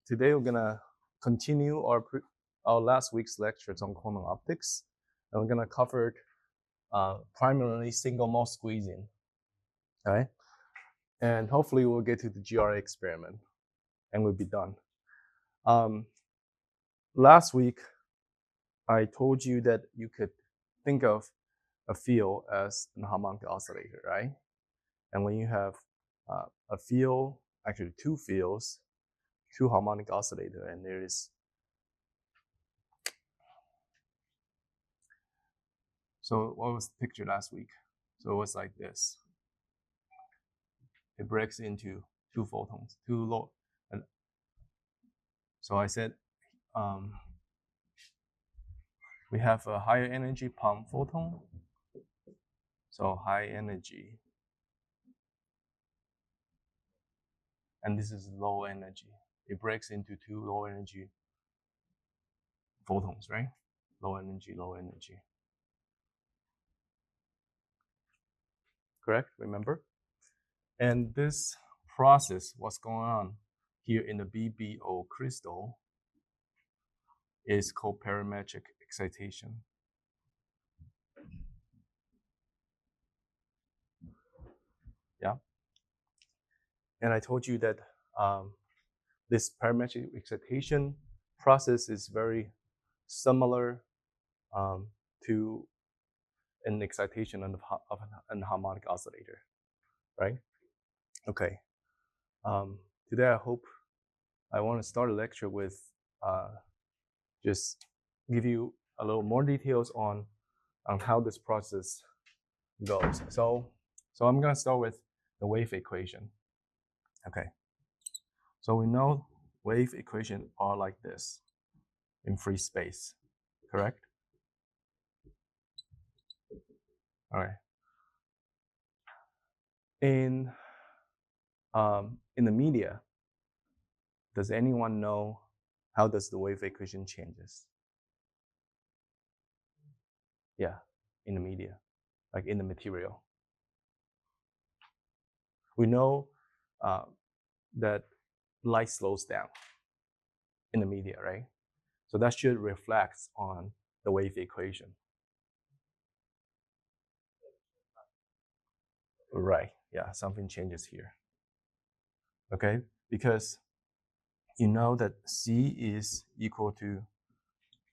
today we're gonna continue our last week's lectures on quantum optics, and we're gonna cover primarily single mode squeezing. All right, and hopefully we'll get to the GRA experiment, and we'll be done. Last week, I told you that you could think of a field as an harmonic oscillator, right? And when you have a field, actually two fields, two harmonic oscillator, and there is so what was the picture last week? So it was like this. It breaks into two photons, two low. And so I said we have a higher energy pump photon. So high energy. And this is low energy. It breaks into two low energy photons, right? Low energy, low energy. Correct? Remember? And this process, what's going on here in the BBO crystal, is called parametric excitation. Yeah. And I told you that this parametric excitation process is very similar to an excitation of an harmonic oscillator, right? Okay. Today I want to start a lecture with just give you a little more details on how this process goes. So I'm going to start with the wave equation. Okay. So we know wave equations are like this in free space, correct? All right. In the media, does anyone know how does the wave equation changes? Yeah, in the media, like in the material. We know that light slows down in the media, right? So that should reflect on the wave equation. Right, yeah, something changes here. Okay, because you know that C is equal to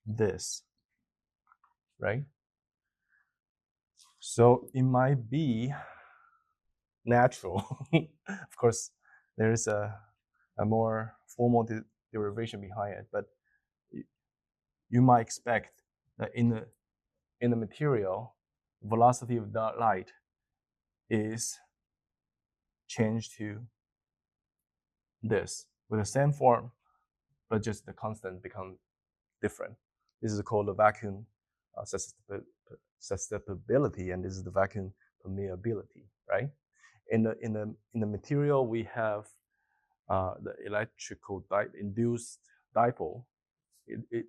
this, right? So it might be natural. Of course, there is a more formal derivation behind it, but you might expect that in the material, velocity of the light is changed to this with the same form, but just the constant become different. This is called the vacuum susceptibility, and this is the vacuum permeability, right? In the material, we have the electrical induced dipole,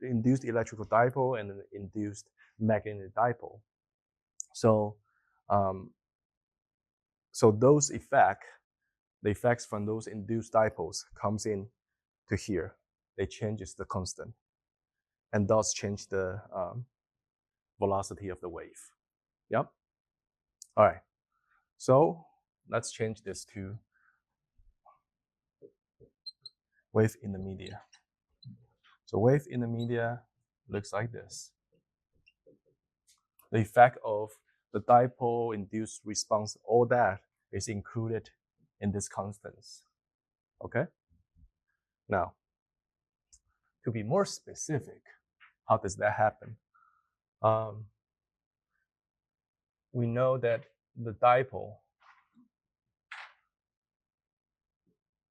induced electrical dipole, and an induced magnetic dipole. So those the effects from those induced dipoles comes in to here. They changes the constant, and thus change the velocity of the wave. Yep. All right. So let's change this to wave in the media. So wave in the media looks like this. The effect of the dipole-induced response, all that is included in this constants. Okay? Now, to be more specific, how does that happen? We know that the dipole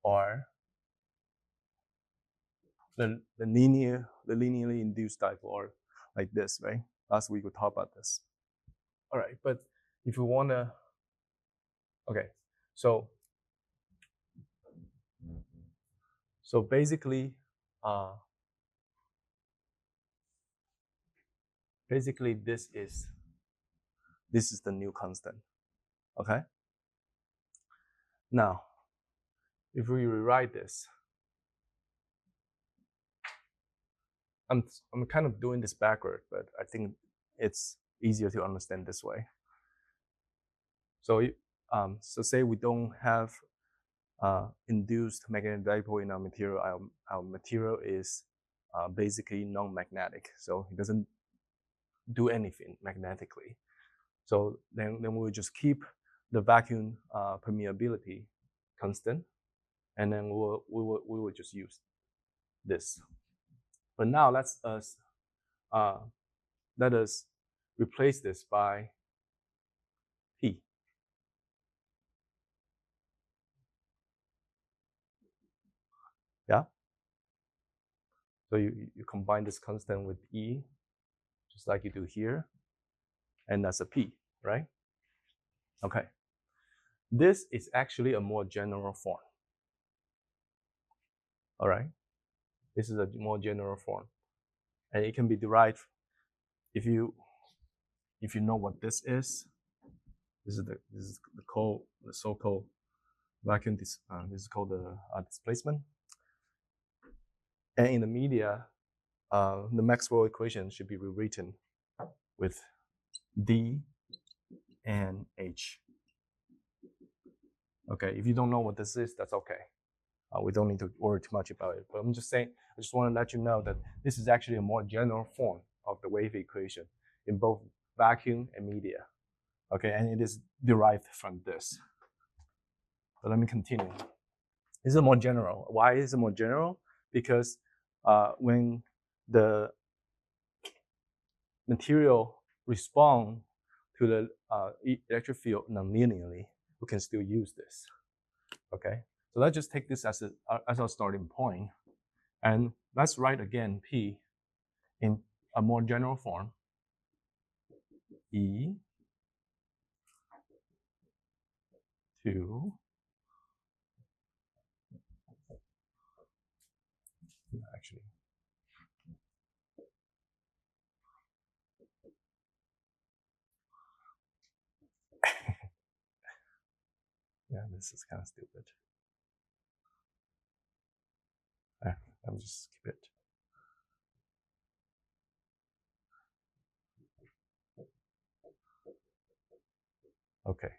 are the linearly induced dipole are like this, right? Last week we talked about this. All right, but if you wanna, okay, so basically, this is the new constant. Okay. Now, if we rewrite this, I'm kind of doing this backward, but I think it's easier to understand this way. So so say we don't have induced magnetic dipole in our material. Our material is basically non-magnetic, so it doesn't do anything magnetically. So then we'll just keep the vacuum permeability constant, and then we will just use this. But now let us replace this by P. Yeah. So you combine this constant with E, just like you do here, and that's a P, right? Okay. This is actually a more general form. All right. This is a more general form, and it can be derived if you know what this is. This is the so-called vacuum. This is called the displacement. And in the media, the Maxwell equation should be rewritten with D and H. Okay, if you don't know what this is, that's okay. We don't need to worry too much about it. But I'm just saying, I just want to let you know that this is actually a more general form of the wave equation in both vacuum and media. Okay, and it is derived from this. So let me continue. This is more general. Why is it more general? Because when the material responds to the electric field non-linearly, we can still use this. Okay, so let's just take this as our starting point, and let's write again P in a more general form. E to actually. Yeah, this is kind of stupid. Let me just skip it. Okay,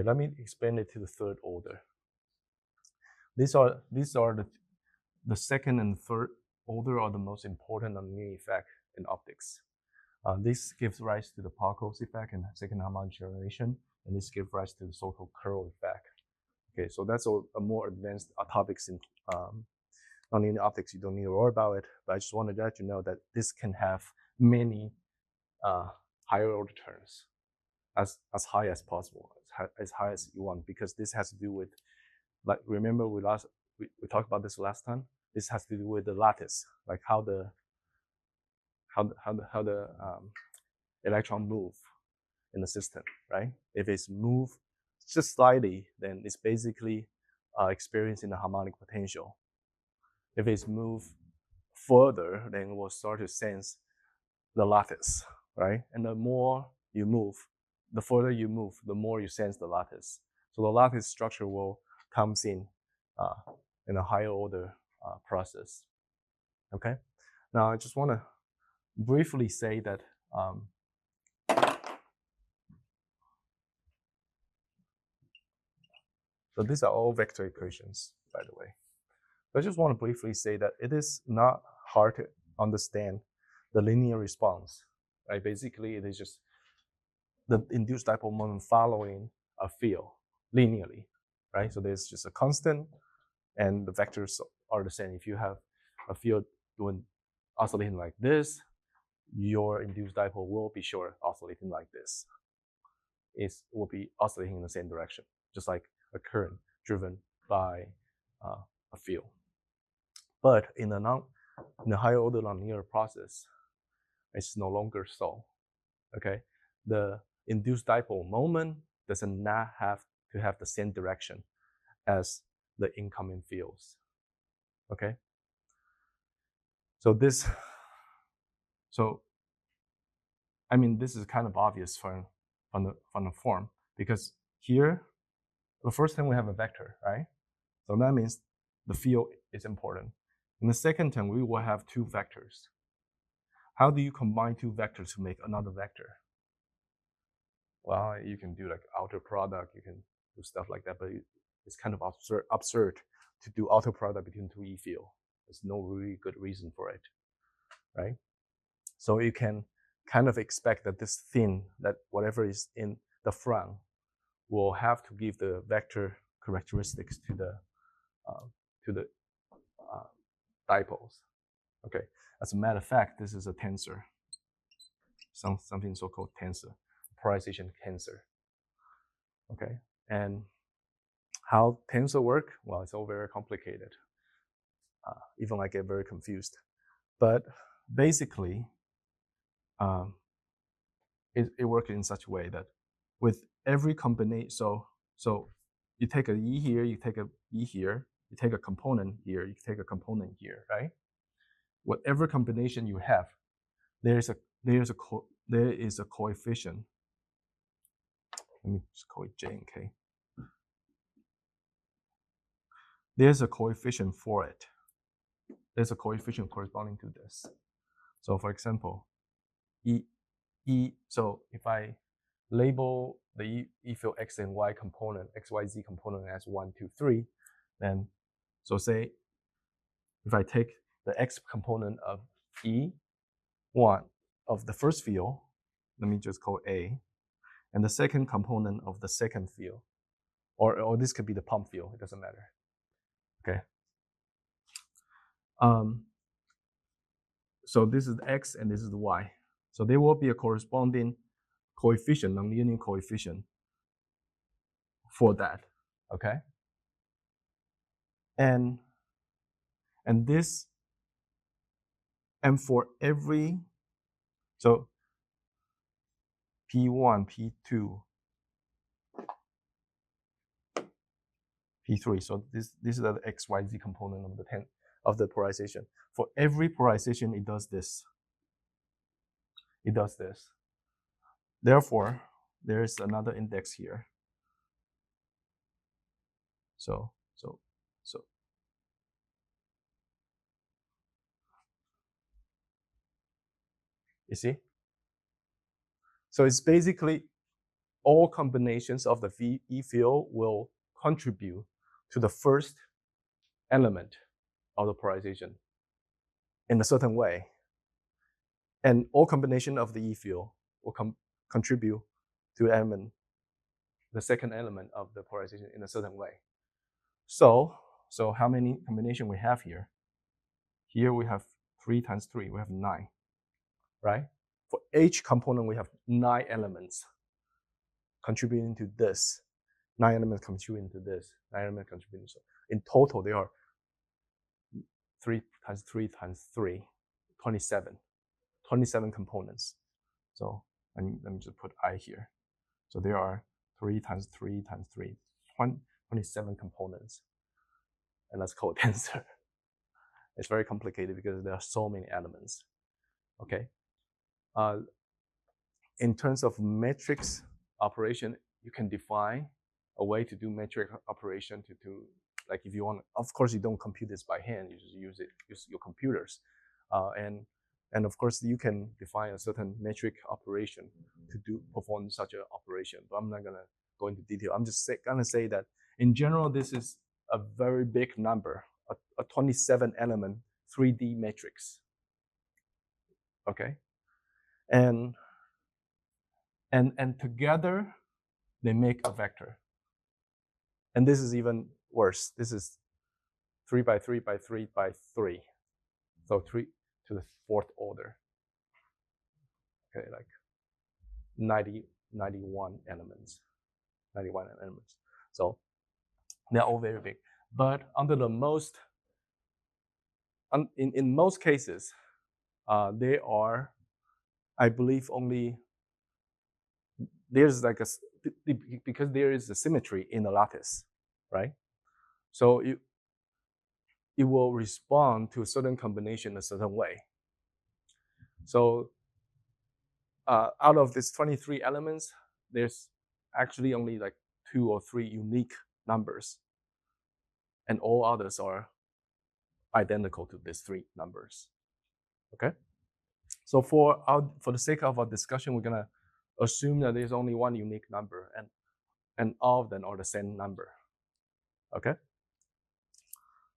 let me expand it to the third order. These are the second and third order are the most important nonlinear effect in optics. This gives rise to the Pockels effect and second harmonic generation, and this gives rise to the so-called curl effect. Okay, so that's a more advanced topics in nonlinear optics. You don't need to worry about it, but I just wanted to let you know that this can have many higher order terms, as high as possible, as high as you want, because this has to do with, like, remember we talked about this last time. This has to do with the lattice, like how the electron move in the system, right? If it's moved just slightly, then it's basically experiencing the harmonic potential. If it's moved further, then we'll start to sense the lattice, right? And the more you move, the further you move, the more you sense the lattice. So the lattice structure will comes in a higher order process. Okay. Now I just want to briefly say that so these are all vector equations, by the way. But I just want to briefly say that it is not hard to understand the linear response, right? Basically, it is just the induced dipole moment following a field linearly, right? So there's just a constant, and the vectors are the same. If you have a field oscillating like this, your induced dipole will be sure oscillating like this. It will be oscillating in the same direction, just like a current driven by a field. But in the higher order nonlinear process, it's no longer so. Okay, the induced dipole moment does not have to have the same direction as the incoming fields. Okay, so I mean, this is kind of obvious from the form, because here the first time we have a vector, right? So that means the field is important. In the second term, we will have two vectors. how do you combine two vectors to make another vector? Well, you can do like outer product, you can do stuff like that, but it's kind of absurd to do outer product between two E field. There's no really good reason for it, right? So you can kind of expect that this thing, that whatever is in the front, will have to give the vector characteristics to the dipoles. Okay. As a matter of fact, this is a tensor, something so-called tensor, polarization tensor. Okay. And how tensor work? Well, it's all very complicated. Even I get very confused. But basically, it works in such a way that with every combination, so you take a E here, you take a E here, you take a component here, you take a component here, right? Whatever combination you have, there is a coefficient. Let me just call it J and K. There's a coefficient for it. There's a coefficient corresponding to this. So for example, so if I label the E field X and Y component, XYZ component as 1, 2, 3, then, so say, if I take the X component of E1 of the first field, let me just call A, and the second component of the second field, or this could be the pump field, it doesn't matter, okay? So this is the X and this is the Y. So there will be a corresponding coefficient, nonlinear coefficient for that, okay? And this, and for every, so P1, P2, P3, so this is the XYZ component of the polarization. For every polarization, it does this. It does this. Therefore, there is another index here. So you see? So it's basically all combinations of the E field will contribute to the first element of the polarization in a certain way. And all combination of the E field will contribute to the second element of the polarization in a certain way. So how many combination we have here? Here we have 3 times 3, we have 9, right? For each component, we have 9 elements contributing to this. 9 elements contributing to this. 9 elements contributing to this. In total, there are 3 times 3 times 3, 27. 27 components. So let me just put I here. So there are 3 times 3 times 3, 27 components. And that's called tensor. It's very complicated because there are so many elements. Okay. In terms of matrix operation, you can define a way to do metric operation to like if you want, of course you don't compute this by hand, you just use your computers. And of course you can define a certain metric operation to perform such an operation, but I'm not gonna go into detail. I'm just gonna say that in general, this is a very big number, a 27 element 3D matrix, okay? And together they make a vector. And this is even worse. This is 3 by 3 by 3 by 3. So 3 to the 4th order. Okay, like 91 elements. 91 elements. So they're all very big. But under the in most cases, they are, I believe, only, there's like because there is a symmetry in the lattice, right? So it will respond to a certain combination a certain way. So out of these 23 elements, there's actually only like 2 or 3 unique numbers, and all others are identical to these 3 numbers. Okay, So for the sake of our discussion, we're gonna assume that there's only one unique number, and all of them are the same number. Okay.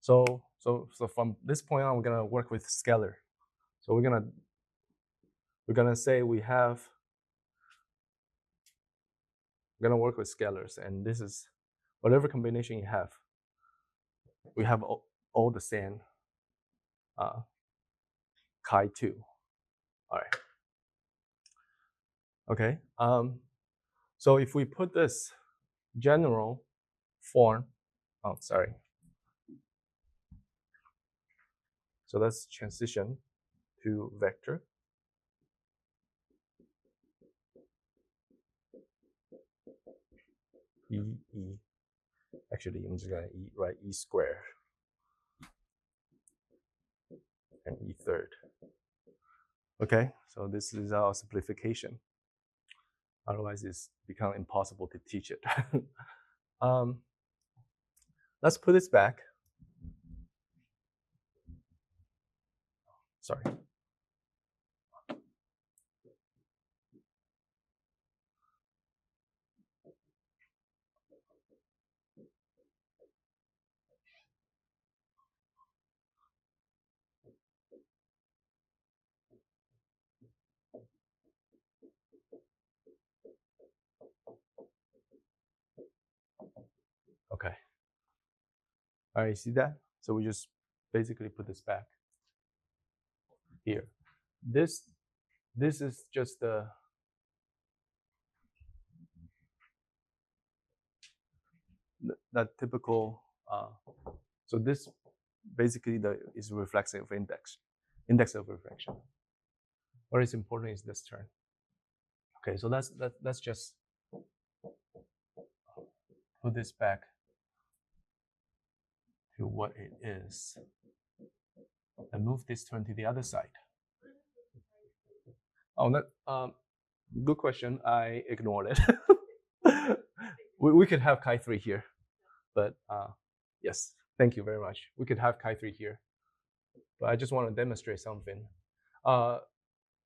So from this point on, we're gonna work with scalar. So we're gonna say we're gonna work with scalars, and this is whatever combination you have. We have all the same chi2. All right. Okay. So if we put this general form, oh sorry. So let's transition to vector. E. Actually, I'm just gonna write E squared and E third. Okay, so this is our simplification. Otherwise, it's become impossible to teach it. Let's put this back. Sorry. Okay. All right, you see that? So we just basically put this back here. This is just the that typical. So this basically is reflexive index of reflection. What is important is this term. Okay, so let's just put this back to what it is and move this term to the other side. Oh, that good question. I ignored it. we could have chi3 here, but yes, thank you very much. We could have chi3 here, but I just want to demonstrate something.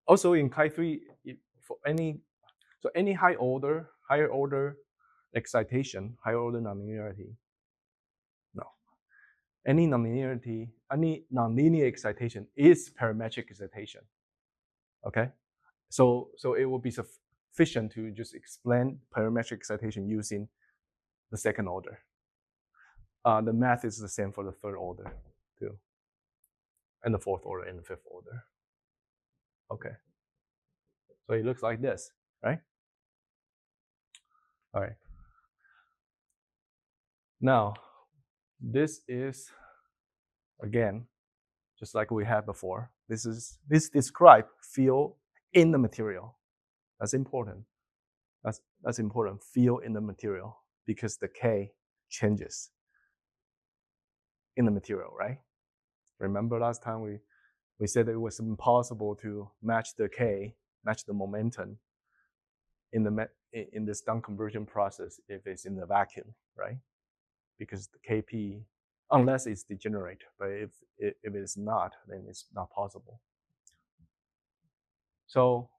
Also in chi3, for any higher order excitation, higher order nonlinearity. No, any nonlinear excitation is parametric excitation. Okay, so it will be sufficient to just explain parametric excitation using the second order. The math is the same for the third order too, and the fourth order and the fifth order. Okay, so it looks like this, right? All right. Now, this is again just like we had before. This describe field in the material. That's important. That's important. Field in the material, because the K changes in the material, right? Remember last time we said that it was impossible to match the K, match the momentum in this down conversion process if it's in the vacuum, right? Because the Kp, unless it's degenerate, but if it is not, then it's not possible. So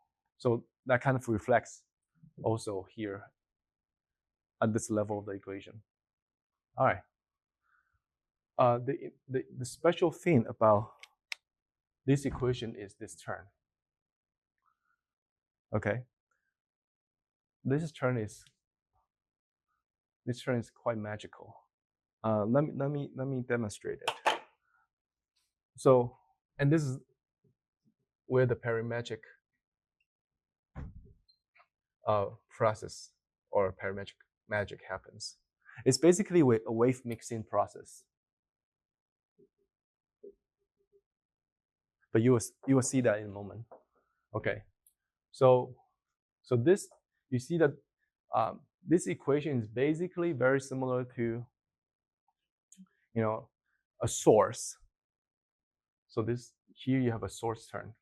that kind of reflects also here at this level of the equation. All right. The special thing about this equation is this term. Okay. This term is quite magical. Let me demonstrate it. So, and this is where the parametric process or parametric magic happens. It's basically a wave mixing process. But you will see that in a moment. Okay, so this, you see that this equation is basically very similar to, you know, a source. So this here you have a source term.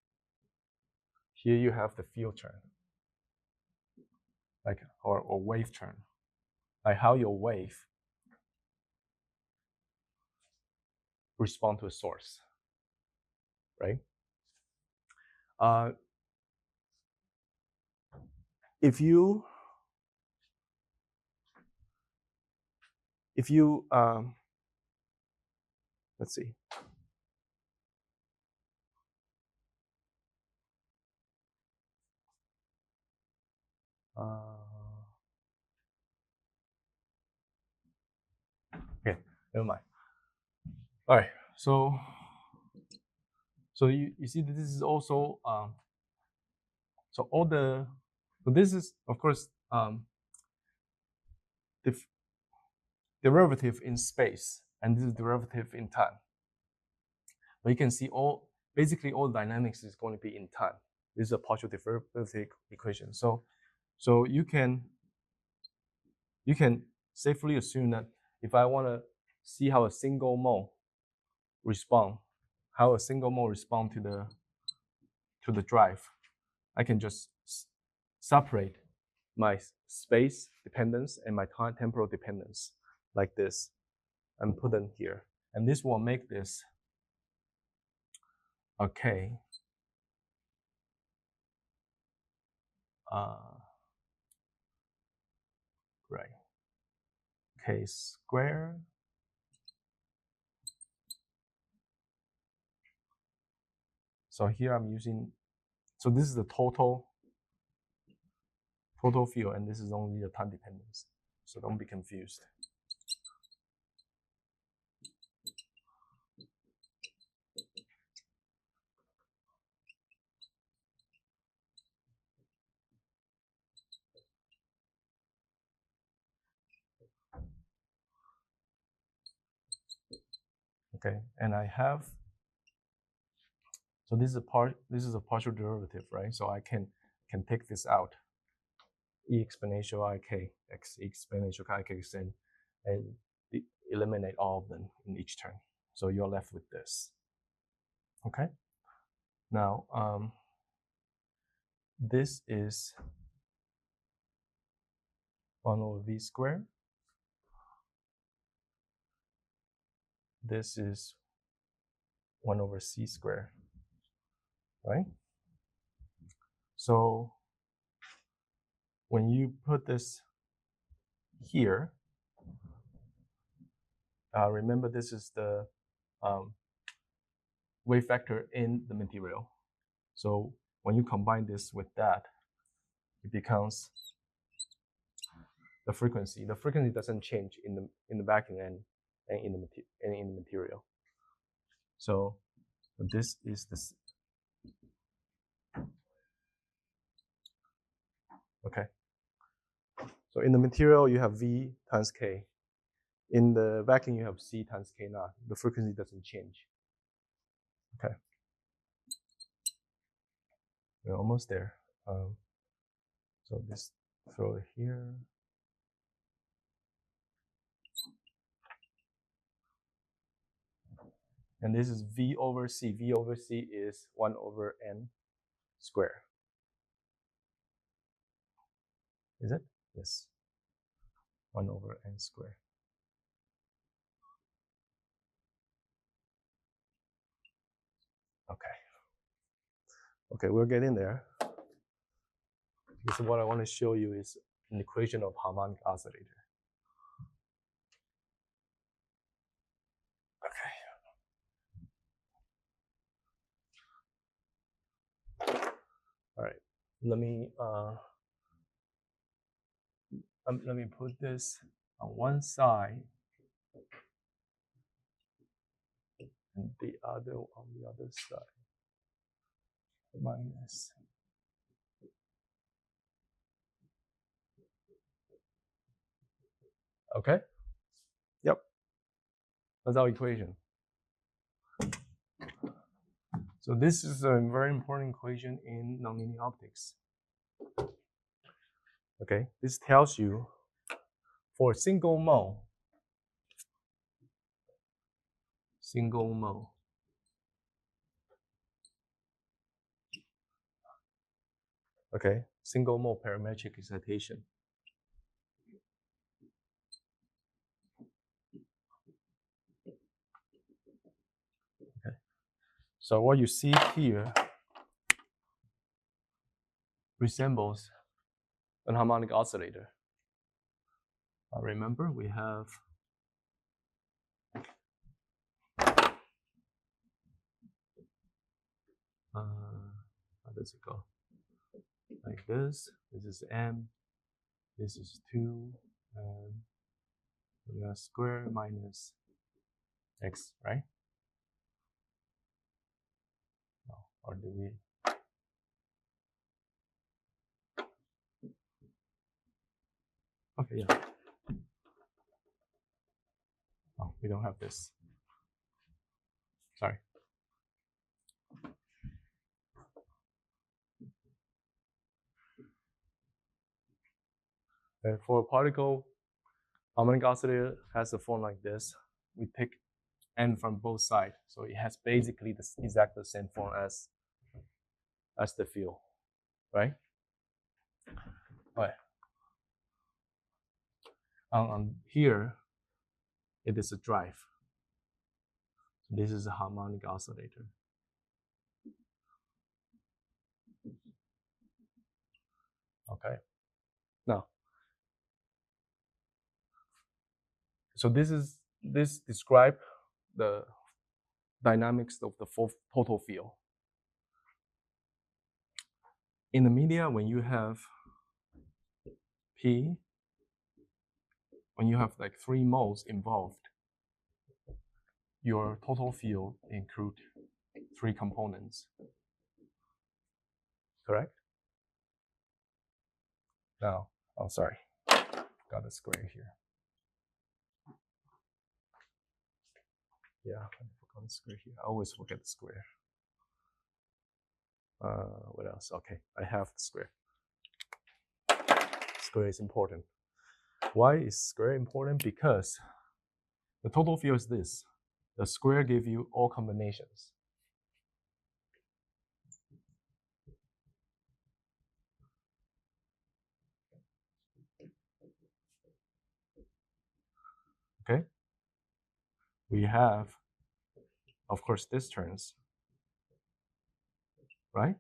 Here you have the field term, like or wave term, like how your wave respond to a source, right? If you let's see. Okay, never mind. All right, so you see that this is also so this is of course the derivative in space, and this is derivative in time. But you can see basically all dynamics is going to be in time. This is a partial derivative equation. So you can safely assume that if I want to see how a single mole respond to the drive, I can just separate my space dependence and my temporal dependence like this and put them here. And this will make this a K right, K squared so here I'm using, so this is the total field, and this is only the time dependence, so don't be confused. Okay, and I have, so this is a partial derivative, right? So I can take this out, e exponential ik x exponential ik x and eliminate all of them in each term. So you're left with this. Okay. Now this is 1 over v squared. This is 1 over c squared, right? So when you put this here, remember this is the wave vector in the material. So when you combine this with that, it becomes the frequency. The frequency doesn't change in the vacuum and in the material. So this is the okay. So in the material you have V times K. In the vacuum you have C times K naught. The frequency doesn't change. Okay. We're almost there. So this throw it here. And this is V over C. V over C is 1 over n squared. Is it? Yes. 1 over n squared. Okay. Okay, we're getting there. Because what I want to show you is an equation of harmonic oscillator. Okay. All right. Let me put this on one side and the other on the other side. Minus. Okay. Yep. That's our equation. So this is a very important equation in nonlinear optics. Okay, this tells you for a single mole, okay, single mole parametric excitation. Okay, so what you see here resembles an harmonic oscillator. Remember, we have how does it go? Like this. This is m. This is 2, and we have square minus x, right? No, or do we? Okay, yeah. Oh, we don't have this. Sorry. For a particle, harmonic oscillator has a form like this. We take n from both sides, so it has basically exactly the same form as the field, right? All right. On here, it is a drive. This is a harmonic oscillator. Okay. Now, so this describe the dynamics of the total field. In the media, when you have P, when you have like 3 moles involved, your total field include 3 components. Correct? Now, oh sorry, got a square here. Yeah, I forgot the square here. I always forget the square. What else? Okay, I have the square. Square is important. Why is square important? Because the total field is this. The square gives you all combinations. Okay? We have, of course, this terms, right?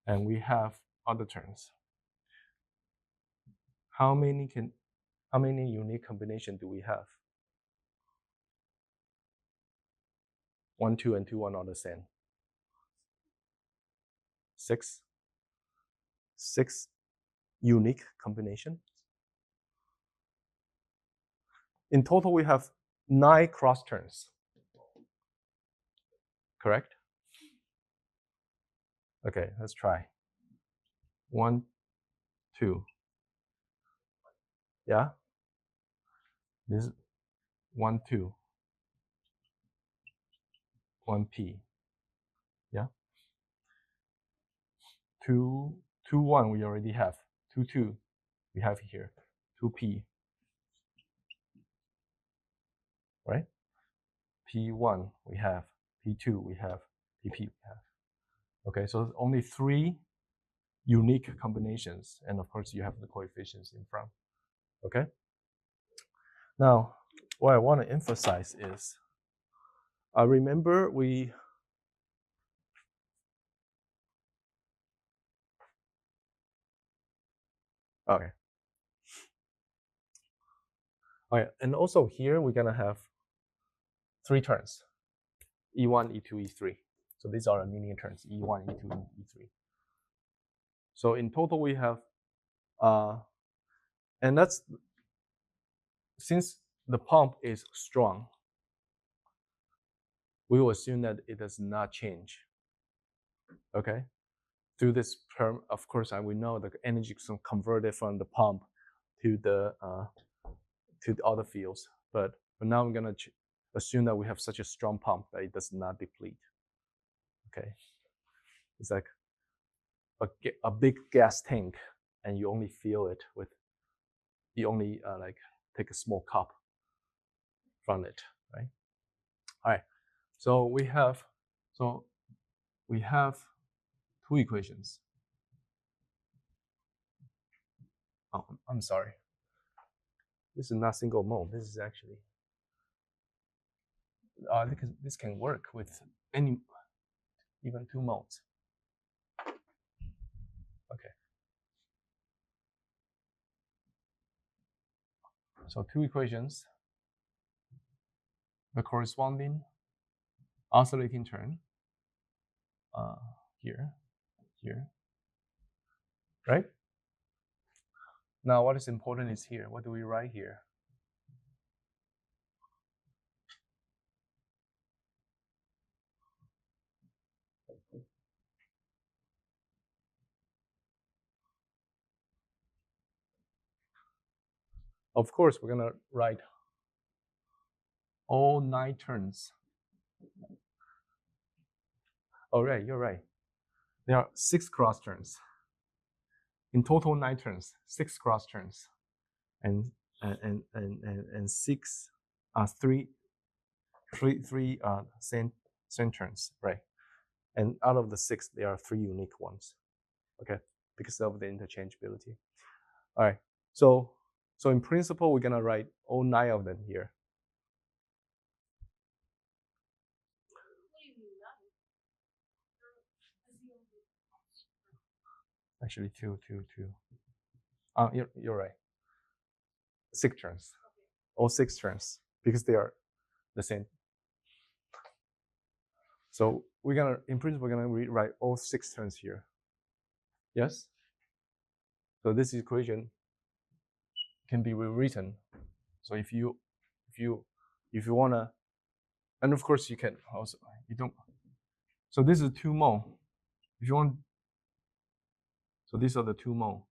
And we have other terms. How many unique combinations do we have? 1, 2, and 2, 1 are the same. 6 unique combinations. In total, we have 9 cross terms. Correct? Okay, let's try. 1, 2. Yeah? This is 1, 2. 1p. Yeah? 2, 2, 1 we already have. 2, 2 we have here. 2p. Right? P1 we have. P2 we have. PP we have. Okay, so only 3 unique combinations, and of course you have the coefficients in front. Okay? Now, what I want to emphasize is, remember we okay. All right, and also here we're gonna have 3 terms, E1, E2, E3. So these are linear terms, E1, E2, and E3. So in total we have, and that's, since the pump is strong, we will assume that it does not change. Okay? Through this term, of course, we know the energy is converted from the pump to the other fields. But now we're gonna assume that we have such a strong pump that it does not deplete. Okay, it's like a big gas tank, and you only fill it with, you only like take a small cup from it, right? All right, so we have 2 equations. Oh, I'm sorry. This is not single mole. This is actually, this can work with even 2 modes. So two equations. The corresponding oscillating term here, right? Now what is important is here. What do we write here? Of course, we're gonna write all 9 terms. Oh, right, you're right. There are 6 cross terms. In total, 9 terms, 6 cross terms, and 6, 3 same terms, right? And out of the 6, there are 3 unique ones, okay, because of the interchangeability. All right, so in principle, we're gonna write all 9 of them here. Actually, two. You're right. 6 terms, all 6 terms, because they are the same. So we're gonna, in principle, we're gonna rewrite all 6 terms here. Yes. So this equation can be rewritten. So if you wanna, and of course you can also, you don't. So this is 2 mole. If you want, so these are the 2 mole.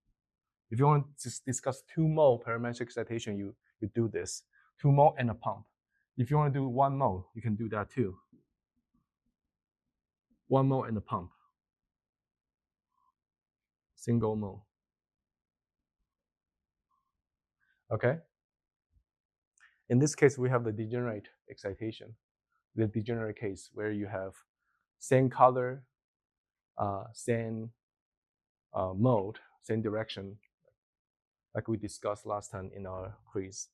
If you want to discuss 2 mole parametric excitation, you do this. 2 mole and a pump. If you want to do 1 mole, you can do that too. 1 mole and a pump. Single mole. Okay. In this case, we have the degenerate excitation, the degenerate case where you have same color, same mode, same direction, like we discussed last time in our quiz.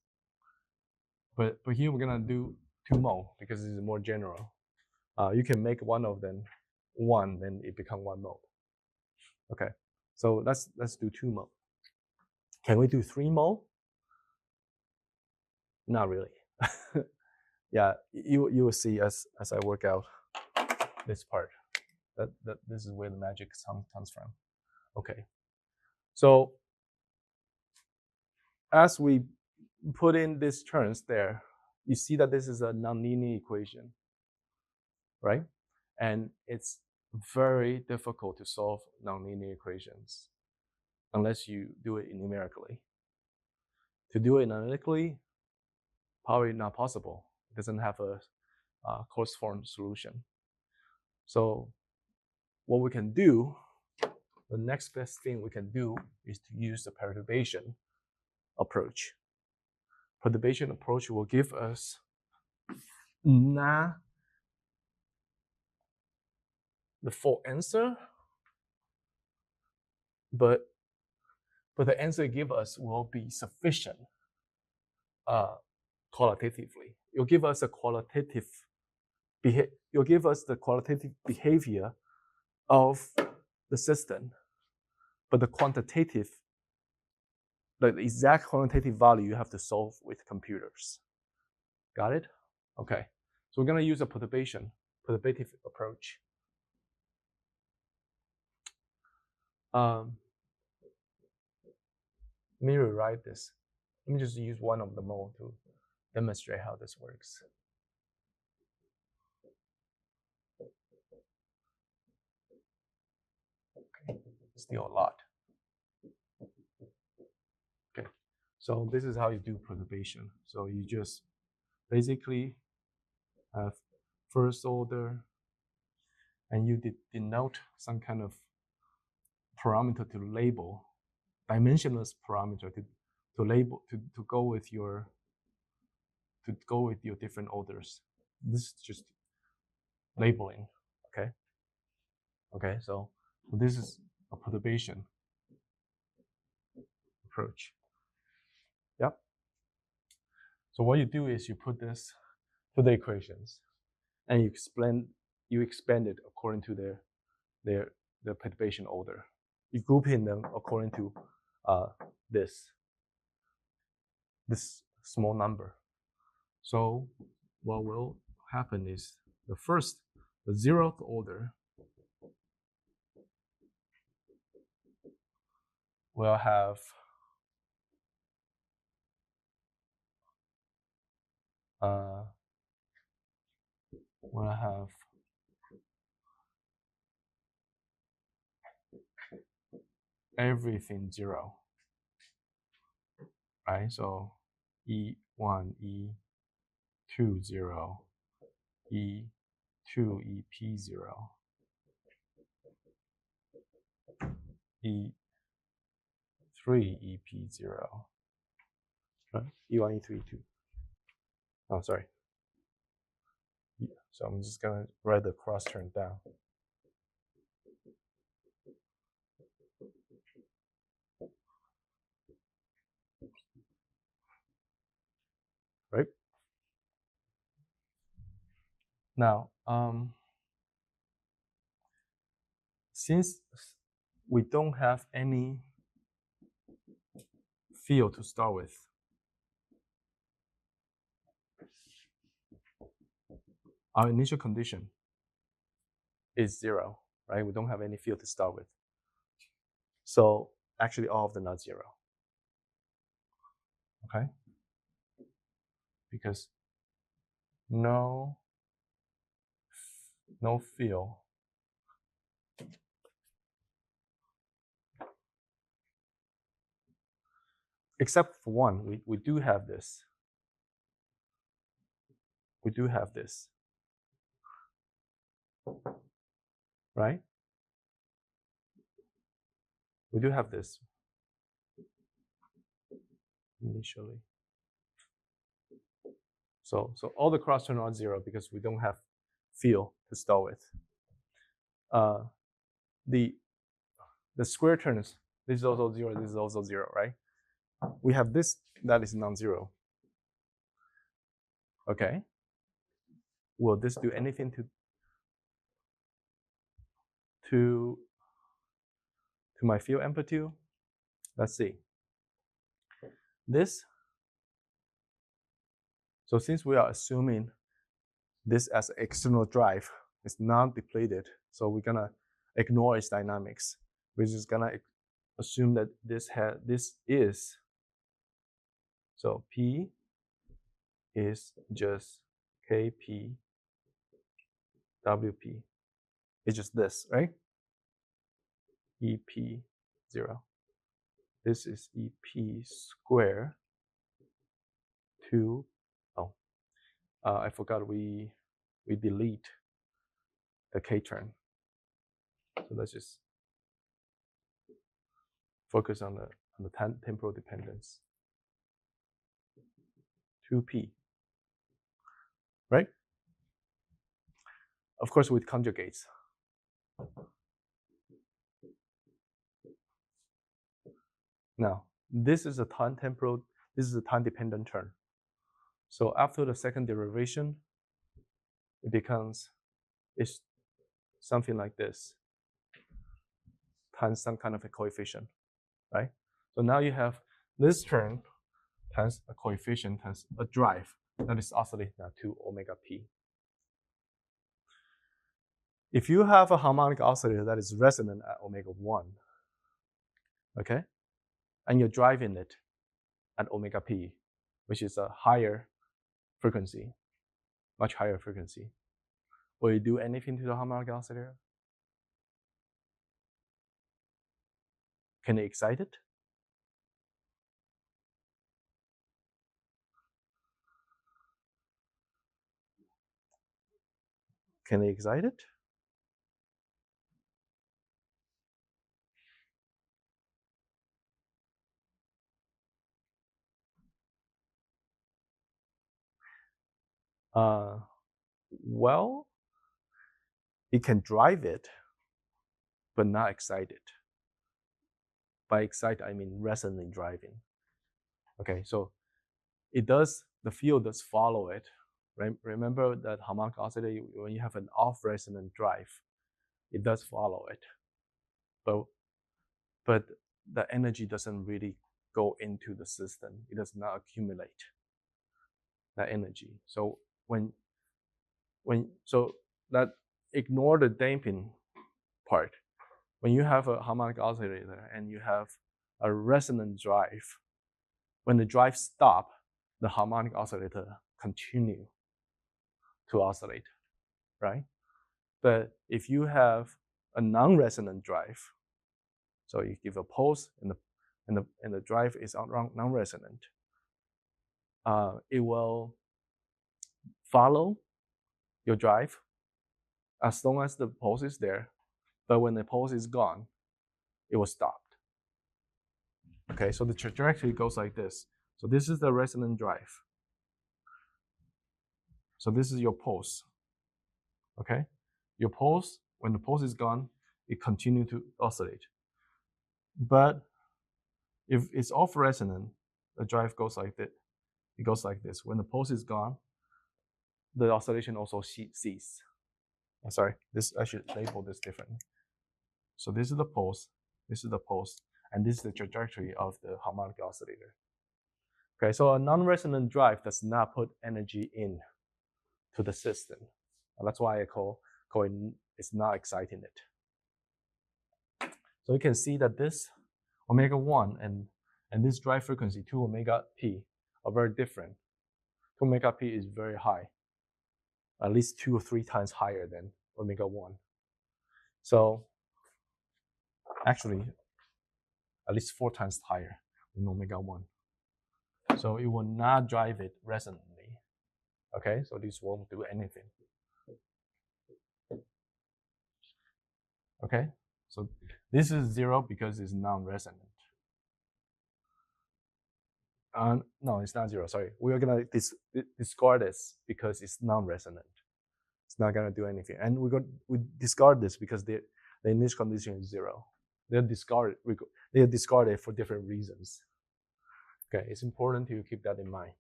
But here we're gonna do 2 mole because it's more general. You can make one of them 1, then it becomes 1 mole. Okay, so let's do 2 mole. Can we do 3 mole? Not really. Yeah, you will see as I work out this part that this is where the magic comes from. Okay, so as we put in these terms there, you see that this is a nonlinear equation, right? And it's very difficult to solve nonlinear equations unless you do it numerically. To do it analytically, probably not possible. It doesn't have a closed form solution. So what we can do, the next best thing we can do is to use the perturbation approach. Perturbation approach will give us not the full answer, but the answer it gives us will be sufficient qualitatively. It'll give us a qualitative you'll give us the qualitative behavior of the system, but the quantitative, the exact quantitative value you have to solve with computers. Got it? Okay. So we're going to use a perturbative approach. Let me rewrite this. Let me just use one of the mole to demonstrate how this works. Okay, still a lot. Okay, so this is how you do perturbation. So you just basically have first order, and you denote some kind of parameter to label, dimensionless parameter to label to go with your different orders. This is just labeling. Okay, so this is a perturbation approach. Yep. So what you do is you put this to the equations, and you expand it according to their perturbation order. You group in them according to this small number. So what will happen is the 0th order will have everything 0, right? So E1, E2, 0, E2, EP 0, E3, EP 0, right? E1, E3, E2. Oh, sorry. So I'm just gonna write the cross term down. Right? Now, since we don't have any field to start with, our initial condition is 0, right? We don't have any field to start with. So actually all of them are 0. Okay? Because no field except for one, we do have this. We do have this. Right? We do have this initially. So all the cross terms are 0 because we don't have field to start with. The square terms, this is also 0, this is also 0, right? We have this that is non-zero. Okay. Will this do anything to my field amplitude? Let's see. This. So since we are assuming this as external drive, it's non-depleted, so we're gonna ignore its dynamics. We're just gonna assume that this is. So P is just KP WP. It's just this, right? EP0. This is EP square to, I forgot we delete the K term. So let's just focus on the temporal dependence. 2P, right? Of course with conjugates. Now, this is a time-dependent term. So after the second derivation, it's something like this, times some kind of a coefficient, right? So now you have this term times a coefficient times a drive that is oscillating at 2 omega p. If you have a harmonic oscillator that is resonant at omega 1, okay, and you're driving it at omega p, which is a higher frequency, much higher frequency, will you do anything to the harmonic oscillator? Can you excite it? Can you excite it? Well, it can drive it, but not excite it. By excite, I mean resonantly driving. Okay, so the field does follow it. Right? Remember that harmonic oscillator, when you have an off-resonant drive, it does follow it. But the energy doesn't really go into the system. It does not accumulate. that energy. So so that ignore the damping part. When you have a harmonic oscillator and you have a resonant drive, when the drive stop, the harmonic oscillator continue to oscillate, right? But if you have a non-resonant drive, so you give a pulse and the drive is non-resonant, it will follow your drive as long as the pulse is there, but when the pulse is gone, it will stop. Okay, so the trajectory goes like this. So this is the resonant drive. So this is your pulse. Okay, your pulse, when the pulse is gone, it continues to oscillate. But if it's off resonant, the drive goes like this. It goes like this. When the pulse is gone, the oscillation also ceases. Sorry, I should label this differently. So this is the pulse, this is the pulse, and this is the trajectory of the harmonic oscillator. Okay, so a non-resonant drive does not put energy in to the system. And that's why I call it, it's not exciting it. So you can see that this omega 1 and this drive frequency 2 omega p are very different. 2 omega p is very high, at least 2 or 3 times higher than omega 1. So actually, at least 4 times higher than omega 1. So it will not drive it resonantly. Okay, so this won't do anything. Okay, so this is 0 because it's non-resonant. No, it's not 0, sorry. We are gonna discard this because it's non-resonant. It's not gonna do anything. And we discard this because the initial condition is 0. They're discarded for different reasons. Okay, it's important to keep that in mind.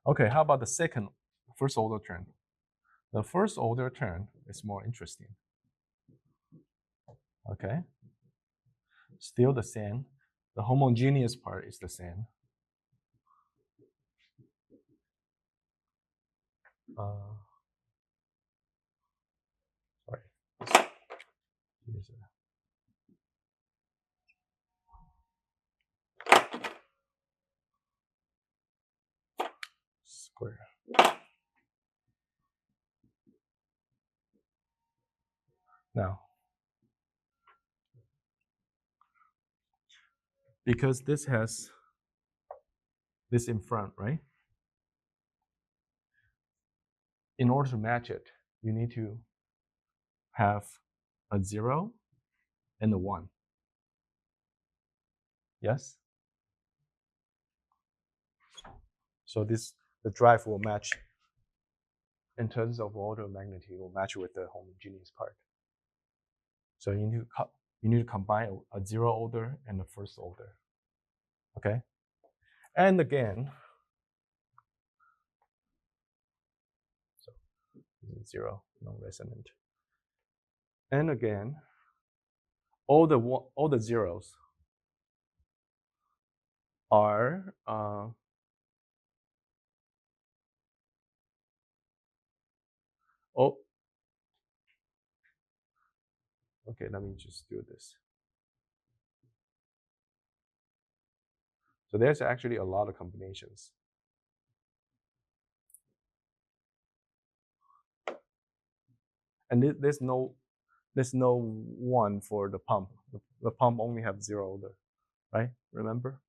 Okay, how about the first order term? The first order term is more interesting. Okay, still the same. The homogeneous part is the same. Sorry. Square. Now, because this has this in front, right? In order to match it, you need to have a 0 and a 1. Yes? So the drive will match in terms of order of magnitude, will match with the homogeneous part. So you need to combine a 0 order and a first order. Okay? And again, so this is 0, non-resonant. And again, all the zeros are okay, let me just do this. So there's actually a lot of combinations. And there's no 1 for the pump. The pump only have 0 order, right? Remember?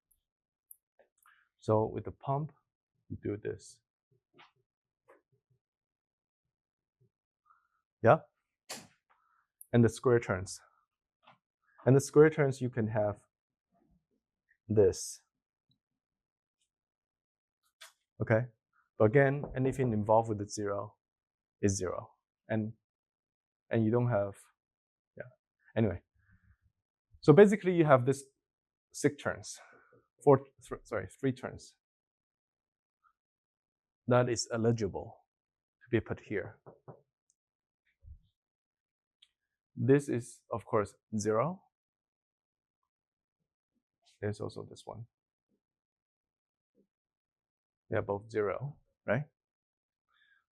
So with the pump, you do this. Yeah? And the square turns. And the square turns, you can have this. Okay? But again, anything involved with the 0 is 0. And you don't have, yeah. Anyway. So basically you have this 6 turns. 3 turns. That is eligible to be put here. This is, of course, 0. There's also this one. They're both 0, right?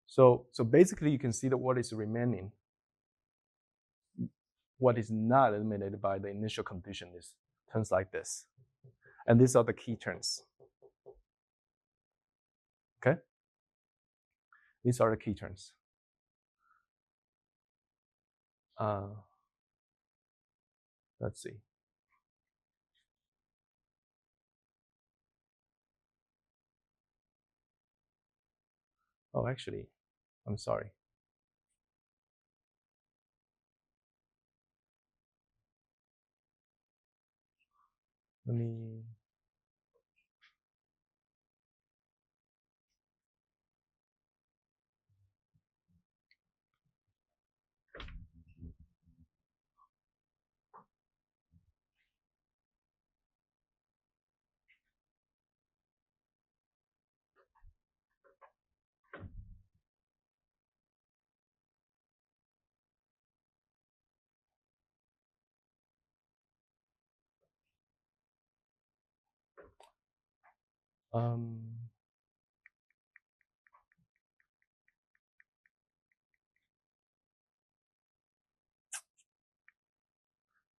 So basically, you can see that what is remaining, what is not eliminated by the initial condition is terms like this. And these are the key terms. Okay? These are the key terms. Let's see. Oh, actually, I'm sorry. Let me.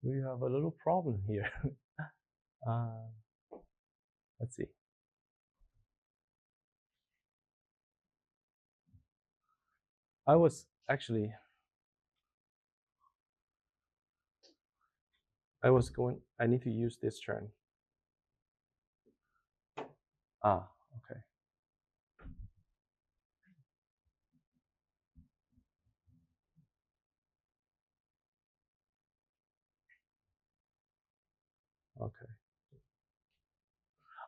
We have a little problem here. Let's see. I need to use this term. Okay. Okay.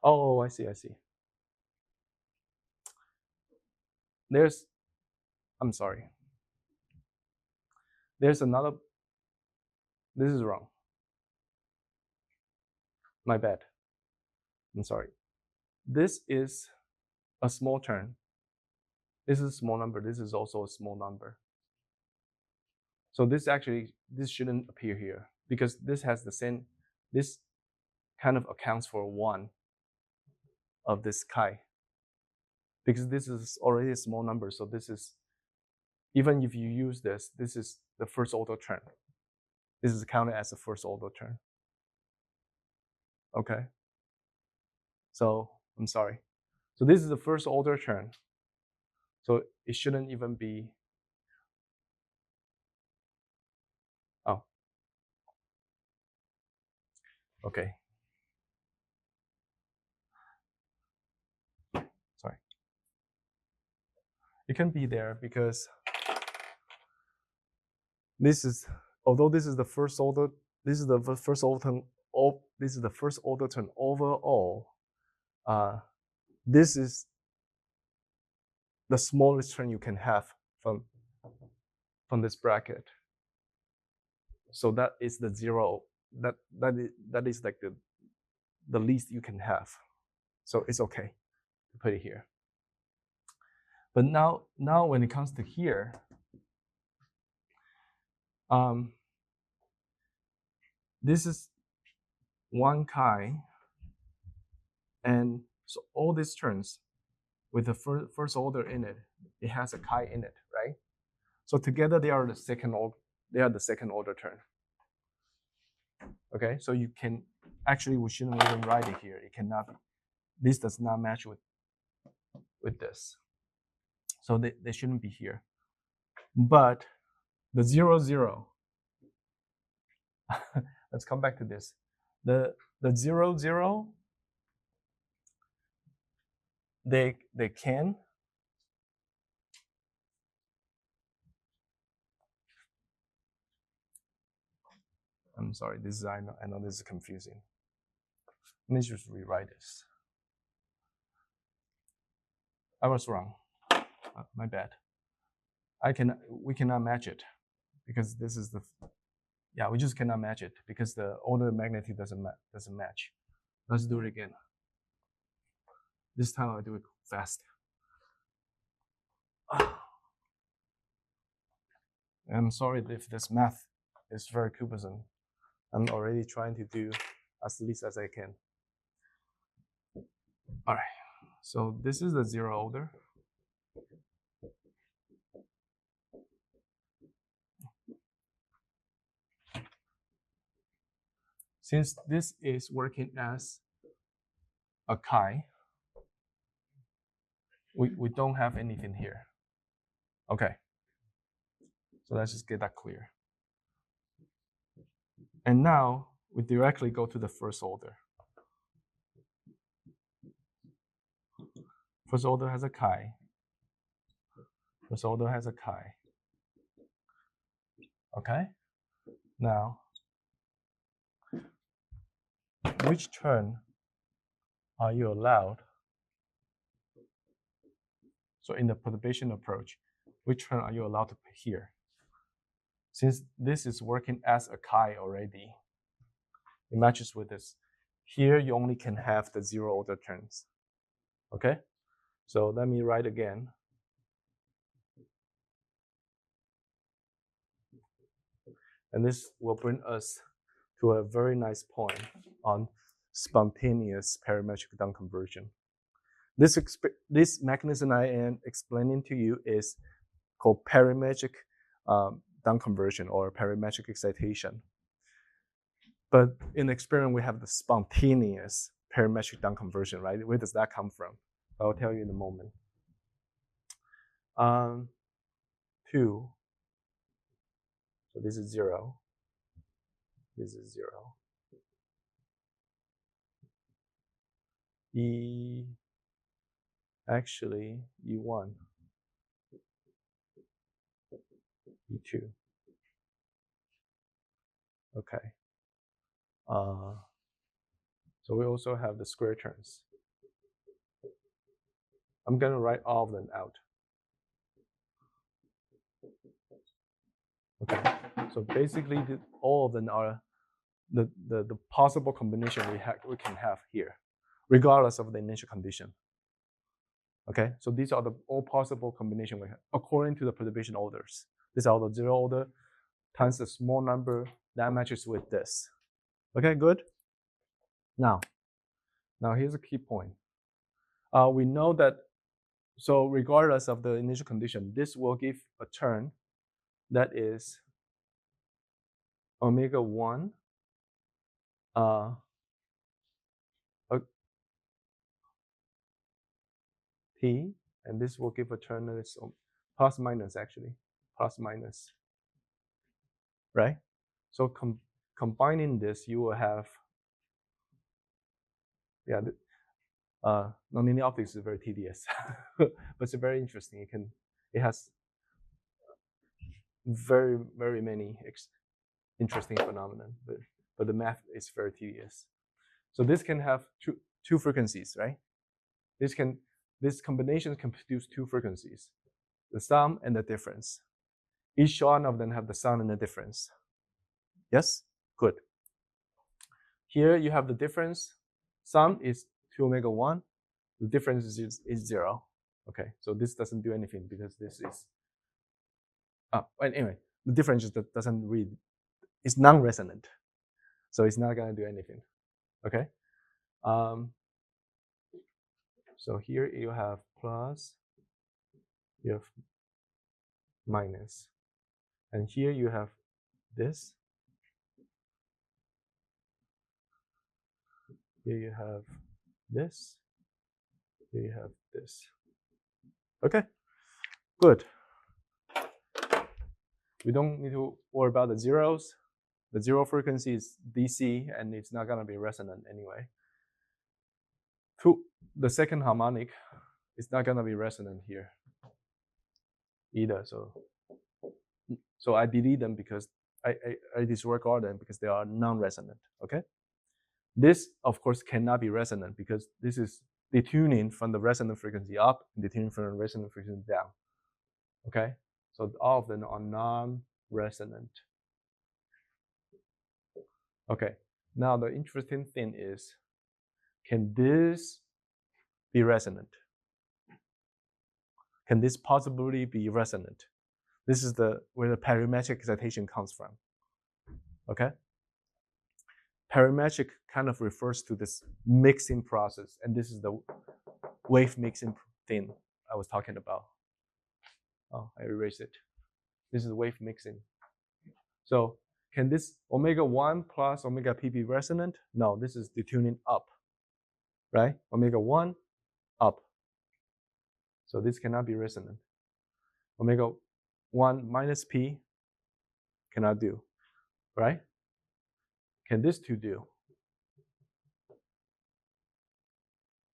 Oh, I see. I'm sorry. There's another, this is wrong. My bad. I'm sorry. This is a small term. This is a small number. This is also a small number. So this shouldn't appear here because this has the same, this kind of accounts for 1 of this chi. Because this is already a small number, so this is, even if you use this, this is the first order term. This is counted as a first order term. Okay. So I'm sorry. So this is the first order term. So it shouldn't even be. Oh. Okay. Sorry. It can be there because this is, although this is the first order, this is the first order term. This is the first order term overall. This is the smallest term you can have from this bracket. So that is the 0. That is like the least you can have. So it's okay to put it here. But now when it comes to here, this is 1 chi, and so all these terms with the first order in it, it has a chi in it, right? So together they are the second order term. Okay, so you can actually, we shouldn't even write it here. It cannot be. This does not match with this, so they shouldn't be here. But the 0, 0. Let's come back to this. The 0, 0. They can. I'm sorry. This is I know this is confusing. Let me just rewrite this. I was wrong. My bad. We cannot match it because this is the. Yeah, we just cannot match it because the order of magnitude doesn't match. Let's do it again. This time I'll do it fast. I'm sorry if this math is very cumbersome. I'm already trying to do as least as I can. All right. So this is the zero order. Since this is working as a chi, we don't have anything here. Okay. So let's just get that clear. And now we directly go to the first order. First order has a chi. First order has a chi. Okay? Now, which term are you allowed? So in the perturbation approach, which term are you allowed to put here? Since this is working as a chi already, it matches with this. Here you only can have the zero order terms. Okay? So let me write again. And this will bring us to a very nice point on spontaneous parametric down conversion. This mechanism I am explaining to you is called parametric down conversion or parametric excitation. But in the experiment, we have the spontaneous parametric down conversion, right? Where does that come from? I'll tell you in a moment. 2. So this is 0. This is 0. Actually, E1, E2. Okay. So we also have the square terms. I'm going to write all of them out. Okay. So basically, all of them are the possible combination we can have here, regardless of the initial condition. Okay. So these are the all possible combination we have according to the perturbation orders. These are the zero order times a small number that matches with this. Okay. Good. Now here's a key point. We know that, so regardless of the initial condition, this will give a term that is omega 1 T, and this will give a term that is plus minus, actually, plus minus, right? So combining this, you will have, yeah, nonlinear optics is very tedious, but it's very interesting. It has very, very many interesting phenomena, but the math is very tedious. So this can have two frequencies, right? This combination can produce two frequencies, the sum and the difference. Each one of them have the sum and the difference. Yes? Good. Here you have the difference. Sum is 2 omega 1. The difference is 0. Okay, so this doesn't do anything because this is, anyway, the difference doesn't read, it's non-resonant. So it's not gonna do anything, okay? So here you have plus, you have minus, and here you have this. Here you have this. Here you have this. Okay, good. We don't need to worry about the zeros. The zero frequency is DC, and it's not gonna be resonant anyway. The second harmonic is not gonna be resonant here either. So I delete them because I disregard them because they are non-resonant. Okay. This of course cannot be resonant because this is detuning from the resonant frequency up and detuning from the resonant frequency down. Okay. So all of them are non-resonant. Okay. Now the interesting thing is, can this be resonant? Can this possibly be resonant? This is where the parametric excitation comes from. Okay? parametric kind of refers to this mixing process, and this is the wave mixing thing I was talking about. Oh, I erased it. This is wave mixing. So can this omega 1 plus omega p be resonant? No, this is detuning up, right? Omega 1 up. So this cannot be resonant. Omega 1 minus p cannot do, right? Can this two do?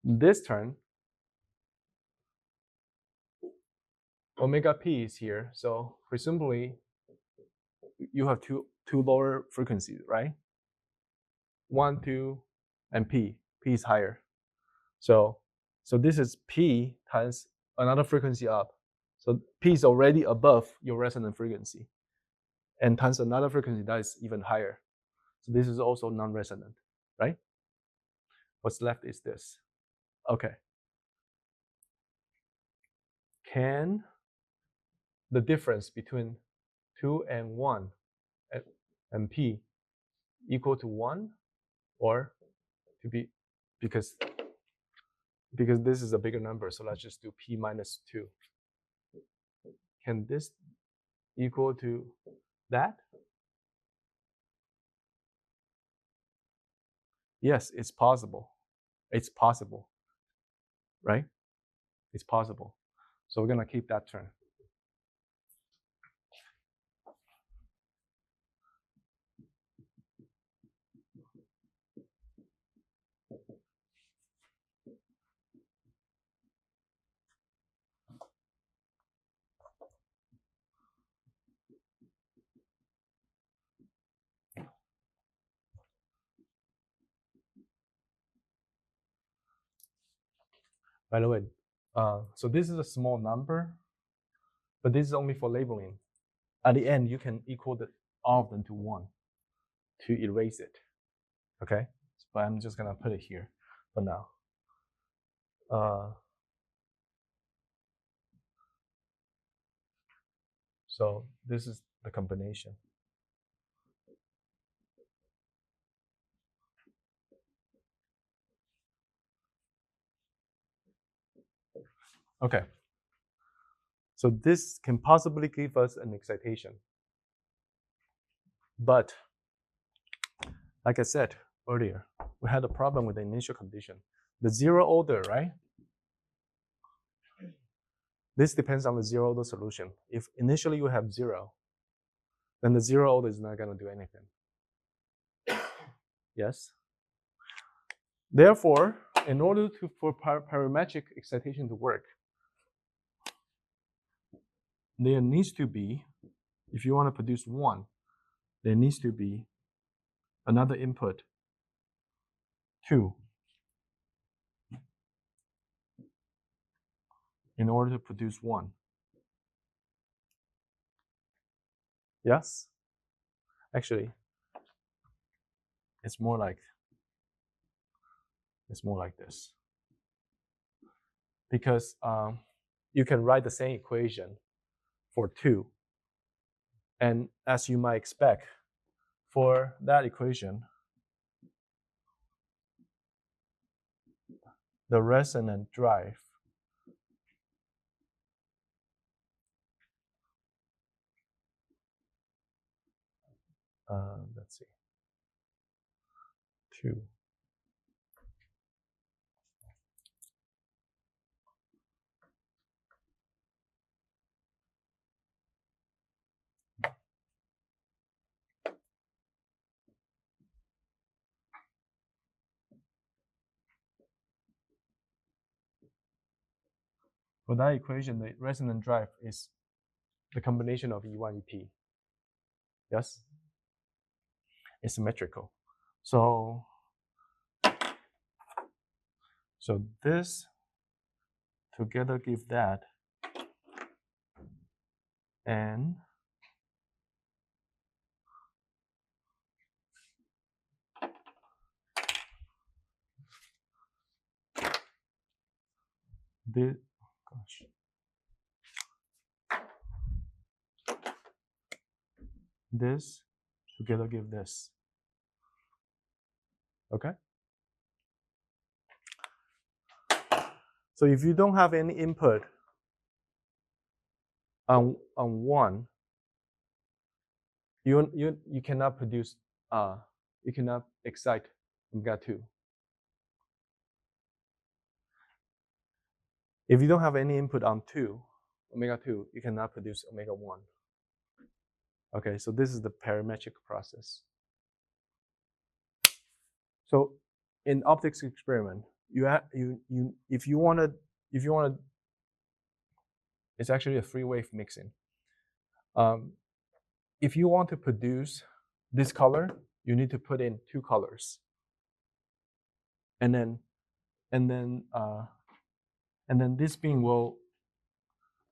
This turn, omega p is here, so presumably you have two lower frequencies, right? 1, 2, and p. P is higher. So this is p times another frequency up. So p is already above your resonant frequency, and times another frequency that is even higher. So this is also non-resonant, right? What's left is this. Okay. Can the difference between 2 and 1 and p equal to 1, or to be, because this is a bigger number, so let's just do p minus 2. Can this equal to that? Yes, it's possible. It's possible, right? It's possible. So we're gonna keep that term. By the way, so this is a small number, but this is only for labeling. At the end, you can equal all of them to 1 to erase it, okay? But I'm just gonna put it here for now. So this is the combination. Okay. So this can possibly give us an excitation. But like I said earlier, we had a problem with the initial condition. The zero order, right? This depends on the zero order solution. If initially you have 0, then the zero order is not going to do anything. Yes? Therefore, in order for parametric excitation to work, there needs to be, if you want to produce 1, there needs to be another input, 2, in order to produce 1. Yes? Actually, it's more like this. Because you can write the same equation for 2. And as you might expect, for that equation, the resonant drive let's see, 2. For that equation, the resonant drive is the combination of E1, EP. Yes? It's symmetrical. So this together give that, and this, gosh. This together give this. Okay. So if you don't have any input on one, you cannot produce you cannot excite omega 2. If you don't have any input on omega 2, you cannot produce omega 1. Okay, so this is the parametric process. So in optics experiment, if you want to, it's actually a three-wave mixing. If you want to produce this color, you need to put in 2 colors, and then this beam will,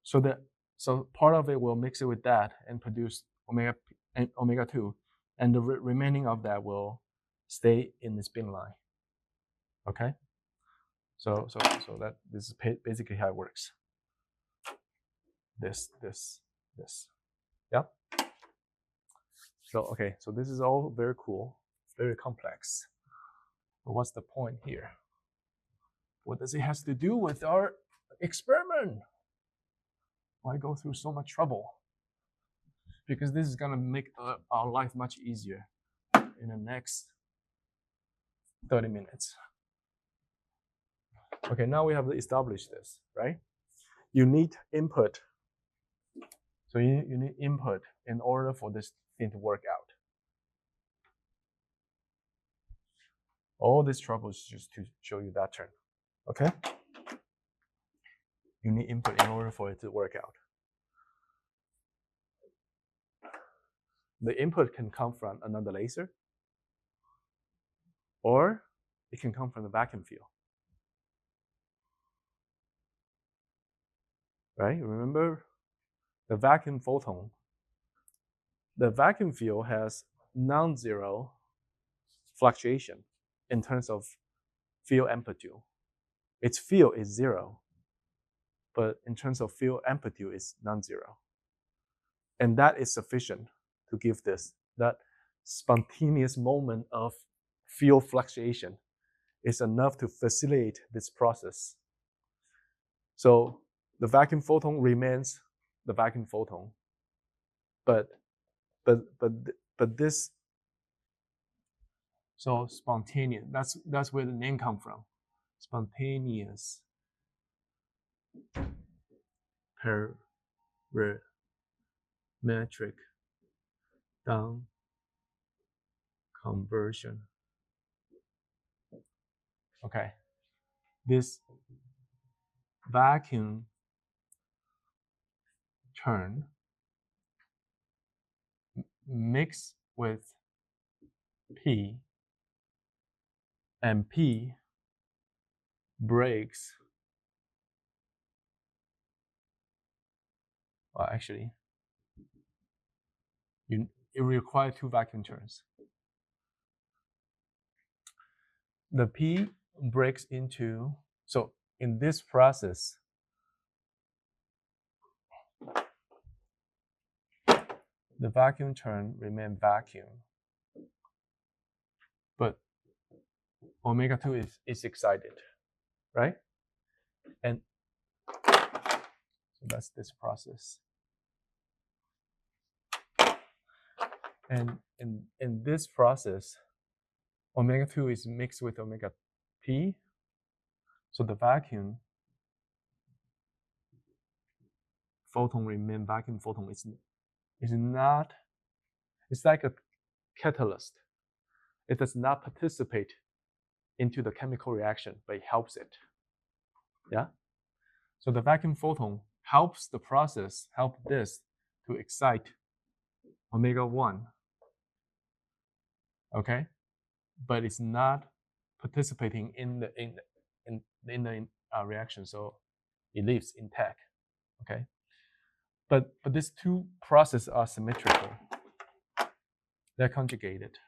so part of it will mix it with that and produce omega 2, and the remaining of that will stay in this bin line. Okay, so that this is basically how it works. This, yeah. So okay, so this is all very cool, very complex. But what's the point here? What does it have to do with our experiment? Why go through so much trouble? Because this is gonna make our life much easier in the next 30 minutes. Okay, now we have established this, right? You need input. So you need input in order for this thing to work out. All this trouble is just to show you that term. Okay? You need input in order for it to work out. The input can come from another laser, or it can come from the vacuum field. Right? Remember the vacuum photon. The vacuum field has non-zero fluctuation in terms of field amplitude. Its field is 0, but in terms of field amplitude, it's non-zero. And that is sufficient to give that spontaneous moment of field fluctuation is enough to facilitate this process. So the vacuum photon remains the vacuum photon, but this, so spontaneous, that's where the name comes from. Spontaneous parametric down conversion. Okay, this vacuum turn mix with P, and P breaks. Well, actually, it requires 2 vacuum turns. The P breaks into, so in this process, the vacuum turn remain vacuum, but omega 2 is excited, right? And so that's this process. And in this process, omega 2 is mixed with omega P, so the vacuum photon remain vacuum photon is not, it's like a catalyst. It does not participate into the chemical reaction, but it helps it. Yeah? So the vacuum photon helps the process, help this to excite omega 1. Okay? But it's not participating in the reaction, so it leaves intact. Okay? But these 2 processes are symmetrical. They're conjugated.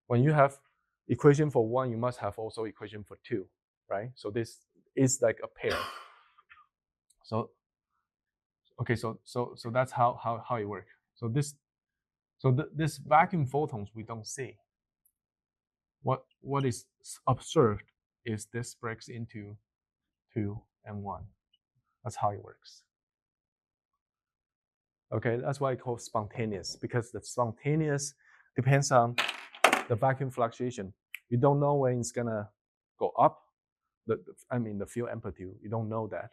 When you have equation for 1, you must have also equation for 2, right? So this is like a pair. So okay, so that's how it works. So this So this vacuum photons we don't see. What is observed is this breaks into 2 and 1. That's how it works. Okay, that's why it's called spontaneous, because the spontaneous depends on the vacuum fluctuation. You don't know when it's gonna go up. The field amplitude, you don't know that.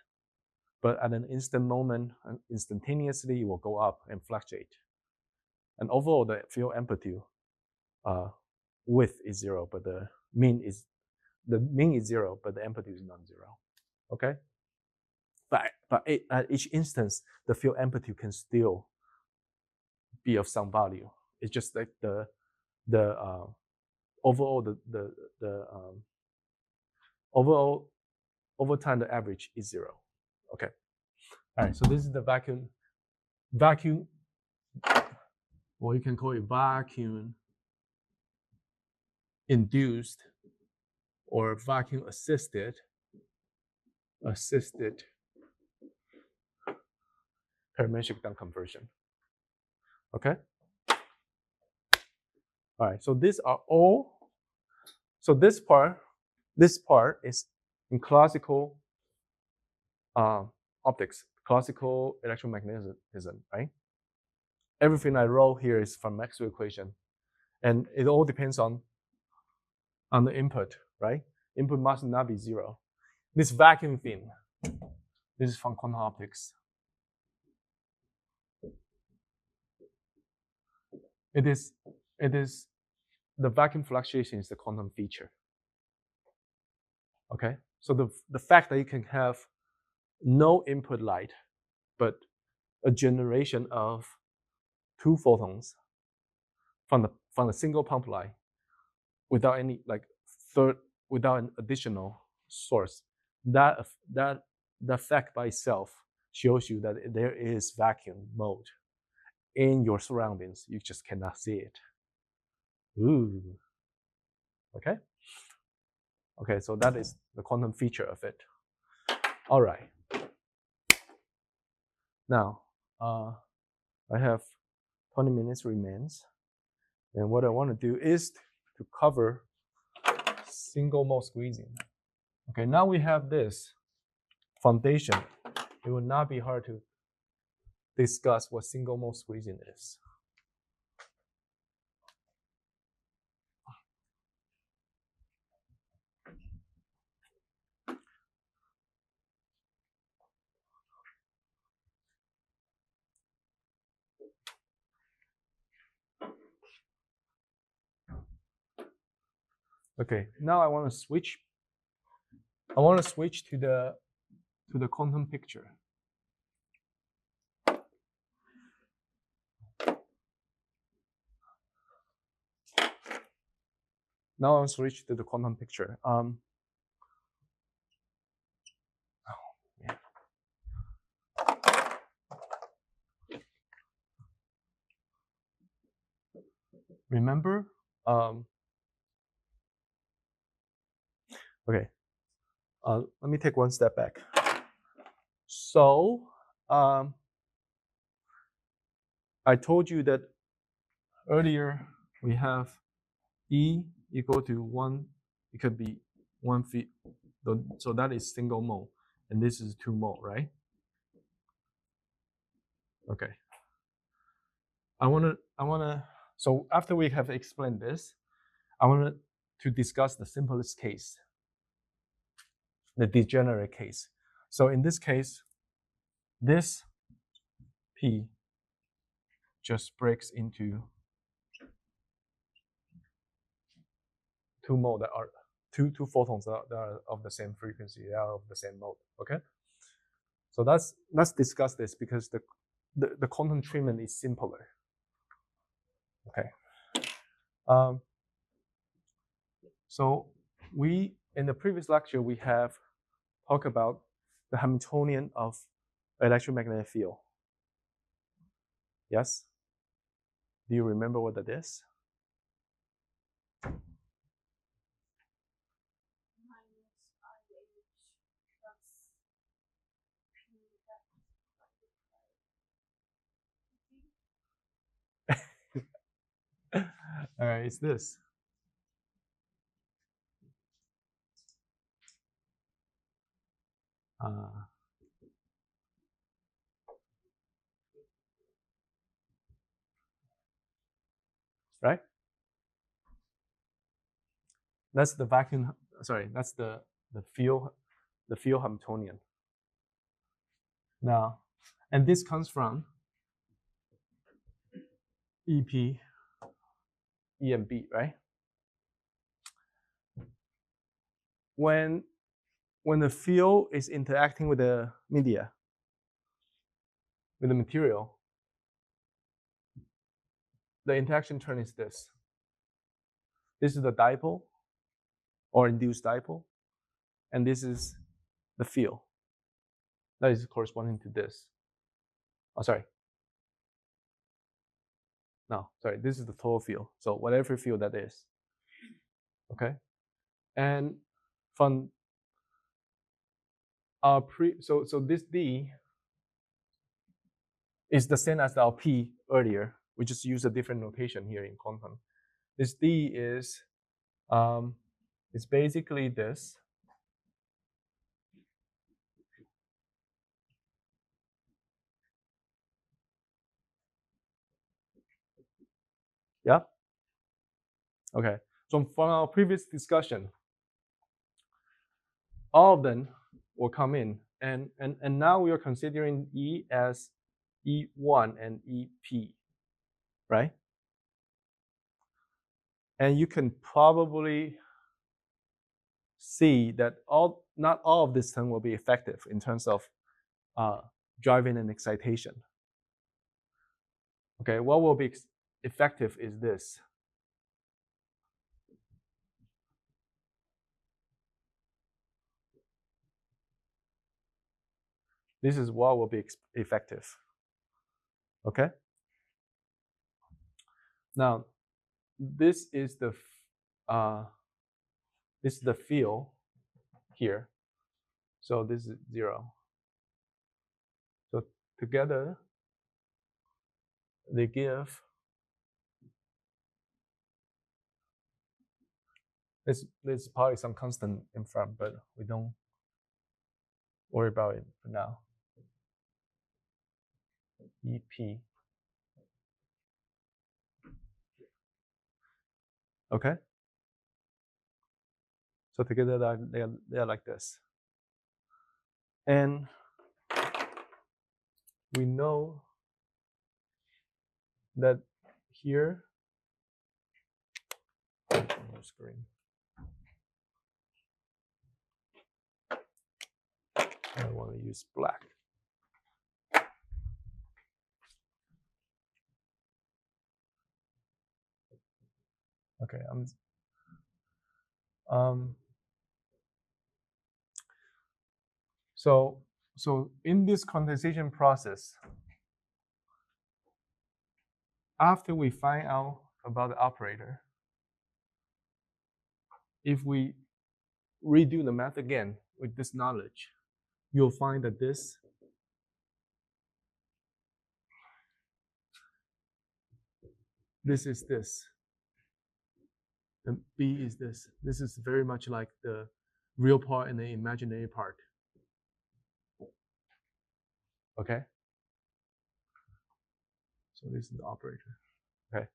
But at an instant moment, instantaneously, it will go up and fluctuate. And overall, the field amplitude width is 0, but the mean is 0, but the amplitude is non-zero. Okay. But at each instance, the field amplitude can still be of some value. It's just like the overall overall over time the average is 0. Okay. All right. So this is the vacuum. Well, you can call it vacuum induced or vacuum assisted parametric down conversion. Okay. All right. So these are all. So this part is in classical optics, classical electromagnetism, right? Everything I wrote here is from Maxwell equation, and it all depends on the input, right? Input must not be 0. This vacuum thing, this is from quantum optics. It is the vacuum fluctuation is the quantum feature. Okay, so the fact that you can have no input light, but a generation of 2 photons from the single pump light without any without an additional source, that fact by itself shows you that there is vacuum mode in your surroundings. You just cannot see it. Ooh. Okay. Okay, so that is the quantum feature of it. All right. Now, I have 20 minutes remains, and what I want to do is to cover single mode squeezing. Okay, now we have this foundation. It will not be hard to discuss what single mode squeezing is. Okay, now I want to switch. I want to switch to the quantum picture. Now I'll switch to the quantum picture. Remember? Okay. Let me take one step back. So, I told you that earlier we have E equal to 1. It could be 1 feet. So that is single mole, and this is 2 mole, right? Okay. I wanna. So after we have explained this, I wanted to discuss the simplest case, the degenerate case. So in this case, this P just breaks into 2 mode that are two photons that are of the same frequency, they are of the same mode. Okay. So let's discuss this because the quantum treatment is simpler. Okay. So in the previous lecture we have talked about the Hamiltonian of electromagnetic field. Yes? Do you remember what that is? All right, it's this. Right? That's the vacuum. Sorry, that's the field Hamiltonian. Now, and this comes from EP, E and B, right? When the field is interacting with the media, with the material, the interaction term is this. This is the dipole or induced dipole, and this is the field that is corresponding to this. Oh, sorry. No, sorry, this is the total field. So whatever field that is. Okay? And from our so this D is the same as our P earlier. We just use a different notation here in quantum. This D is it's basically this. Yeah? Okay. So from our previous discussion, all of them will come in. And now we are considering E as E1 and EP, right? And you can probably see that not all of this term will be effective in terms of driving and excitation. Okay, what will be effective is this. This is what will be effective. Okay. Now, this is the field here. So this is 0. So together, they give. There's probably some constant in front, but we don't worry about it for now. EP. Okay. So together they are like this. And we know that here, screen. I want to use black. Okay, so in this condensation process, after we find out about the operator, if we redo the math again with this knowledge, you'll find that this is this. And B is this. This is very much like the real part and the imaginary part. Okay? So this is the operator. Okay.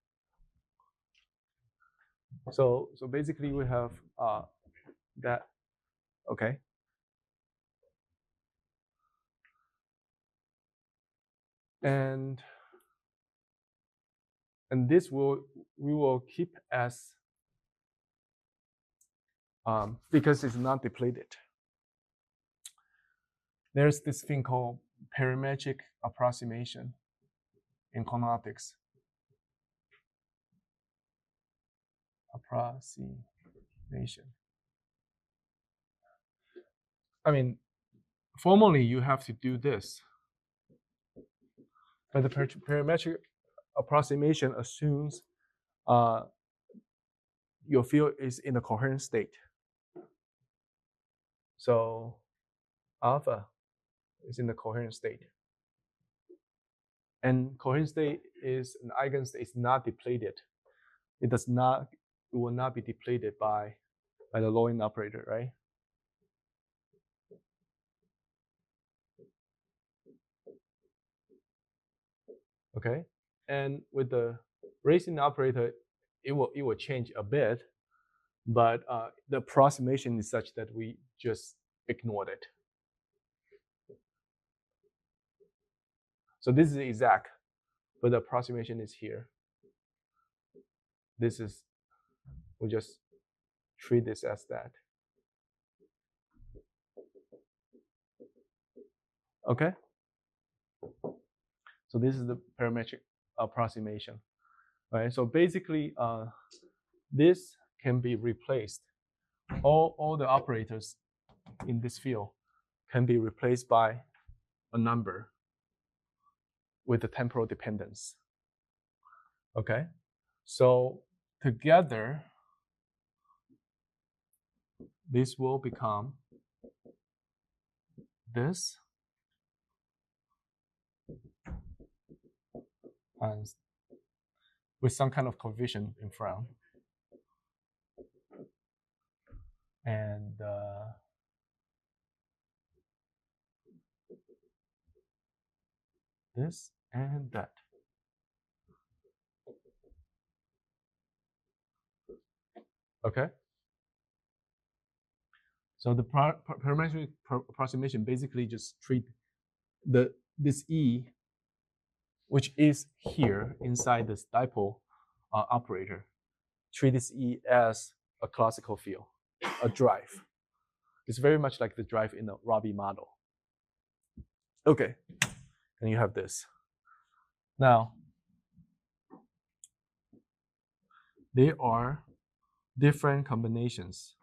So basically we have that. Okay. And this we will keep as because it's not depleted. There's this thing called parametric approximation in quantum optics. Approximation. I mean, formally you have to do this, but the parametric approximation assumes your field is in a coherent state. So alpha is in the coherent state. And coherent state is an eigenstate, it's not depleted. it will not be depleted by the lowering operator, right? Okay, and with the raising operator, it will change a bit, but the approximation is such that we just ignored it. So this is exact, but the approximation is here. This is, we just treat this as that. Okay. So this is the parametric approximation. Right. So basically, this can be replaced. All the operators in this field can be replaced by a number with the temporal dependence. Okay. So together, this will become this and with some kind of coefficient in front. And this and that. Okay. So the parametric approximation basically just treat this E, which is here inside this dipole operator, treat this E as a classical field, a drive. It's very much like the drive in the Rabi model. Okay, and you have this. Now, there are different combinations.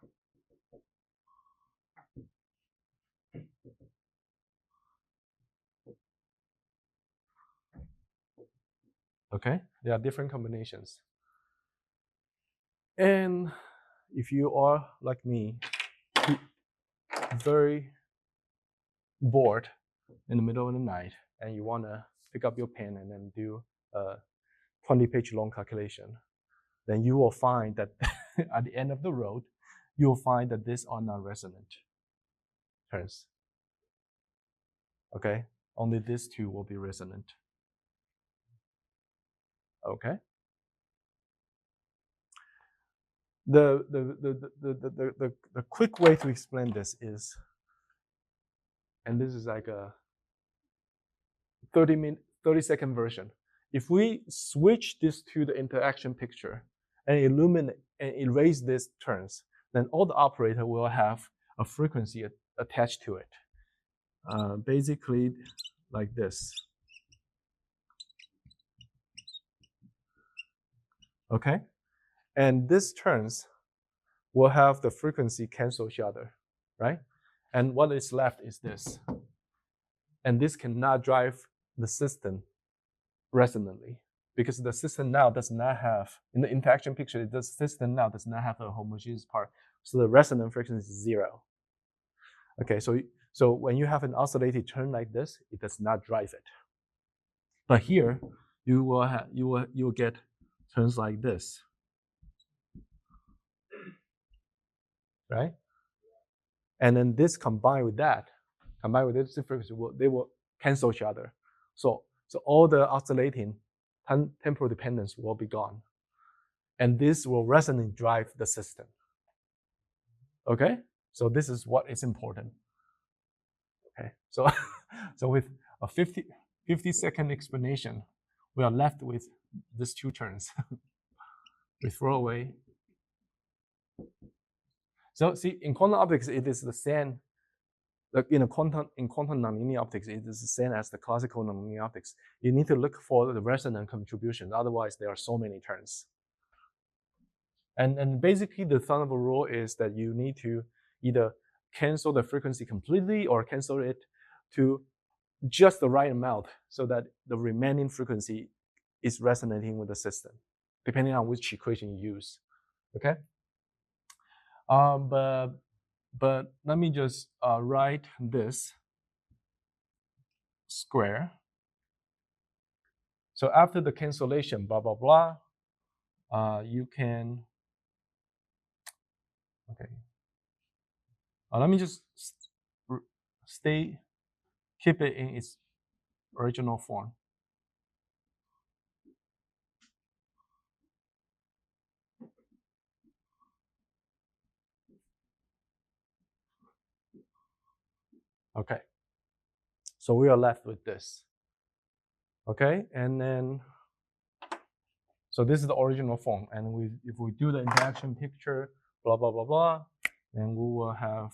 Okay, there are different combinations. And if you are like me, very bored in the middle of the night and you want to pick up your pen and then do a 20-page long calculation, then you will find that at the end of the road, you will find that these are not resonant terms. Okay, only these two will be resonant. Okay. The quick way to explain this is, and this is like a 30-second version. If we switch this to the interaction picture and illuminate and erase these terms, then all the operator will have a frequency attached to it. Basically like this. Okay? And these terms will have the frequency cancel each other, right? And what is left is this. And this cannot drive the system resonantly because the system now does not have, in the interaction picture, the system now does not have a homogeneous part. So the resonant frequency is 0. Okay, so when you have an oscillated term like this, it does not drive it. But here, you will get terms like this, right? And then this combined with this frequency, they will cancel each other. So all the oscillating temporal dependence will be gone, and this will resonantly drive the system. Okay, so this is what is important. Okay, so so with a 50-second explanation, we are left with these two terms. We throw away. So see, in quantum optics, it is the same. Like in quantum nonlinear optics, it is the same as the classical nonlinear optics. You need to look for the resonant contribution. Otherwise, there are so many terms. And basically, the thundable rule is that you need to either cancel the frequency completely or cancel it to just the right amount so that the remaining frequency is resonating with the system, depending on which equation you use. Okay. But let me just write this square. So after the cancellation, blah, blah, blah, you can, okay. Let me just keep it in its original form. Okay. So we are left with this. Okay, and then, so this is the original form, and if we do the interaction picture, blah, blah, blah, blah, then we will have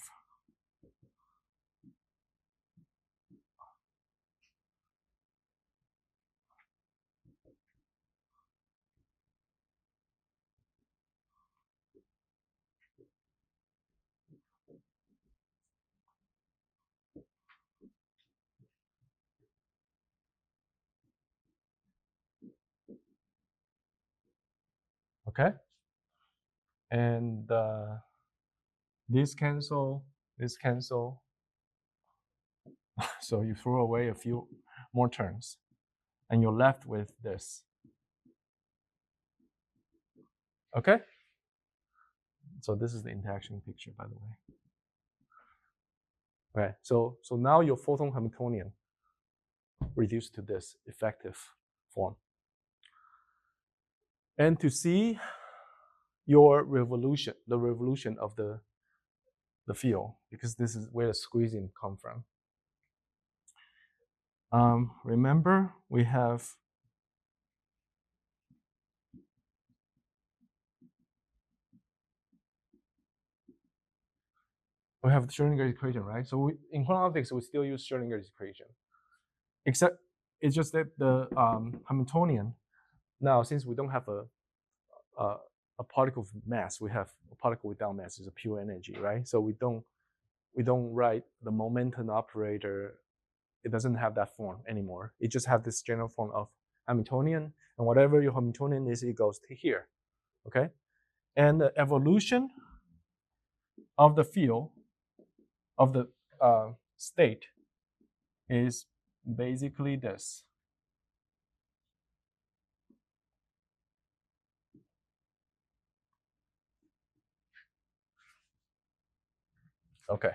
okay, and this cancel, so you throw away a few more terms, and you're left with this. Okay, so this is the interaction picture, by the way. Okay, so now your photon Hamiltonian reduced to this effective form. And to see your revolution, the revolution of the field, because this is where the squeezing come from. Remember, we have the Schrödinger equation, right? So in quantum optics, we still use Schrödinger's equation, except it's just that the Hamiltonian. Now, since we don't have a particle of mass, we have a particle without mass is a pure energy, right? So we don't write the momentum operator. It doesn't have that form anymore. It just have this general form of Hamiltonian, and whatever your Hamiltonian is, it goes to here, okay? And the evolution of the field of the state is basically this. Okay.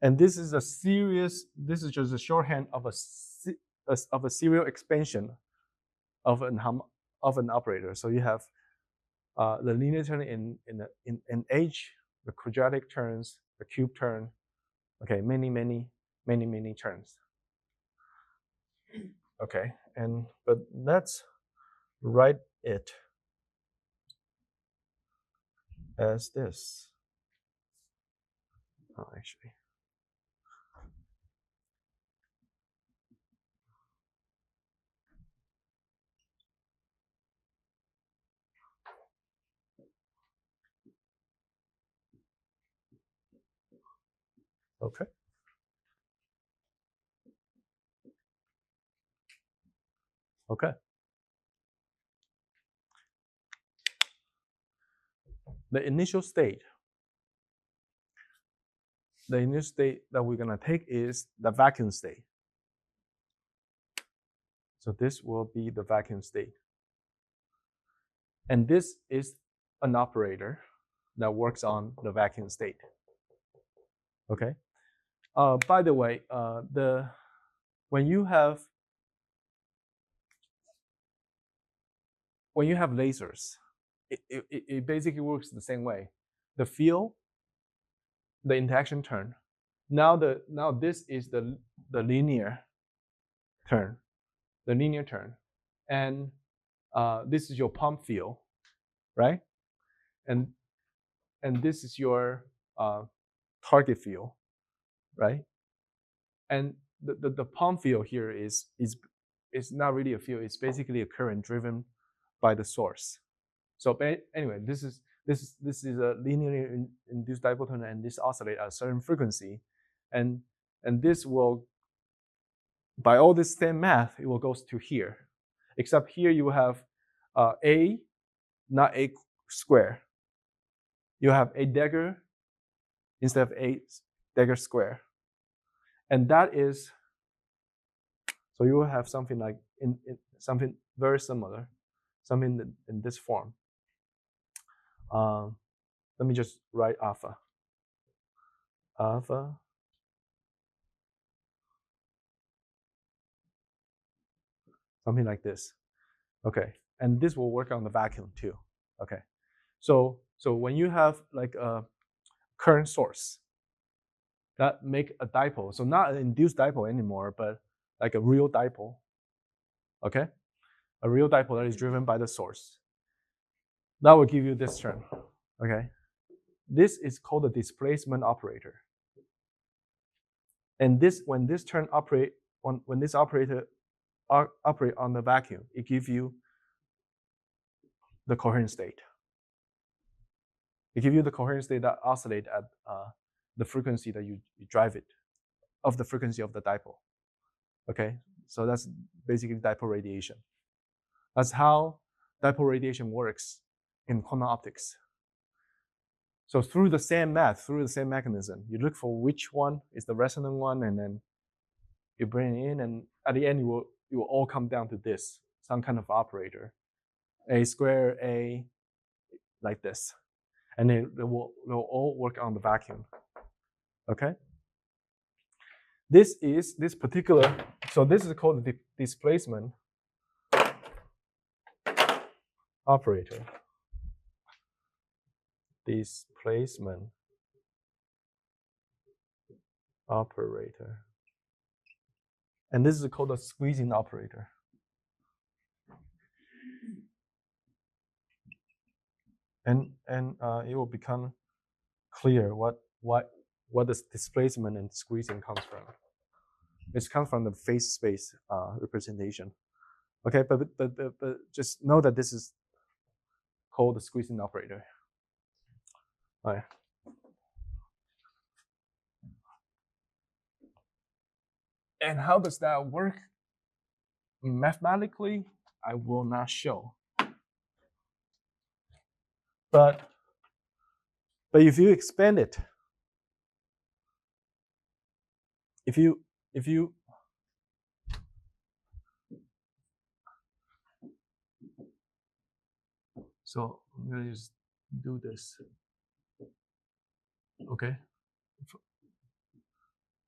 And this is just a shorthand of a serial expansion of an operator. So you have the linear turn in H, the quadratic turns, the cube turn. Okay, many turns. Okay, but let's write it as this. Oh, actually. Okay. Okay. The initial state that we're gonna take is the vacuum state. So this will be the vacuum state. And this is an operator that works on the vacuum state. Okay. By the way, when you have lasers, it basically works the same way. The field, the interaction turn. Now this is the linear turn, and this is your pump field, right? And this is your target field, right? And the pump field here is not really a field. It's basically a current driven by the source. So anyway, this is a linearly induced dipole tunnel, and this oscillates at a certain frequency, and this will, by all this same math, it will go to here, except here you have a, not a square. You have a dagger instead of a dagger square, and that is, so you will have something like something very similar. something in this form. Let me just write alpha. Alpha something like this. Okay, and this will work on the vacuum too. Okay, so when you have like a current source that make a dipole, so not an induced dipole anymore, but like a real dipole. Okay, a real dipole that is driven by the source. That will give you this term. Okay, this is called the displacement operator. And this, when this term operate on, when this operator operate on the vacuum, it gives you the coherent state. It gives you the coherent state that oscillate at the frequency that you drive it, of the frequency of the dipole. Okay, so that's basically dipole radiation. That's how dipole radiation works in quantum optics. So through the same math, through the same mechanism, you look for which one is the resonant one, and then you bring it in, and at the end, it will all come down to this, some kind of operator, a square a, like this, and they'll all work on the vacuum. Okay. This is this particular. So this is called the displacement operator. Displacement operator. And this is called a squeezing operator. And it will become clear what this displacement and squeezing comes from. It comes from the phase space representation. Okay, but just know that this is called the squeezing operator. All right. And how does that work? Mathematically, I will not show. But if you expand it, if you so I'm gonna just do this. Okay.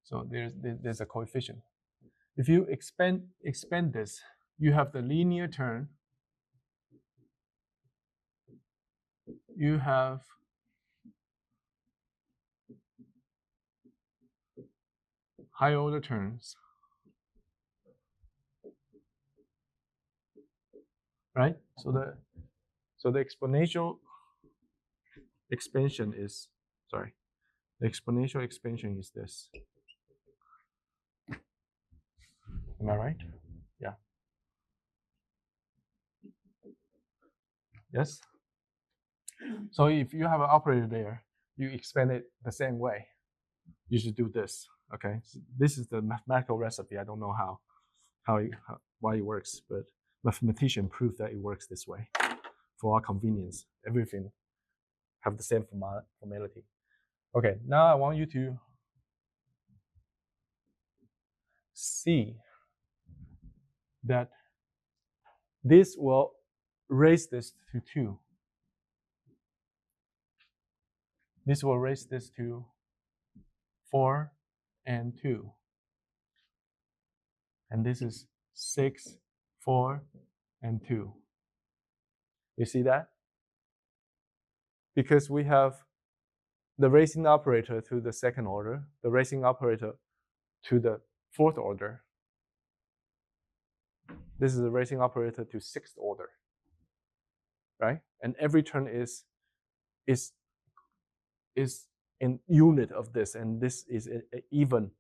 So there's a coefficient. If you expand this, you have the linear term. You have higher order terms, right? So the exponential expansion is, sorry, the exponential expansion is this. Am I right? Yeah. Yes? So if you have an operator there, you expand it the same way. You should do this, okay? So this is the mathematical recipe. I don't know why it works, but mathematicians prove that it works this way. For our convenience, everything have the same formality. Okay, now I want you to see that this will raise this to 2. This will raise this to 4 and 2. And this is 6, 4, and 2. You see that? Because we have the raising operator to the second order, the raising operator to the fourth order. This is the raising operator to sixth order, right? And every term is in unit of this, and this is an even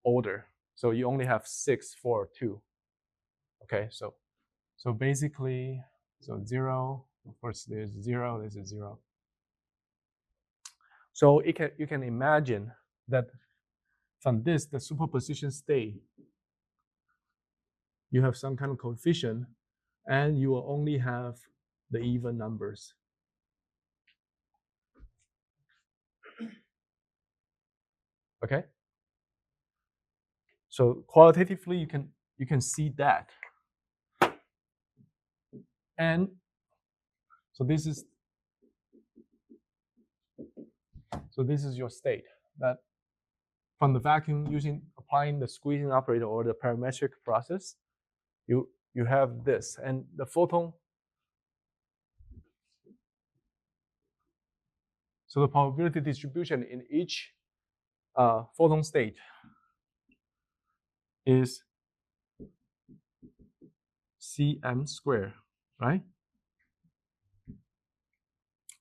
order. So you only have 6, 4, 2. Okay, so basically, so 0, of course there's 0, this is 0. So you can imagine that from this, the superposition state, you have some kind of coefficient, and you will only have the even numbers. Okay. So qualitatively, you can see that, and So this is your state that from the vacuum applying the squeezing operator or the parametric process, you have this, and the photon. So the probability distribution in each photon state is Cm squared, right?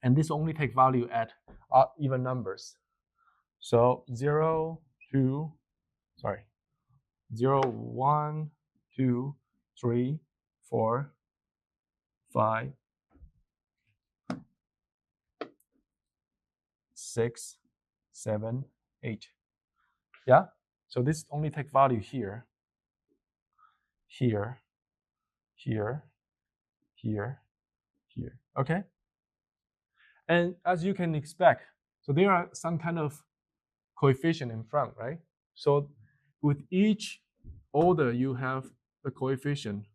And this only take value at even numbers. So 0, 1, 2, 3, 4, 5, 6, 7, 8. Yeah? So this only take value here, here, here, here, here. Okay? And as you can expect, so there are some kind of coefficient in front, right? So with each order, you have the coefficient,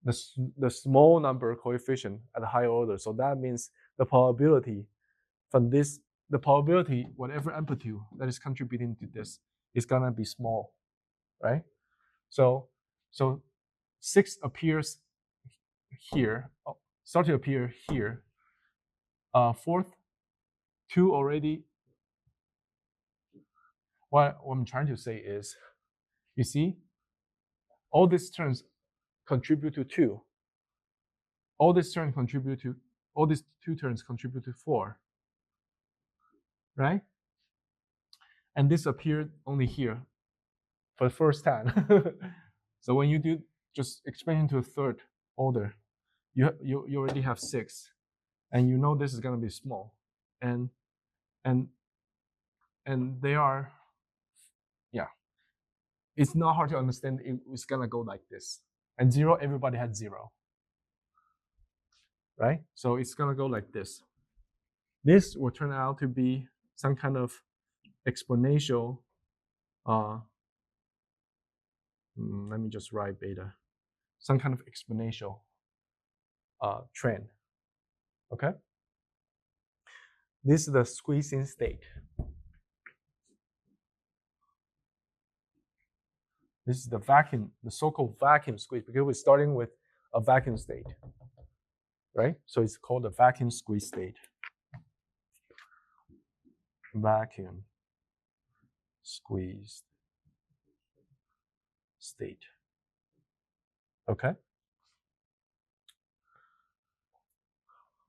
the small number coefficient at a higher order. So that means the probability from this, the probability, whatever amplitude that is contributing to this, is gonna be small, right? So 6 appears here, start to appear here. Fourth, 2 already. What I'm trying to say is, you see, all these terms contribute to 2. All these two terms contribute to 4, right? And this appeared only here for the first time. So when you do just expansion to a third order, you already have 6, and you know this is going to be small, and they are, yeah. It's not hard to understand. It's going to go like this, and 0, everybody had 0, right? So it's going to go like this. This will turn out to be some kind of exponential. Let me just write beta. Some kind of exponential trend. Okay. This is the squeezing state. This is the vacuum, the so-called vacuum squeeze, because we're starting with a vacuum state, right? So it's called a vacuum squeeze state. Vacuum squeezed state. Okay.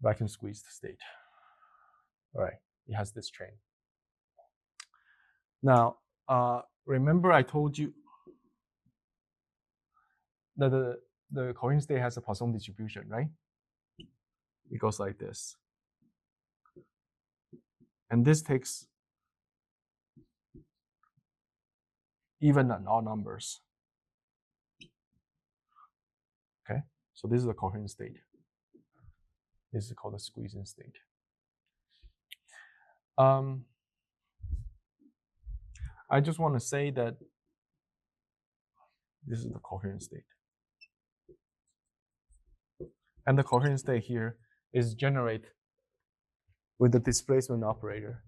Vacuum squeezed state. All right. It has this train. Now, remember I told you that the coherent state has a Poisson distribution, right? It goes like this. And this takes even and odd numbers. Okay, so this is the coherent state. This is called the squeezing state. I just want to say that this is the coherent state. And the coherent state here is generated with the displacement operator.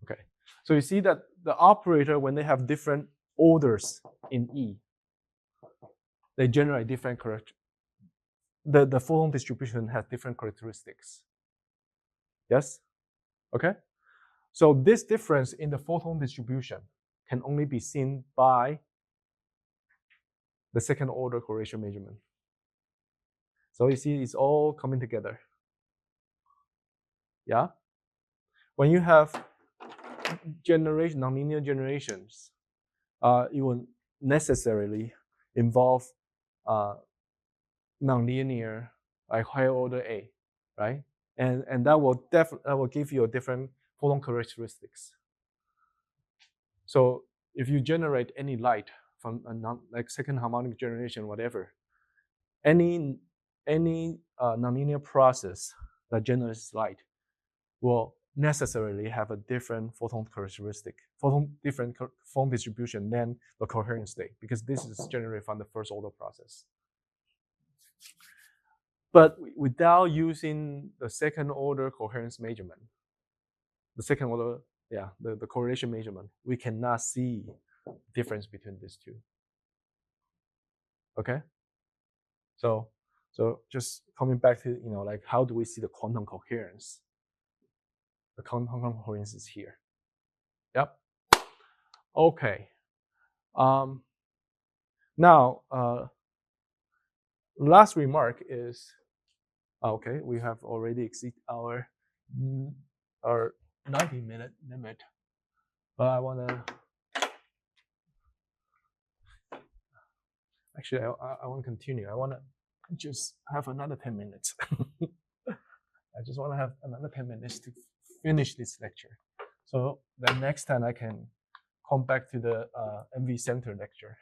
Okay, so you see that the operator, when they have different orders in E, they generate different the photon distribution has different characteristics. Yes? Okay? So this difference in the photon distribution can only be seen by the second order correlation measurement. So you see it's all coming together. Yeah? When you have nonlinear generations, it will necessarily involve nonlinear, like higher order A, right? And that will give you a different photon characteristics. So if you generate any light from a like second harmonic generation, whatever, any nonlinear process that generates light will necessarily have a different photon characteristic, different photon distribution than the coherent state, because this is generated from the first order process. but without using the second order coherence measurement, the second order, the correlation measurement, we cannot see difference between these two. Okay, so just coming back to like how do we see the quantum coherence? The quantum coherence is here. Yep. Okay. Now, last remark is, okay, we have already exceeded our 90-minute limit, but I want to actually I want to continue. I want to just have another 10 minutes. I just want to have another 10 minutes to finish this lecture. So the next time I can come back to the MV Center lecture,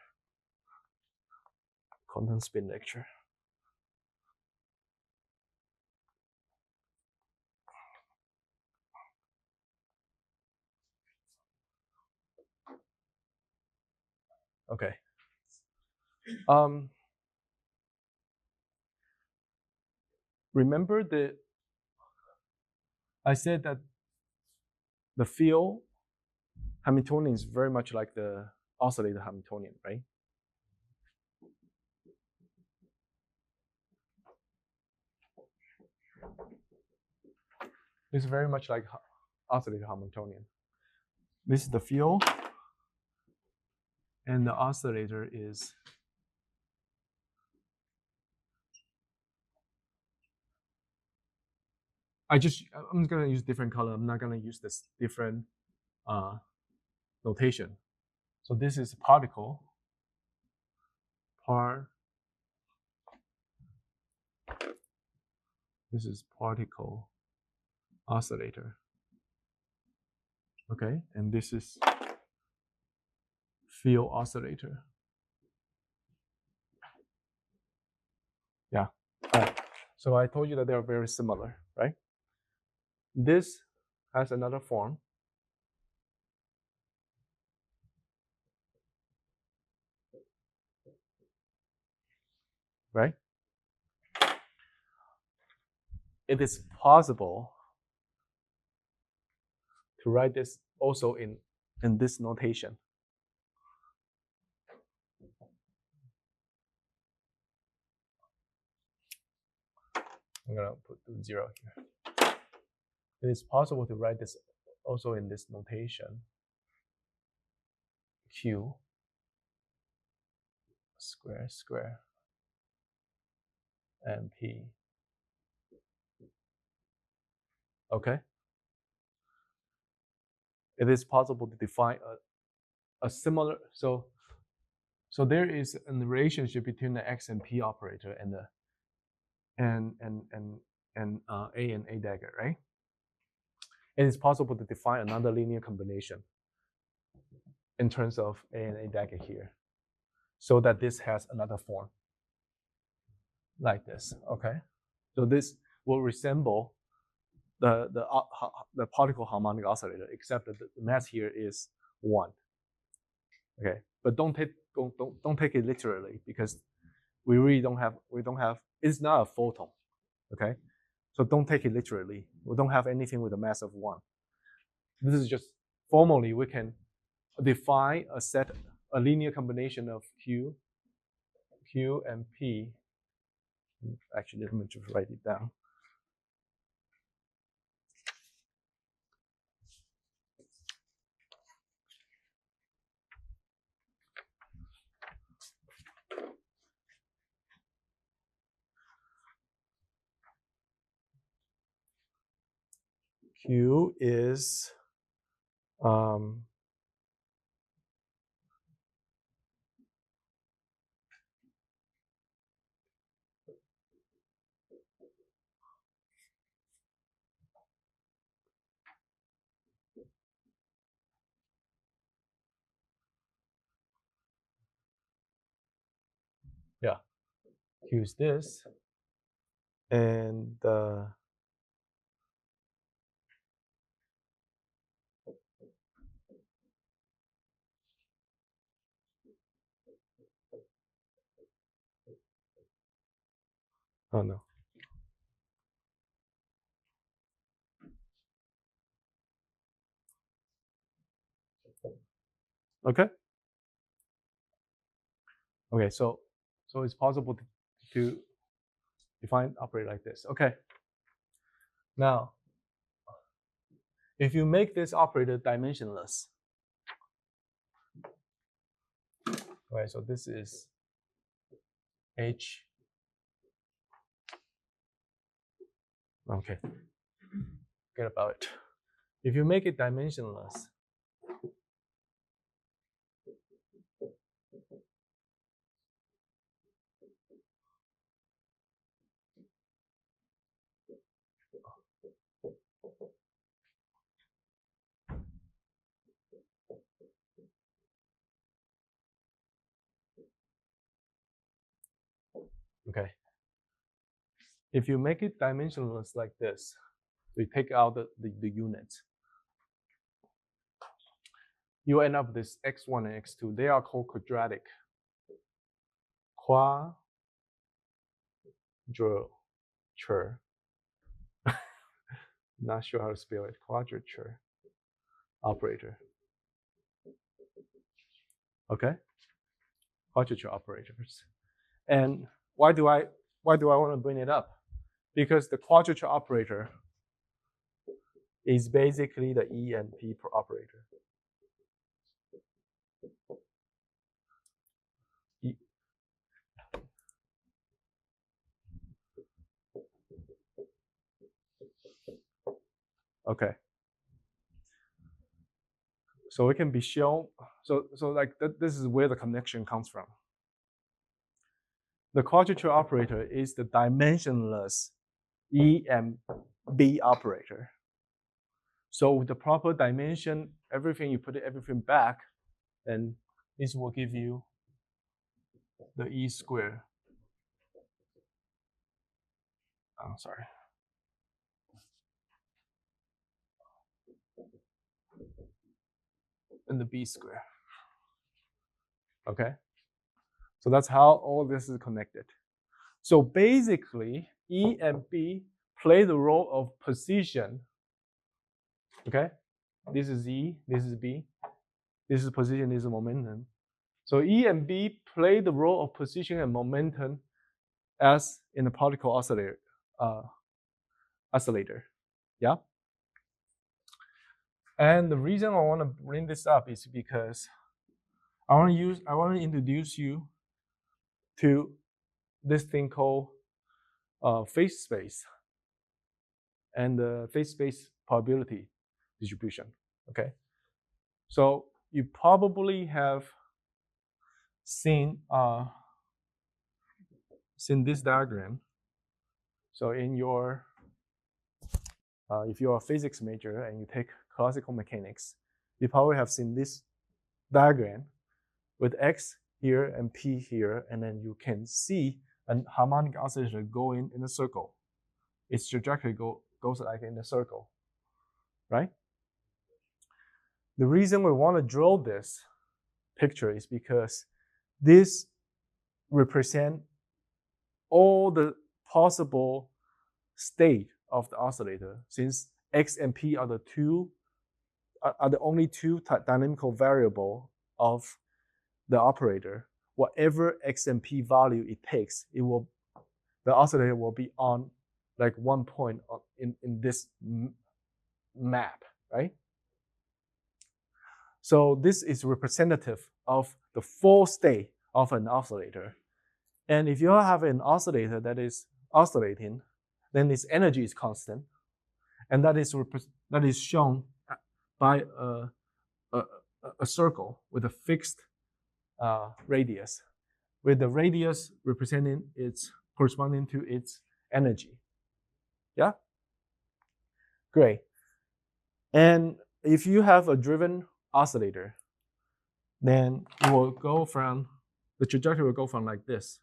quantum spin lecture. Okay. Remember that I said that the field Hamiltonian is very much like the oscillator Hamiltonian, right? It's very much like oscillator Hamiltonian. This is the field, and the oscillator is I'm just gonna use different color. I'm not gonna use this different notation. So this is particle. This is particle oscillator. Okay, and this is field oscillator. Yeah. All right. So I told you that they are very similar, right? This has another form. Right? It is possible to write this also in this notation. I'm gonna put 0 here. It is possible to write this also in this notation. Q square and P. Okay. It is possible to define a similar so there is a relationship between the X and P operator and the A and A dagger, right? It is possible to define another linear combination in terms of A and A dagger here, so that this has another form like this. Okay, so this will resemble the particle harmonic oscillator, except that the mass here is 1. Okay, but don't take it literally, because we really don't have it's not a photon. Okay, so don't take it literally. We don't have anything with a mass of 1. This is just formally we can define a linear combination of Q and P. Actually, let me just write it down. Q is Q is this, and oh no, Okay. Okay, so it's possible to define operator like this. Okay. Now, if you make this operator dimensionless, okay, so this is H. Okay, forget about it. If you make it dimensionless, okay. If you make it dimensionless like this, we take out the units. You end up with this x1 and x2. They are called quadratic. Quadrature. Not sure how to spell it. Quadrature operator. Okay. Quadrature operators. And why do I want to bring it up? Because the quadrature operator is basically the E and P operator. Okay. So it can be shown. So like this is where the connection comes from. The quadrature operator is the dimensionless E and B operator. So with the proper dimension, everything you put everything back, then this will give you the E square. Oh, sorry. And the B square. Okay. So that's how all this is connected. So basically, E and B play the role of position. Okay. This is E, this is B. This is position, this is momentum. So E and B play the role of position and momentum as in a particle oscillator. Yeah. And the reason I want to bring this up is because I want to introduce you to this thing called phase space and the phase space probability distribution. Okay. So you probably have seen this diagram. So in your if you're a physics major and you take classical mechanics, you probably have seen this diagram with X here and P here, and then you can see a harmonic oscillator going in a circle. Its trajectory goes like in a circle, right? The reason we want to draw this picture is because this represents all the possible state of the oscillator, since X and P are the only two dynamical variable of the operator. Whatever X and P value it takes, the oscillator will be on like one point in this map, right? So this is representative of the full state of an oscillator. And if you have an oscillator that is oscillating, then its energy is constant, and that is shown by a circle with a fixed radius, with the radius representing corresponding to its energy. Yeah? Great. And if you have a driven oscillator, then it will go from, the trajectory will go from like this.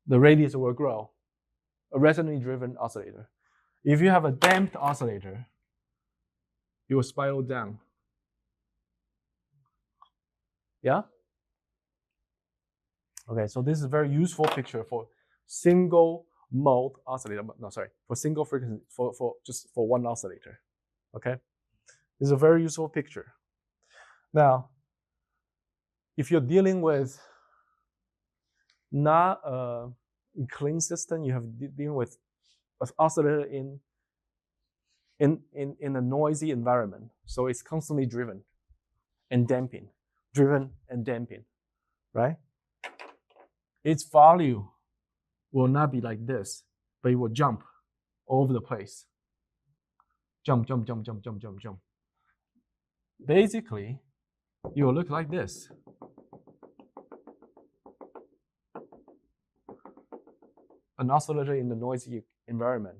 The radius will grow, a resonantly driven oscillator. If you have a damped oscillator, it will spiral down. Yeah? Okay, so this is a very useful picture for single mode oscillator. No, sorry, for single frequency, for just for one oscillator. Okay? It's a very useful picture. Now, if you're dealing with not a clean system, you have dealing with an oscillator in a noisy environment. So it's constantly driven and damping, right? Its value will not be like this, but it will jump all over the place. Jump. Basically, it will look like this. An oscillator in the noisy environment.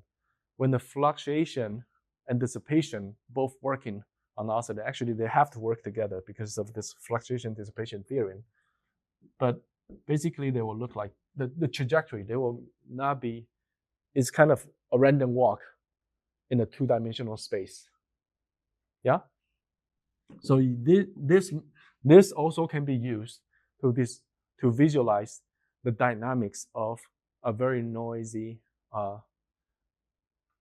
When the fluctuation and dissipation both working on the oscillator, actually they have to work together because of this fluctuation dissipation theorem. But basically they will look like the trajectory, they will not be, it's kind of a random walk in a two-dimensional space. Yeah? So this also can be used to visualize the dynamics of a very noisy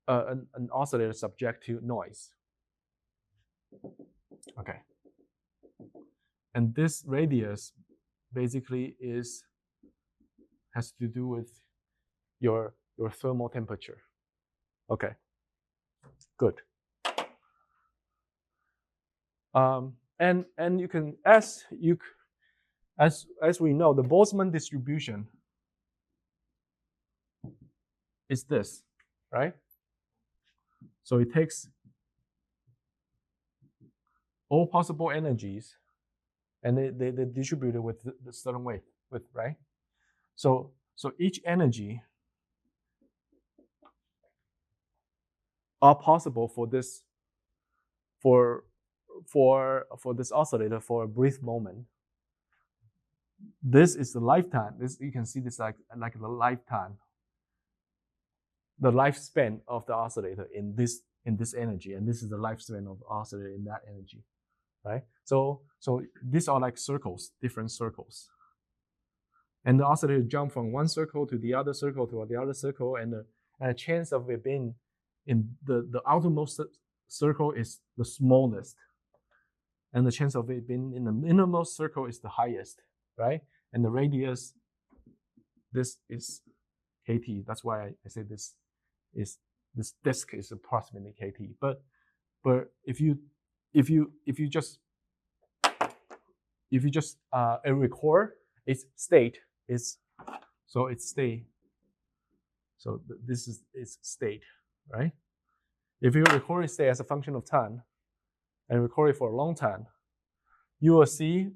an oscillator subject to noise. Okay. And this radius basically has to do with your thermal temperature. Okay. Good. And you can as we know, the Boltzmann distribution is this, right? So it takes all possible energies and they distribute it with the certain way, right? So each energy are possible for this this oscillator for a brief moment. This is the lifetime. This, you can see this like the lifetime, the lifespan of the oscillator in this energy, and this is the lifespan of the oscillator in that energy, right? So these are like circles, different circles, and the oscillator jump from one circle to the other circle to the other circle, and the chance of it being in the outermost circle is the smallest, and the chance of it being in the innermost circle is the highest, right? And the radius, this is kT. That's why I say this disk is approximately kT. But if you just record its state is, so it's state. So this is its state, right? If you record its state as a function of time and record it for a long time, you will see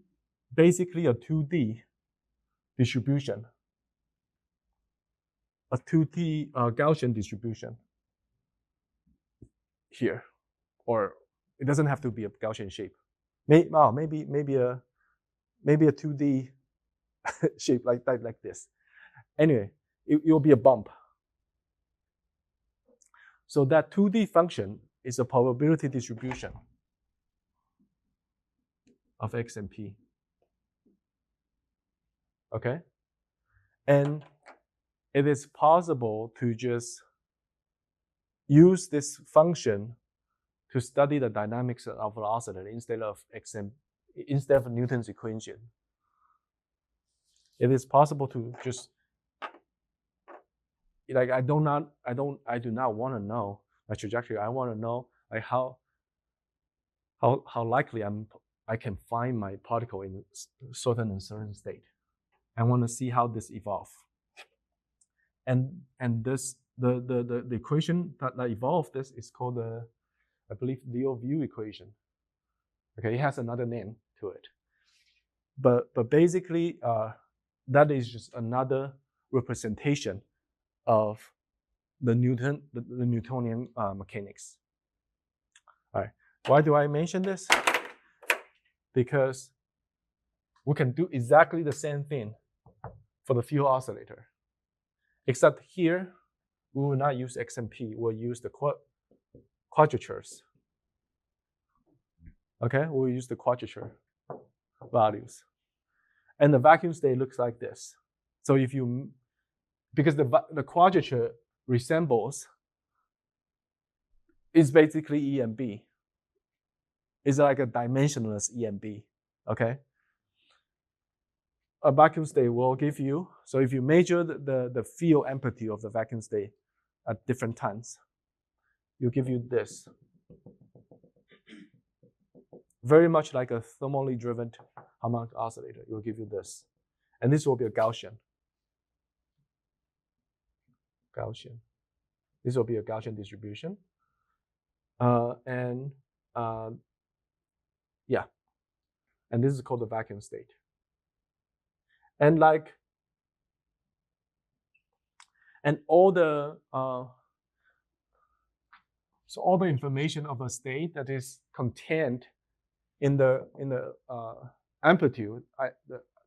basically a 2D distribution, a 2D Gaussian distribution here, or it doesn't have to be a Gaussian shape. Maybe a 2D shape like this. Anyway, it will be a bump. So that 2D function is a probability distribution of X and P. Okay? And it is possible to just use this function to study the dynamics of an oscillator instead of Newton's equation. It is possible to just, like, I do not want to know my trajectory. I want to know like how likely I can find my particle in a certain state. I want to see how this evolves. And this the equation that evolved this is called the, I believe, Liouville equation. Okay, it has another name to it. But basically that is just another representation of the Newtonian mechanics. All right, why do I mention this? Because we can do exactly the same thing for the field oscillator, except here we will not use X and P. We'll use the quadratures. Okay, we'll use the quadrature values, and the vacuum state looks like this. So if you, because the quadrature resembles, is basically E and B. is like a dimensionless EMB, okay? A vacuum state will give you, so if you measure the field amplitude of the vacuum state at different times, will give you this. Very much like a thermally driven harmonic oscillator, it will give you this. And this will be a Gaussian. This will be a Gaussian distribution. And this is called the vacuum state. And all the so all the information of a state that is contained in the amplitude,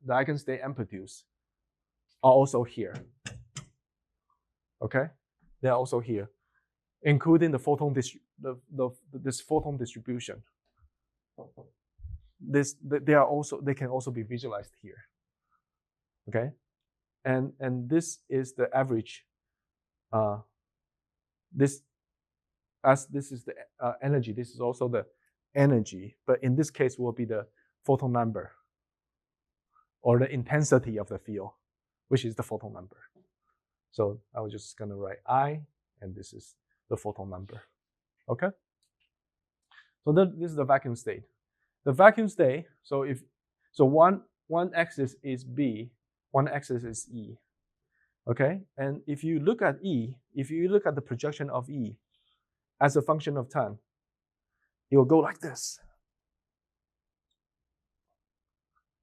the eigenstate amplitudes are also here. Okay, they are also here, including the photon this photon distribution. They can also be visualized here. Okay, and this is the average. This is the energy. This is also the energy, but in this case will be the photon number or the intensity of the field, which is the photon number. So I was just gonna write I, and this is the photon number. Okay. So this is the vacuum state. The vacuum state. So one axis is B, one axis is E. Okay, and if you look at E, if you look at the projection of E as a function of time, it will go like this.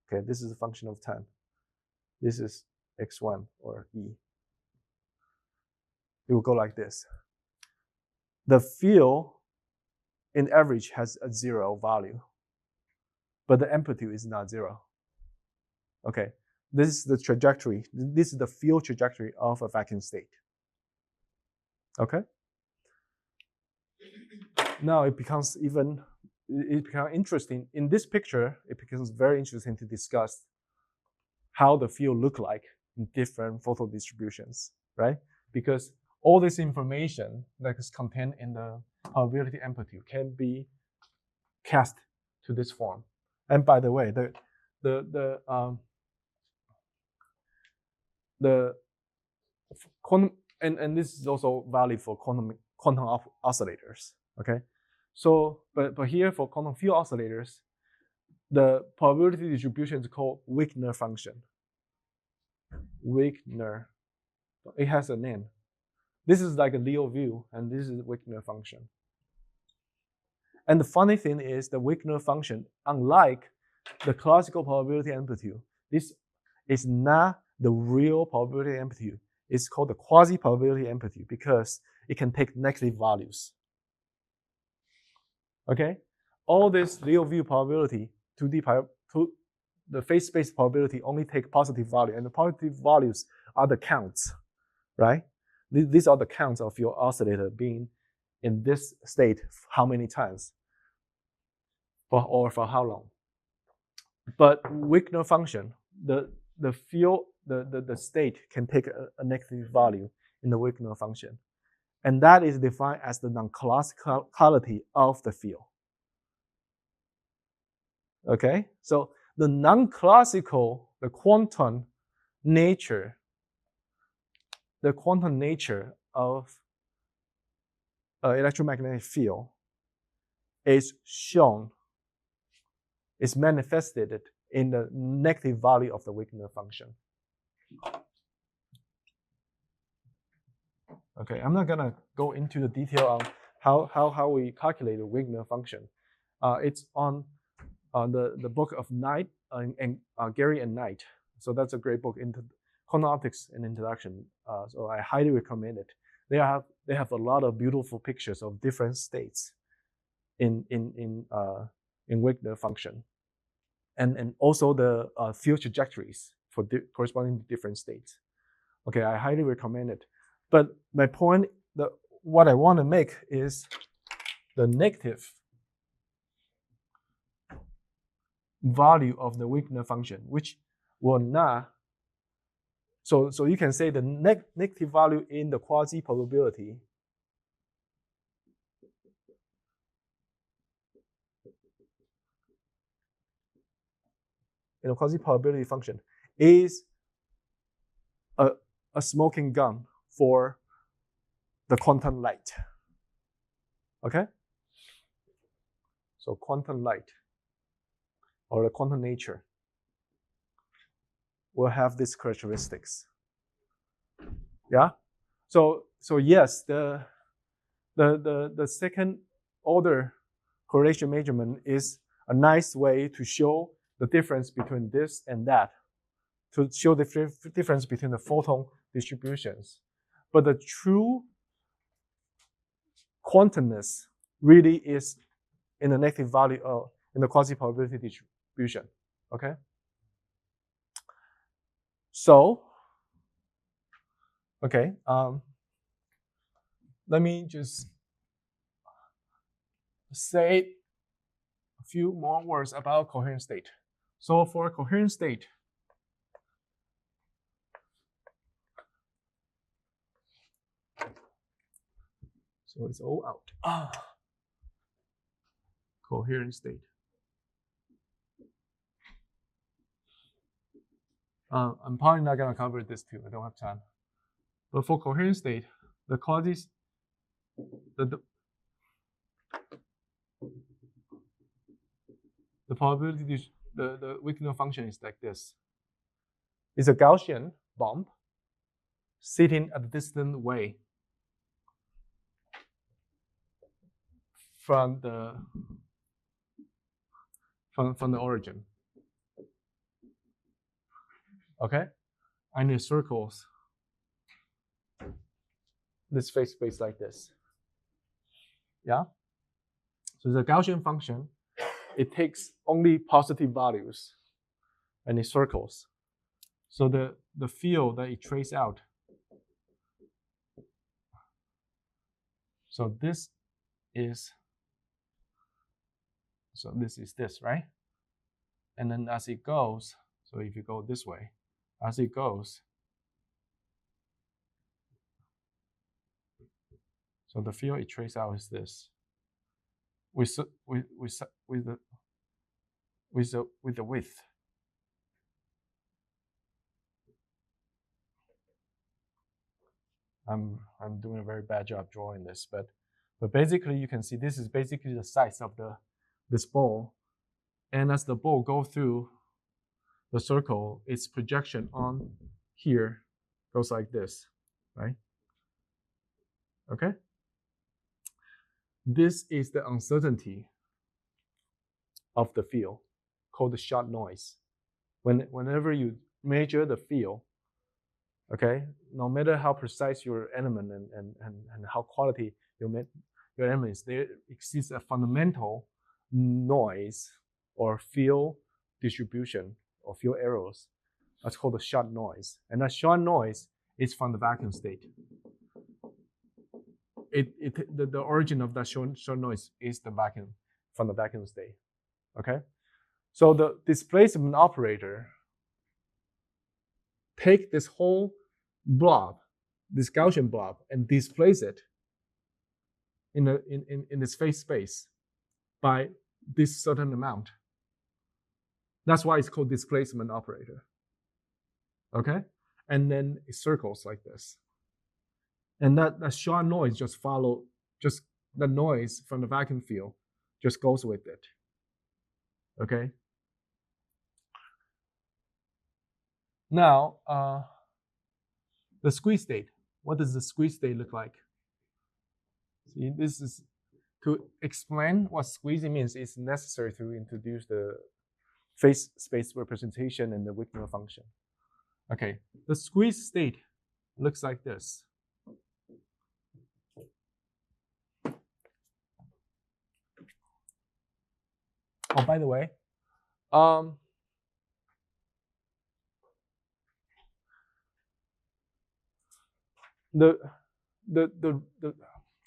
Okay, this is a function of time. This is x1 or E. It will go like this. The field in average has a 0 value, but the amplitude is not 0. Okay, this is the trajectory. This is the field trajectory of a vacuum state. Okay. Now it becomes interesting. In this picture, it becomes very interesting to discuss how the field look like in different photon distributions, right? Because all this information that is contained in the probability amplitude can be cast to this form. And by the way, the quantum, and this is also valid for quantum oscillators. Okay, so but here for quantum field oscillators, the probability distribution is called Wigner function. Wigner, it has a name. This is like a Leo view, and this is Wigner function. And the funny thing is the Wigner function, unlike the classical probability amplitude, this is not the real probability amplitude. It's called the quasi-probability amplitude because it can take negative values. Okay, all this Leo view probability to the phase space probability only take positive value, and the positive values are the counts, right? These are the counts of your oscillator being in this state how many times, or for how long. But Wigner function, the field, the state can take a negative value in the Wigner function, and that is defined as the non-classicality of the field. Okay, so the non-classical, the quantum nature of electromagnetic field is manifested in the negative value of the Wigner function. Okay, I'm not gonna go into the detail on how we calculate the Wigner function. It's on the book of Knight and Gary and Knight. So that's a great book into quantum optics and introduction. So I highly recommend it. They have a lot of beautiful pictures of different states in Wigner function, and also the field trajectories for corresponding to different states. Okay, I highly recommend it. But my point, what I want to make is the negative value of the Wigner function, which will not. So you can say the negative value in the quasi probability quasi-probability function is a smoking gun for the quantum light. Okay? So quantum light or the quantum nature will have these characteristics. Yeah? So yes, the second order correlation measurement is a nice way to show the difference between this and that, to show the difference between the photon distributions. But the true quantumness really is in the negative value in the quasi-probability distribution. Okay? So, okay, let me just say a few more words about coherent state. So for a coherent state, so it's all out. Coherent state. I'm probably not going to cover this too. I don't have time. But for coherent state, the quantities, the probability, the Wigner function is like this. It's a Gaussian bomb sitting at a distant way from the origin. Okay, and it circles this phase space like this. Yeah. So the Gaussian function, it takes only positive values, and it circles. So the field that it traces out. So this is this, right? And then as it goes, so if you go this way, as it goes, so the field it traces out is this, with the width. I'm doing a very bad job drawing this, but basically you can see this is basically the size of this ball, and as the ball goes through the circle, its projection on here goes like this, right? Okay. This is the uncertainty of the field, called the shot noise. Whenever you measure the field, okay, no matter how precise your element and how quality your element is, there exists a fundamental noise or field distribution or field errors. That's called the shot noise. And that shot noise is from the vacuum state. The origin of that short noise is from the vacuum state. Okay? So the displacement operator take this whole blob, this Gaussian blob, and displace it in this phase space by this certain amount. That's why it's called displacement operator. Okay? And then it circles like this. And that short noise just the noise from the vacuum field just goes with it. Okay? Now, the squeeze state. What does the squeeze state look like? See, this is to explain what squeezing means. It's necessary to introduce the phase space representation and the Wigner function. Okay, the squeeze state looks like this. Oh, by the way,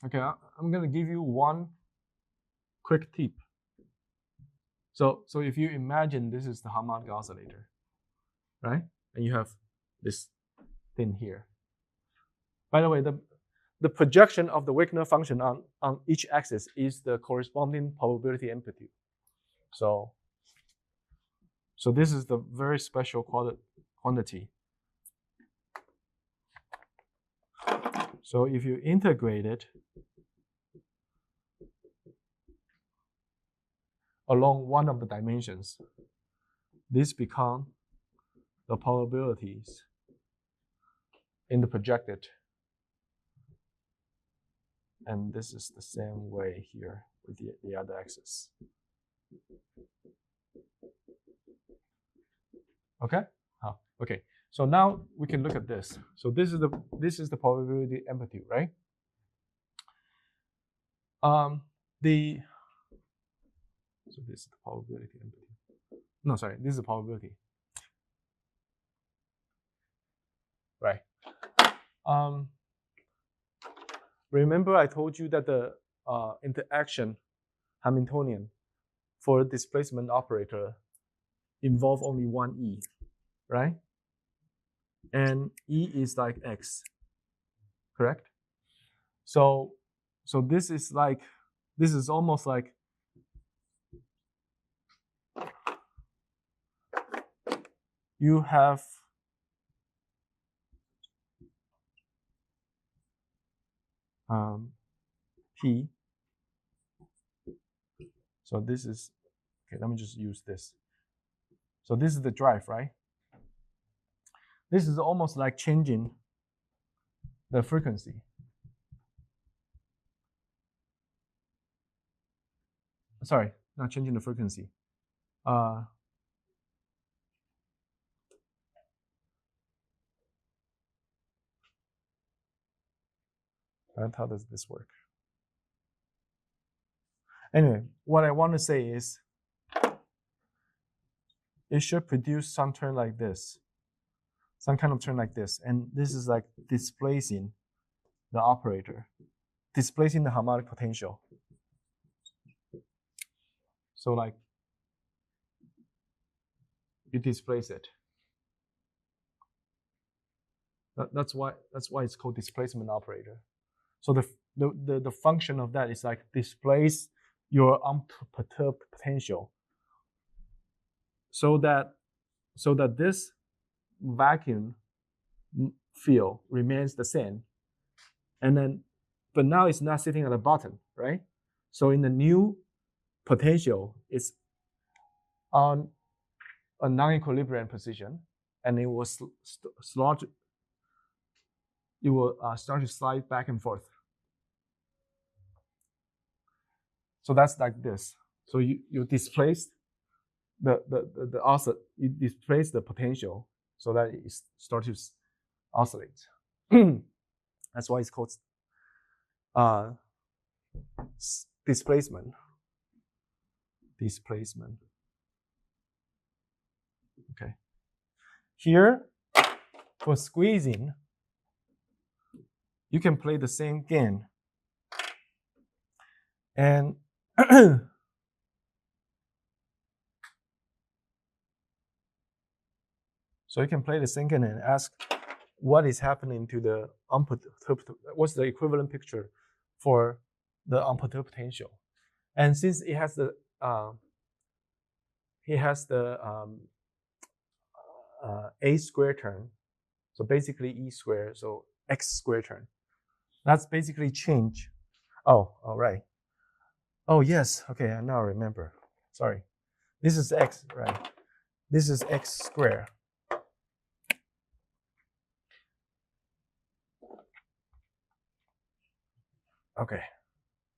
okay, I'm gonna give you one quick tip. So if you imagine this is the harmonic oscillator, right? And you have this thing here. By the way, the projection of the Wigner function on each axis is the corresponding probability amplitude. So So this is the very special quantity. So if you integrate it along one of the dimensions, this become the probabilities in the projected. And this is the same way here with the other axis. Okay? Okay. So now we can look at this. So this is the probability amplitude, right? So this is the probability amplitude. No, sorry, this is the probability. Right. Remember I told you that the interaction Hamiltonian for displacement operator involve only one E, right? And E is like X, correct? So this is almost like you have P. So this is, okay, let me just use this. So this is the drive, right? This is almost like changing the frequency. Sorry, not changing the frequency. How does this work? Anyway, what I want to say is it should produce some turn like this, some kind of turn like this. And this is like displacing the operator, displacing the harmonic potential. So like you displace it. That's why it's called displacement operator. So the function of that is like displace your unperturbed potential, so that this vacuum field remains the same, and then but now it's not sitting at the bottom, right? So in the new potential, it's on a non-equilibrium position, and it will start to slide back and forth. So that's like this. So you displace you displace the potential so that it starts to oscillate. That's why it's called displacement. Displacement. Okay. Here, for squeezing, you can play the same game. And so you can play the same game and ask what is happening to the unperturbed, what's the equivalent picture for the unperturbed potential. And since it has the A square term, so basically E square, so X square term. That's basically change. Oh, all right. Oh, yes. Okay, I now remember. Sorry. This is X, right? This is X square. Okay.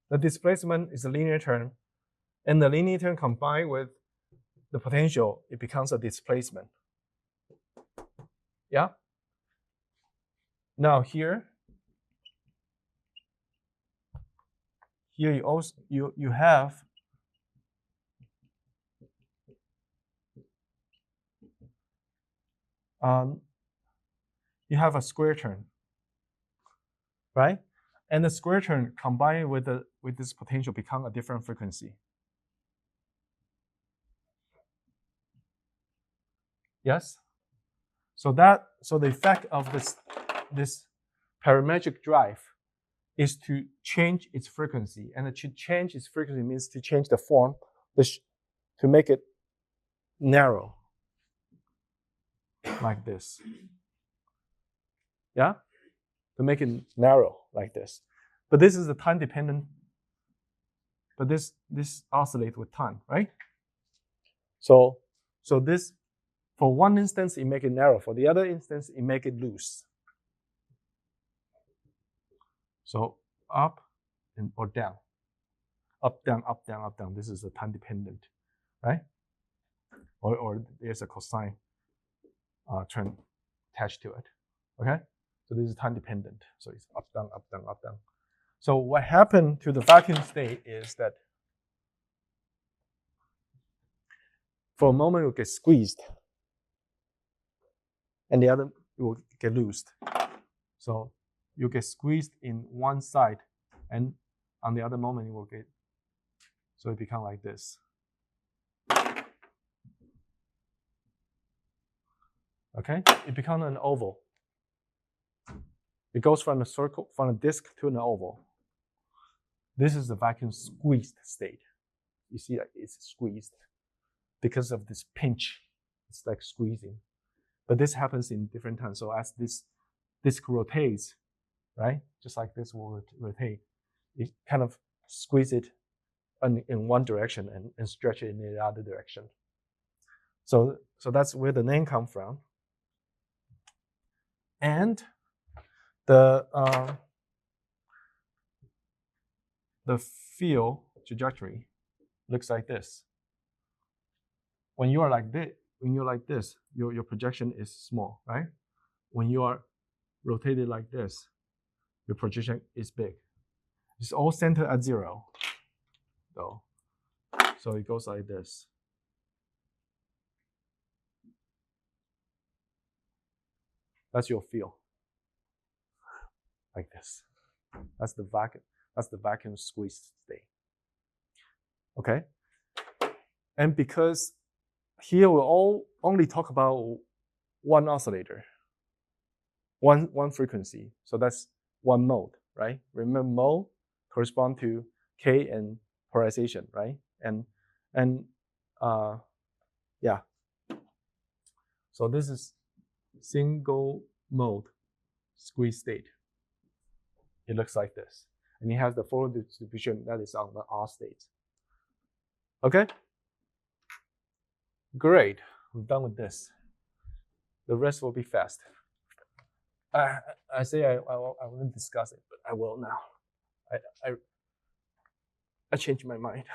The displacement is a linear term, and the linear term combined with the potential, it becomes a displacement. Yeah? Now here you also you have a square term, right? And the square term combined with this potential become a different frequency. Yes? So the effect of this parametric drive is to change its frequency, and to change its frequency means to change the form, to make it narrow, like this. Yeah, to make it narrow like this. But this is a time dependent. But this oscillates with time, right? So this, for one instance, it make it narrow. For the other instance, it make it loose. So up and or down, up, down, up, down, up, down. This is a time dependent, right? Or there's a cosine term attached to it. Okay, so this is time dependent. So it's up, down, up, down, up, down. So what happened to the vacuum state is that for a moment it will get squeezed, and the other it will get loosed. So you get squeezed in one side, and on the other moment it will get, so it becomes like this. Okay, it becomes an oval. It goes from a circle, from a disk to an oval. This is the vacuum squeezed state. You see that it's squeezed because of this pinch. It's like squeezing. But this happens in different times. So as this disk rotates, right, just like this will rotate, it kind of squeeze it in one direction and stretch it in the other direction. So that's where the name comes from. And the field trajectory looks like this. When you are like this, your projection is small, right? When you are rotated like this, your projection is big. It's all centered at 0, though. So it goes like this. That's your field. Like this. That's the vacuum squeeze state. Okay? And because here we'll only talk about one oscillator, one frequency. So that's one mode, right? Remember, mode correspond to K and polarization, right? Yeah. So this is single mode squeeze state. It looks like this, and it has the Fourier distribution that is on the R state. Okay. Great. I'm done with this. The rest will be fast. I say I wouldn't discuss it, but I will now. I changed my mind.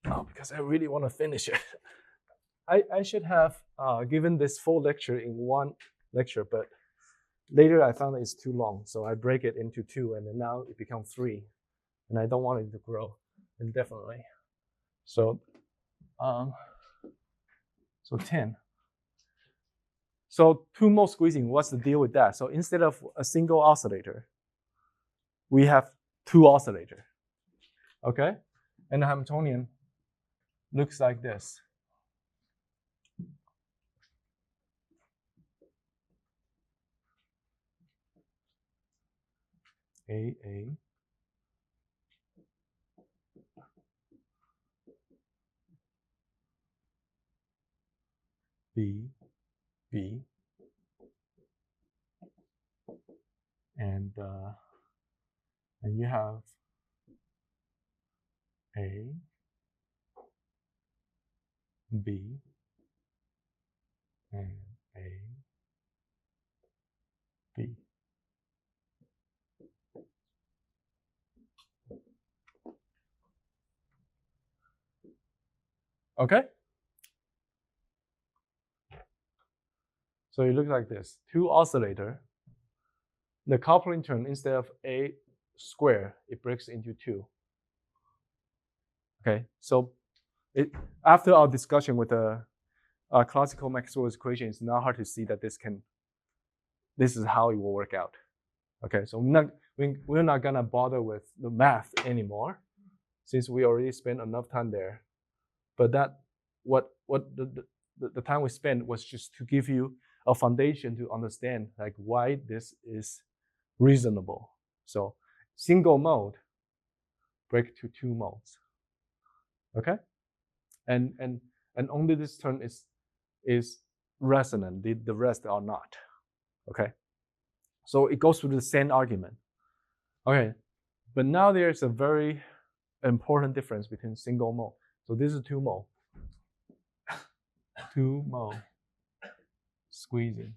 Oh, because I really want to finish it. I should have given this full lecture in one lecture, but later I found that it's too long, so I break it into 2, and then now it becomes 3, and I don't want it to grow indefinitely. So 10. So 2-mode squeezing, what's the deal with that? So instead of a single oscillator, we have 2 oscillators, okay? And the Hamiltonian looks like this. A, B, B, and you have A, B, and A, B. Okay? So it looks like this. 2 oscillator. The coupling term, instead of A square, it breaks into 2. Okay, so after our discussion with the classical Maxwell's equation, it's not hard to see that this is how it will work out. Okay, so we're not gonna bother with the math anymore, since we already spent enough time there. But what the time we spent was just to give you a foundation to understand like why this is reasonable. So single mode break to 2 modes. Okay, and and only this term is resonant. The rest are not. Okay, so it goes through the same argument. Okay, but now there's a very important difference between single mode. So this is 2 mode. 2 mode squeezing.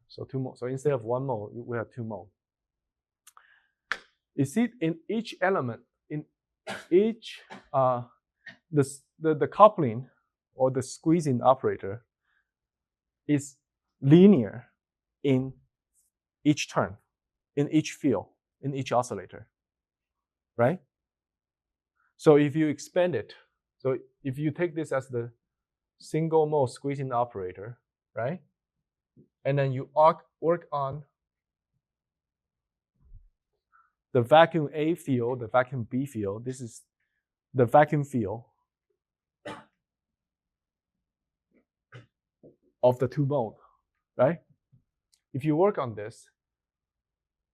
So 2 mode. So instead of 1 mode, we have 2 mode. You see, in each element, in each the coupling or the squeezing operator is linear in each turn, in each field, in each oscillator, right? So if you expand it, so if you take this as the single mode squeezing operator, right? And then you work on the vacuum A field, the vacuum B field. This is the vacuum field of the 2 mode, right? If you work on this,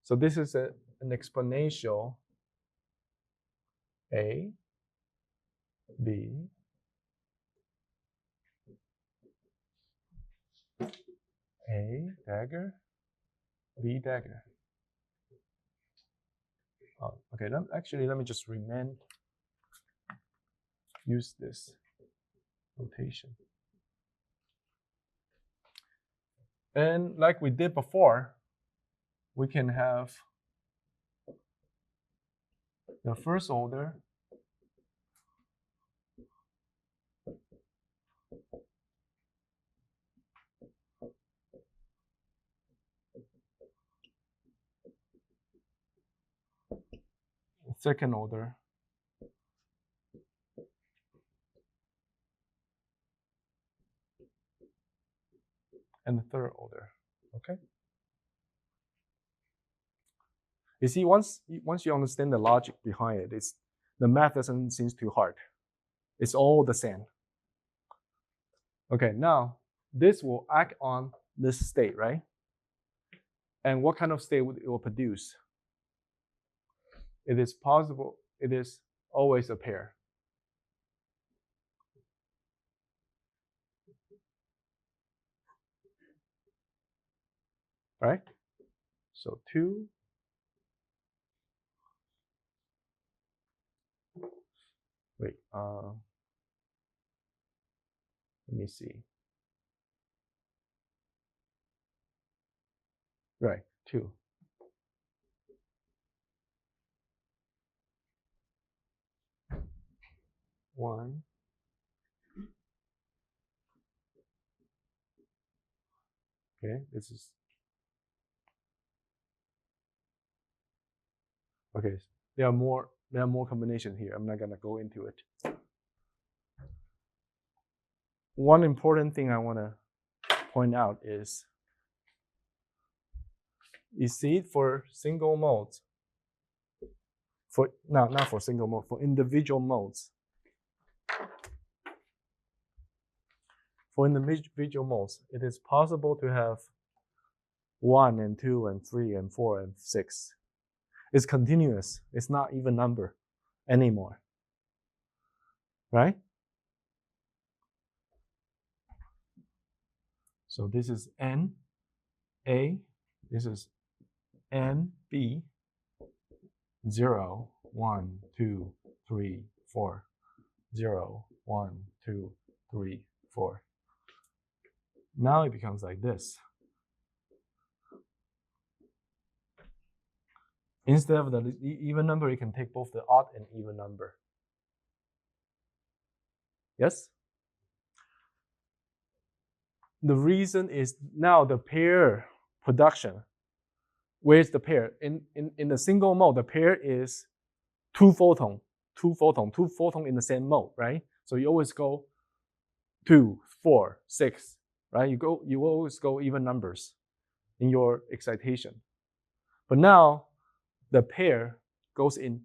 so this is an exponential A, B, A dagger, B dagger. Oh, okay, let me just use this notation. And like we did before, we can have the first order second order and the third order. Okay. You see, once you understand the logic behind it, the math doesn't seem too hard. It's all the same. Okay, now this will act on this state, right? And what kind of state it will produce? It is possible, it is always a pair. Right? So 2. Wait, let me see. Right, 2. One. Okay, this is okay. There are more combinations here. I'm not gonna go into it. One important thing I want to point out is, you see, for single modes, not for single mode, for individual modes. For individual modes, it is possible to have 1 and 2 and 3 and 4 and 6. It's continuous. It's not even number anymore. Right? So this is N, A, this is N, B, 0, 1, 2, 3, 4, 0, 1, 2, 3, 4. Now it becomes like this. Instead of the even number, you can take both the odd and even number. Yes? The reason is now the pair production. Where's the pair? In the single mode, the pair is 2 photon in the same mode, right? So you always go 2, 4, 6, right? You always go even numbers in your excitation. But now the pair goes in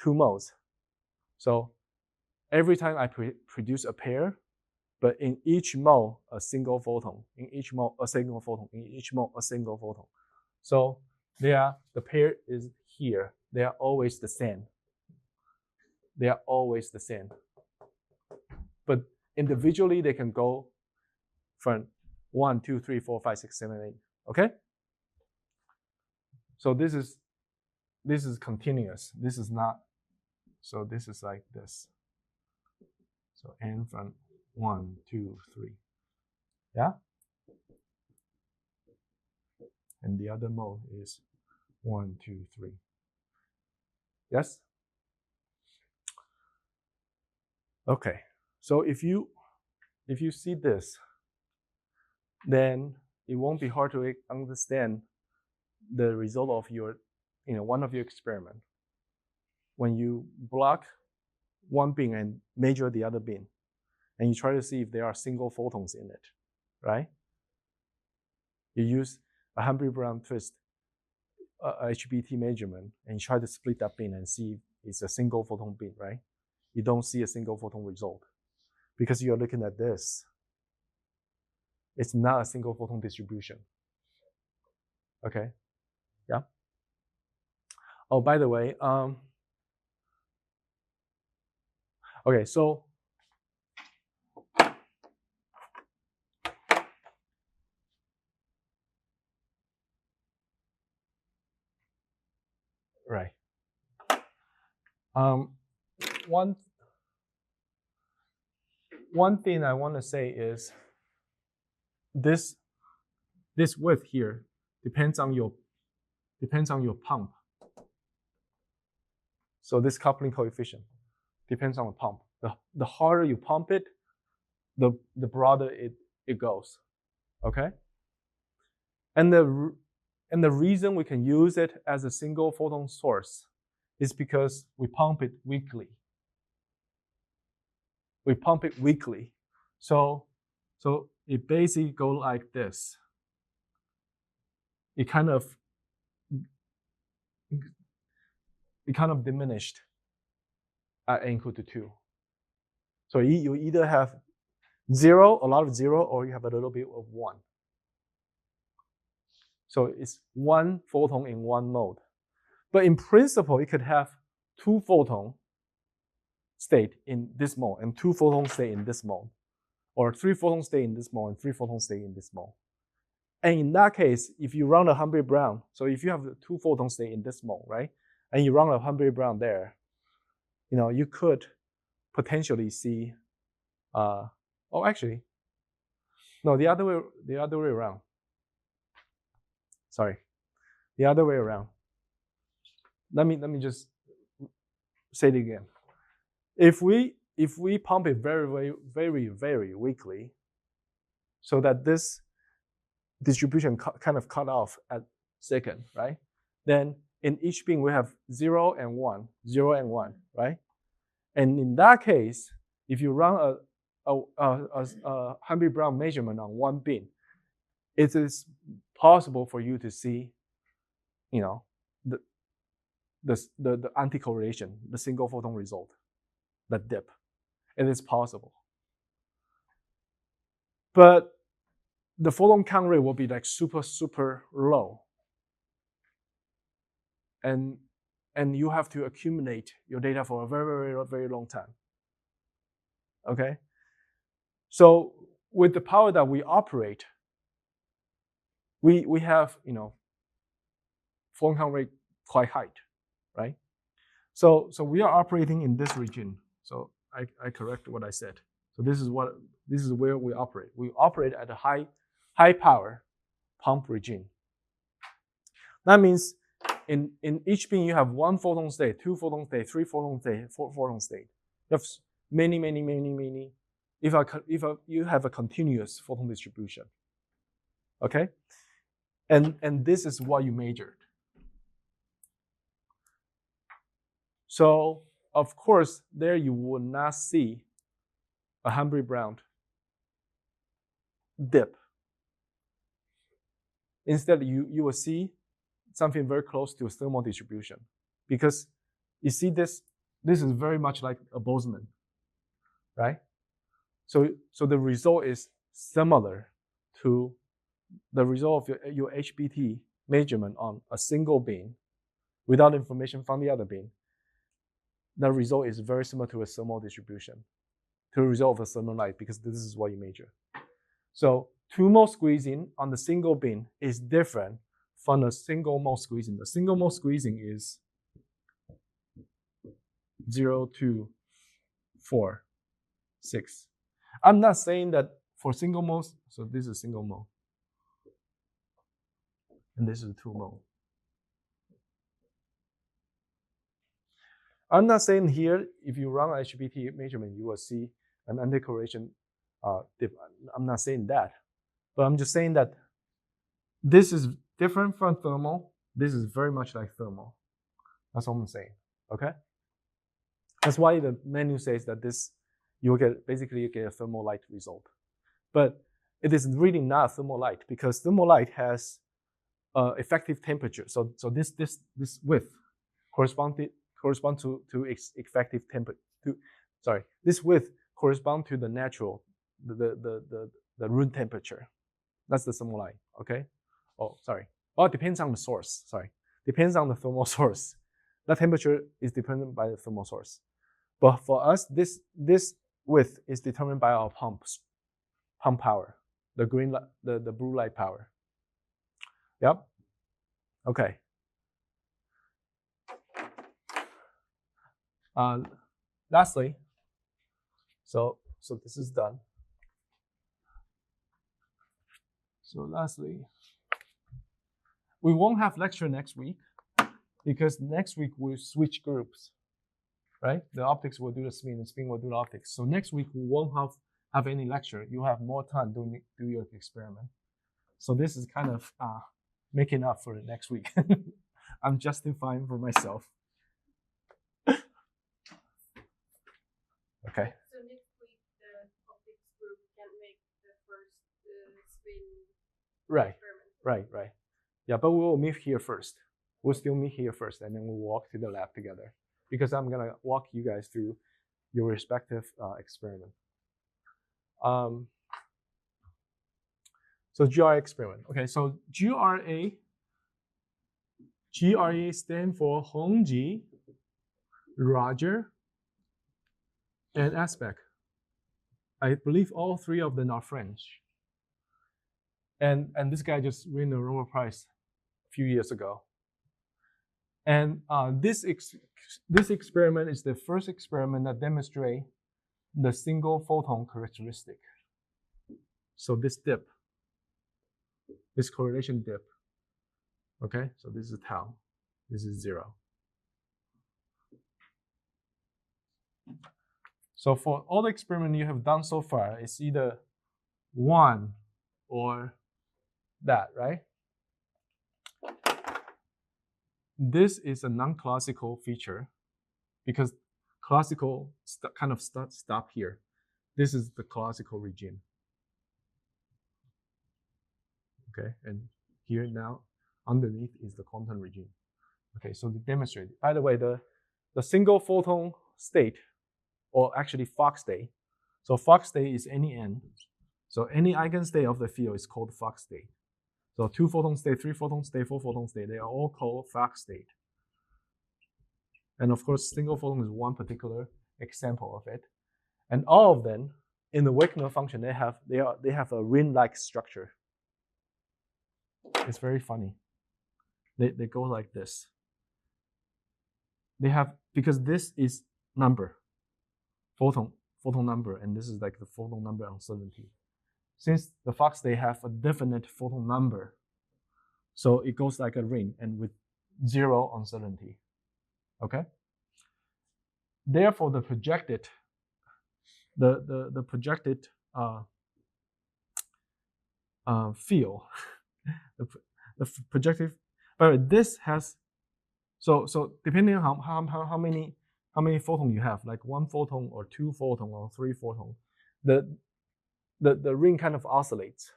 2 modes. So every time I produce a pair, but in each mode a single photon, in each mode a single photon, in each mode a single photon. So the pair is here. They are always the same. They are always the same. but individually they can go from 1, 2, 3, 4, 5, 6, 7, 8. Okay? So this is continuous. This is not. So this is like this. So n from 1, 2, 3. Yeah? And the other mode is 1, 2, 3. Yes? Okay. So if you see this, then it won't be hard to understand the result of your, one of your experiment. When you block one beam and measure the other beam, and you try to see if there are single photons in it, right? You use a Humphrey-Brown twist HBT measurement, and you try to split that beam and see if it's a single photon beam, right? You don't see a single photon result because you're looking at this. It's not a single photon distribution. Okay, yeah. Oh, by the way, okay, so right. One thing I want to say is this width here depends on your pump. So this coupling coefficient depends on the pump. The harder you pump it, the broader it goes. Okay? And the reason we can use it as a single photon source is because we pump it weakly. We pump it weakly. So it basically goes like this. It kind of diminished at n equal to 2. So you either have a lot of 0, or you have a little bit of 1. So it's 1 photon in 1 mode. But in principle, it could have 2 photon state in this mode and 2 photons stay in this mode, or 3 photons stay in this mode and 3 photons stay in this mode. And in that case, if you run a Humphrey-Brown, so if you have 2 photons stay in this mode, right, and you run a Humphrey-Brown there, you could potentially see. Oh, actually, no, the other way around. Sorry, the other way around. Let me just say it again. If we pump it very, very, very weakly, so that this distribution kind of cut off at second, right? Then in each beam we have 0 and 1, 0 and 1, right? And in that case, if you run a Humphrey-Brown measurement on one beam, it is possible for you to see, the anti-correlation, the single photon result, the dip. It is possible. But the photon count rate will be like super, super low. And you have to accumulate your data for a very, very, very long time. Okay? So with the power that we operate, we have, photon count rate quite high, right? So we are operating in this region. So I correct what I said. So this is where we operate. We operate at a high power pump regime. That means in each beam you have 1 photon state, 2 photon state, 3 photon state, 4 photon state. You have many. If you have a continuous photon distribution, okay, and this is what you measured. So of course there you will not see a Humphrey-Brown dip. Instead, you will see something very close to a thermal distribution, because you see this is very much like a Boltzmann, right? So the result is similar to the result of your HBT measurement on a single beam without information from the other beam. The result is very similar to a thermal distribution. to resolve a thermal light because this is what you measure. So 2 mole squeezing on the single beam is different from the single mole squeezing. The single mole squeezing is 0, 2, 4, 6. I'm not saying that for single moles, so this is single mole. And this is 2 mole. I'm not saying here, if you run a HBT measurement, you will see an anti-correlation dip. I'm not saying that. But I'm just saying that this is different from thermal. This is very much like thermal. That's what I'm saying. Okay? That's why the menu says that this, you will get, basically you get a thermal light result. But it is really not thermal light because thermal light has effective temperature. So this width correspond to effective temperature. This width correspond to the natural, the room temperature. That's the thermal light. Okay. Oh, sorry. Oh, it depends on the source. Sorry, depends on the thermal source. The temperature is dependent by the thermal source. But for us, this width is determined by our pump power, the green light, the blue light power. Yep. Okay. Lastly, so this is done. So lastly, we won't have lecture next week because next week we'll switch groups, right? The optics will do the spin, the spin will do the optics. So next week we won't have any lecture. You have more time to do your experiment. So this is kind of making up for the next week. I'm justifying for myself. Okay. So next week the optics group can make the first spin experiment. Right. Yeah, but we will meet here first. We'll still meet here first, and then we'll walk to the lab together because I'm gonna walk you guys through your respective experiment. So GRA experiment. Okay, so GRA stand for Hongji, Roger, and aspect. I believe all 3 of them are French. And this guy just won the Nobel Prize a few years ago. And this experiment is the first experiment that demonstrates the single photon characteristic. So this dip, this correlation dip. Okay, so this is tau, this is 0. So for all the experiment you have done so far, it's either 1 or that, right? This is a non-classical feature because classical kind of stop here. This is the classical regime. Okay, and here now underneath is the quantum regime. Okay, so to demonstrate, by the way, the single photon state, or actually Fock state. So Fock state is any n. So any eigenstate of the field is called Fock state. So 2 photon state, 3 photon state, 4 photon state, they are all called Fock state. And of course, single photon is one particular example of it. And all of them in the Wigner function, they have a ring-like structure. It's very funny. They go like this. They have, because this is number, photon number, and this is like the photon number uncertainty. Since the Fock state have a definite photon number, so it goes like a ring and with 0 uncertainty. Okay. Therefore, the projected field, the projective. But this has so depending on how many photons you have, like 1 photon or 2 photon or 3 photon, the ring kind of oscillates.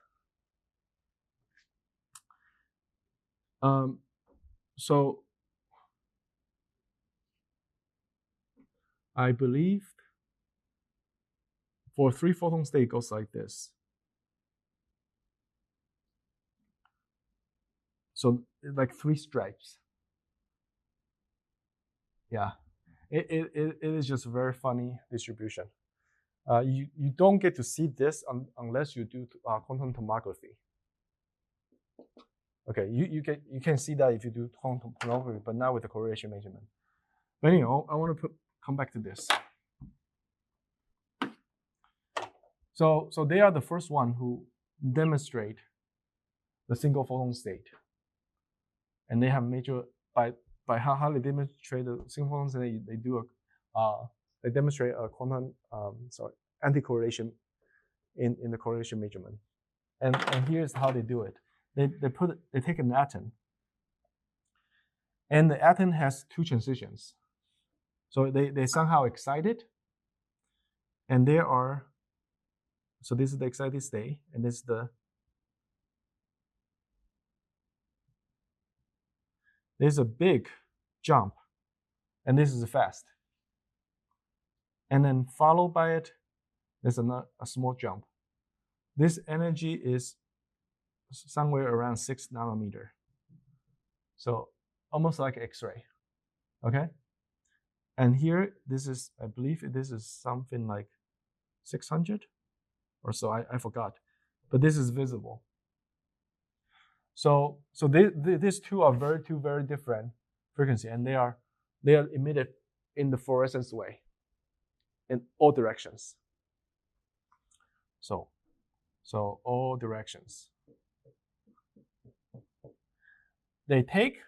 So I believe for 3 photon state it goes like this. So like 3 stripes. Yeah, it is just a very funny distribution. You don't get to see this unless you do quantum tomography. Okay, you can see that if you do quantum tomography, but not with the correlation measurement. But anyway, I want to come back to this. So they are the first one who demonstrate the single photon state, and they have major by how they demonstrate the single photon state. They do they demonstrate a quantum anti-correlation in the correlation measurement, and here's how they do it. They take an atom, and the atom has two transitions. So they somehow excited, and there are. So this is the excited state, and this is there's a big jump, and this is fast. And then followed by it, there's a small jump. This energy is somewhere around 6 nanometer. So almost like X-ray, okay? And here, this is, I believe this is something like 600 or so, I forgot. But this is visible. So these two are two very different frequency, and they are emitted in the fluorescence way, in all directions. So all directions. They take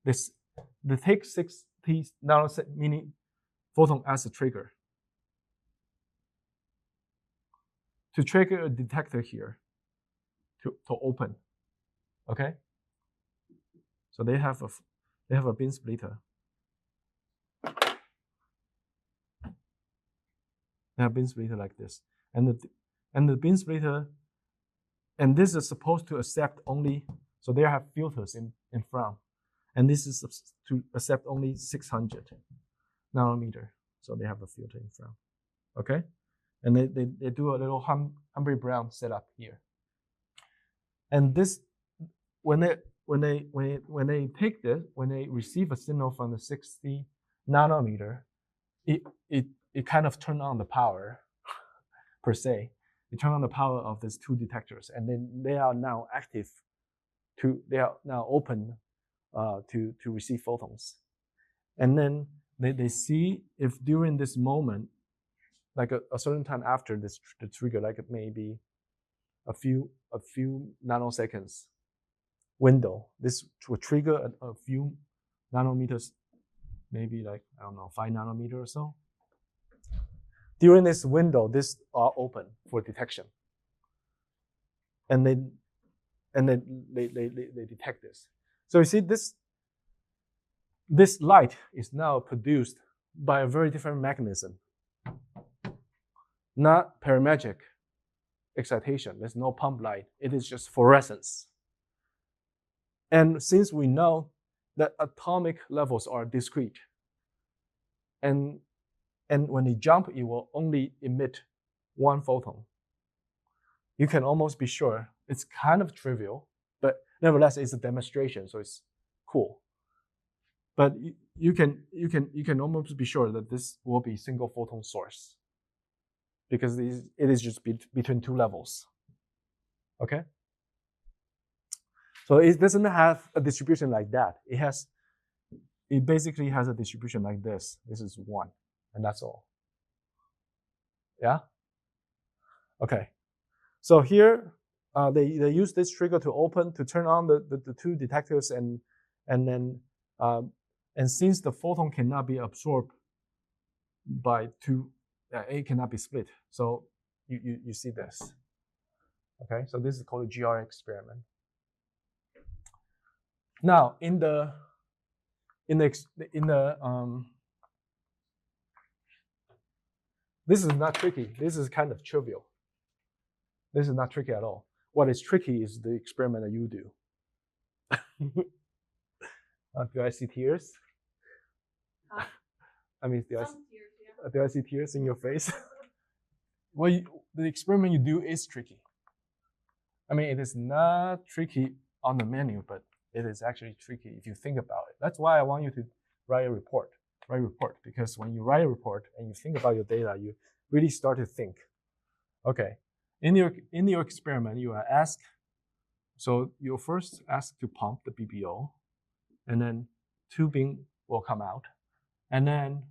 60 nanosecond photon as a trigger to trigger a detector here to open. Okay. So they have a beam splitter. They have beam splitter like this, and the beam splitter, and this is supposed to accept only. So they have filters in front, and this is to accept only 600 nanometer. So they have a filter in front. Okay, and they do a little Humphrey Brown setup here. And this, when they take this, when they receive a signal from the 60 nanometer, it kind of turn on the power per se. It turn on the power of these two detectors, and then they are now active. They are now open to receive photons, and then they see if during this moment, like a certain time after the trigger, like maybe a few nanoseconds window, this will trigger a few nanometers, maybe like, I don't know, 5 nanometer or so. During this window, these are open for detection, and then they detect this. So you see, this light is now produced by a very different mechanism, not parametric excitation. There's no pump light. It is just fluorescence. And since we know that atomic levels are discrete, and when they jump, it will only emit one photon, you can almost be sure. It's kind of trivial, but nevertheless, it's a demonstration, so it's cool. But you can almost be sure that this will be single photon source, because it is just between two levels. Okay. So it doesn't have a distribution like that. It basically has a distribution like this. This is 1, and that's all. Yeah. Okay. So here they use this trigger to turn on the two detectors, and then and since the photon cannot be absorbed by two, it cannot be split. So you see this. Okay. So this is called a GRA experiment. Now this is not tricky. This is kind of trivial. This is not tricky at all. What is tricky is the experiment that you do. Do I see tears? I mean, do I see tears in your face? Well, the experiment you do is tricky. I mean, it is not tricky on the menu, but it is actually tricky if you think about it. That's why I want you to write a report. Because when you write a report and you think about your data, really start to think. Okay, in your experiment, you are asked. So you first ask to pump the BBO, and then tubing will come out, and then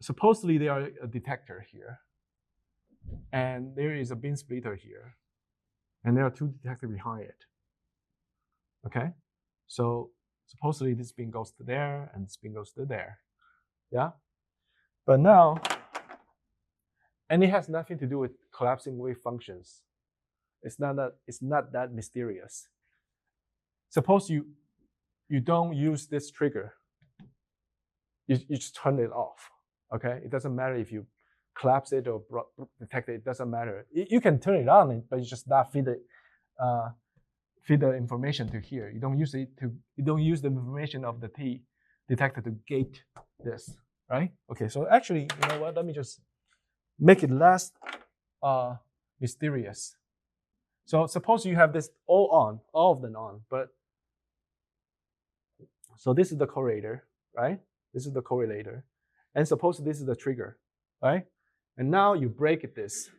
supposedly there are a detector here, and there is a beam splitter here, and there are two detectors behind it. Okay, so supposedly this beam goes to there, and this beam goes to there. Yeah, but now, and it has nothing to do with collapsing wave functions. It's not that mysterious. Suppose you don't use this trigger. You just turn it off. Okay, it doesn't matter if you collapse it or detect it. It doesn't matter. You can turn it on, but you just not feed the information to here. You don't use the information of the T detector to gate this, right? Okay, so actually, you know what? Let me just make it less mysterious. So suppose you have this all of them on, but so this is the correlator, right? This is the correlator, and suppose this is the trigger, right? And now you break this,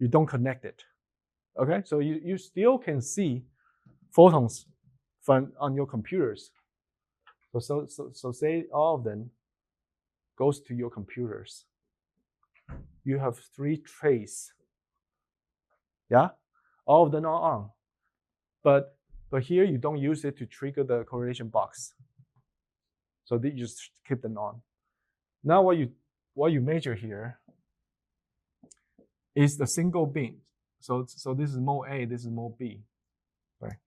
you don't connect it, okay? So you still can see photons on your computers. So say all of them goes to your computers. You have 3 trays, yeah? All of them are on, but here you don't use it to trigger the correlation box. So you just keep them on. Now what you measure here is the single beam. So this is mode A, this is mode B. Right?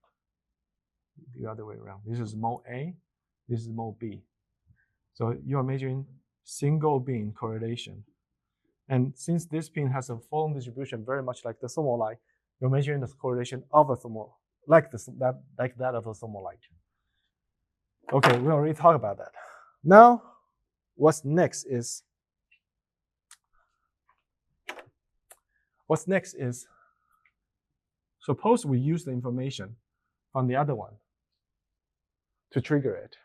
The other way around. This is mode A, this is mode B. So you are measuring single beam correlation. And since this beam has a photon distribution very much like the thermal light, you're measuring the correlation of a thermal, like that of a thermal light. Okay, we already talked about that. Now, what's next is suppose we use the information from the other one to trigger it.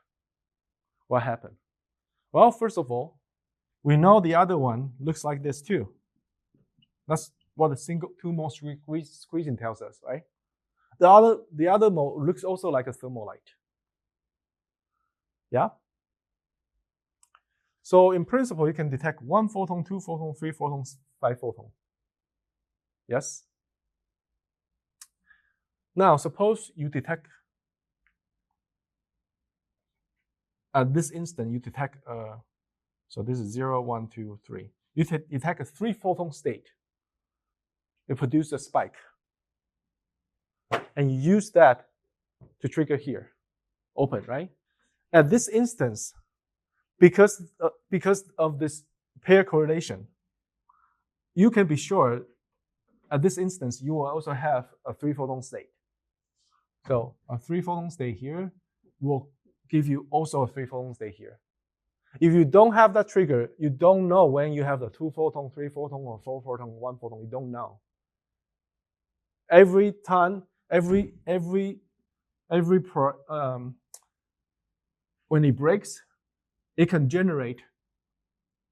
What happened? Well, first of all, we know the other one looks like this too. That's what the two-mode squeezing tells us, right? The other mode looks also like a thermal light. Yeah? So in principle, you can detect 1 photon, 2 photons, 3 photons, 5 photons. Yes? Now, suppose you detect, at this instant, you detect, so this is 0, 1, 2, 3. You detect a 3 photon state. It produces a spike. And you use that to trigger here, open, right? At this instance, because of this pair correlation, you can be sure at this instance, you will also have a 3 photon state. So a 3 photon state here will give you also a 3 photon state here. If you don't have that trigger, you don't know when you have the 2 photon, 3 photon, or 4 photon, 1 photon. You don't know. Every time, when it breaks, it can generate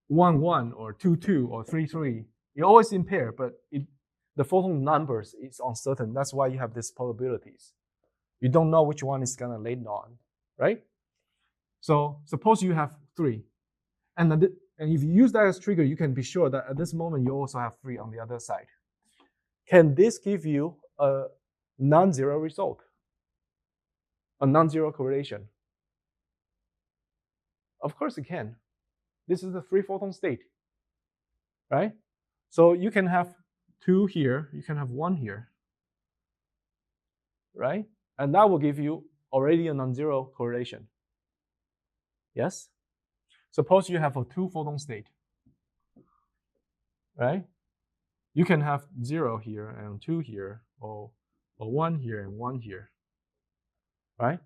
1, 1, or 2, 2, or 3, 3. You're always in pair, but the photon numbers is uncertain. That's why you have these probabilities. You don't know which one is gonna land on, right? So suppose you have 3, and if you use that as trigger, you can be sure that at this moment you also have 3 on the other side. Can this give you a non-zero result? A non-zero correlation? Of course it can. This is the 3 photon state, right? So you can have 2 here, you can have 1 here, right? And that will give you already a non-zero correlation. Yes? Suppose you have a 2 photon state, right? You can have 0 here and 2 here, or 1 here and 1 here, right?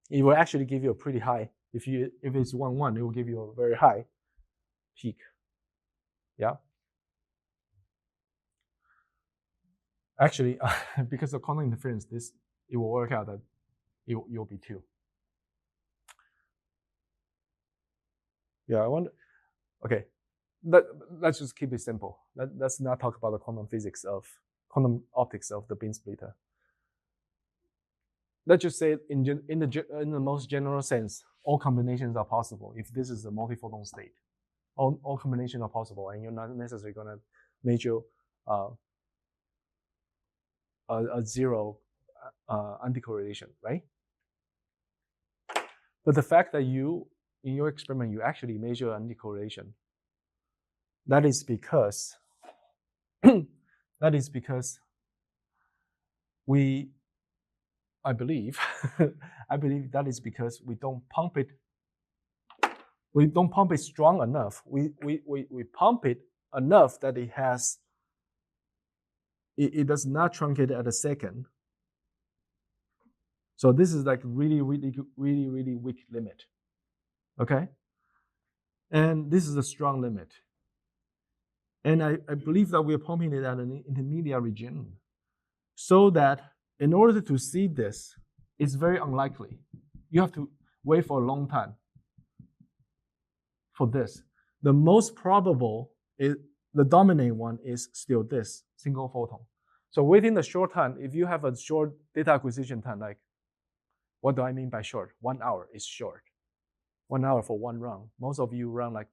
It will actually give you a pretty high. If it's 1, 1, it will give you a very high peak. Yeah. Actually, because of quantum interference, it will work out that you'll be 2. Yeah, I wonder. Okay, let's just keep it simple. Let's not talk about the quantum optics of the beam splitter. Let's just say in the most general sense, all combinations are possible if this is a multi-photon state. All combinations are possible, and you're not necessarily going to measure a zero anticorrelation, right? But the fact that in your experiment, you actually measure anticorrelation, that is because I believe that is because we don't pump it strong enough. We pump it enough that it does not truncate at a second. So this is like really weak limit. Okay? And this is a strong limit. And I believe that we're pumping it at an intermediate region, so that in order to see this, it's very unlikely. You have to wait for a long time for this. The most probable is the dominant one is still this single photon. So within the short time, if you have a short data acquisition time, like what do I mean by short? 1 hour is short. 1 hour for one run. Most of you run like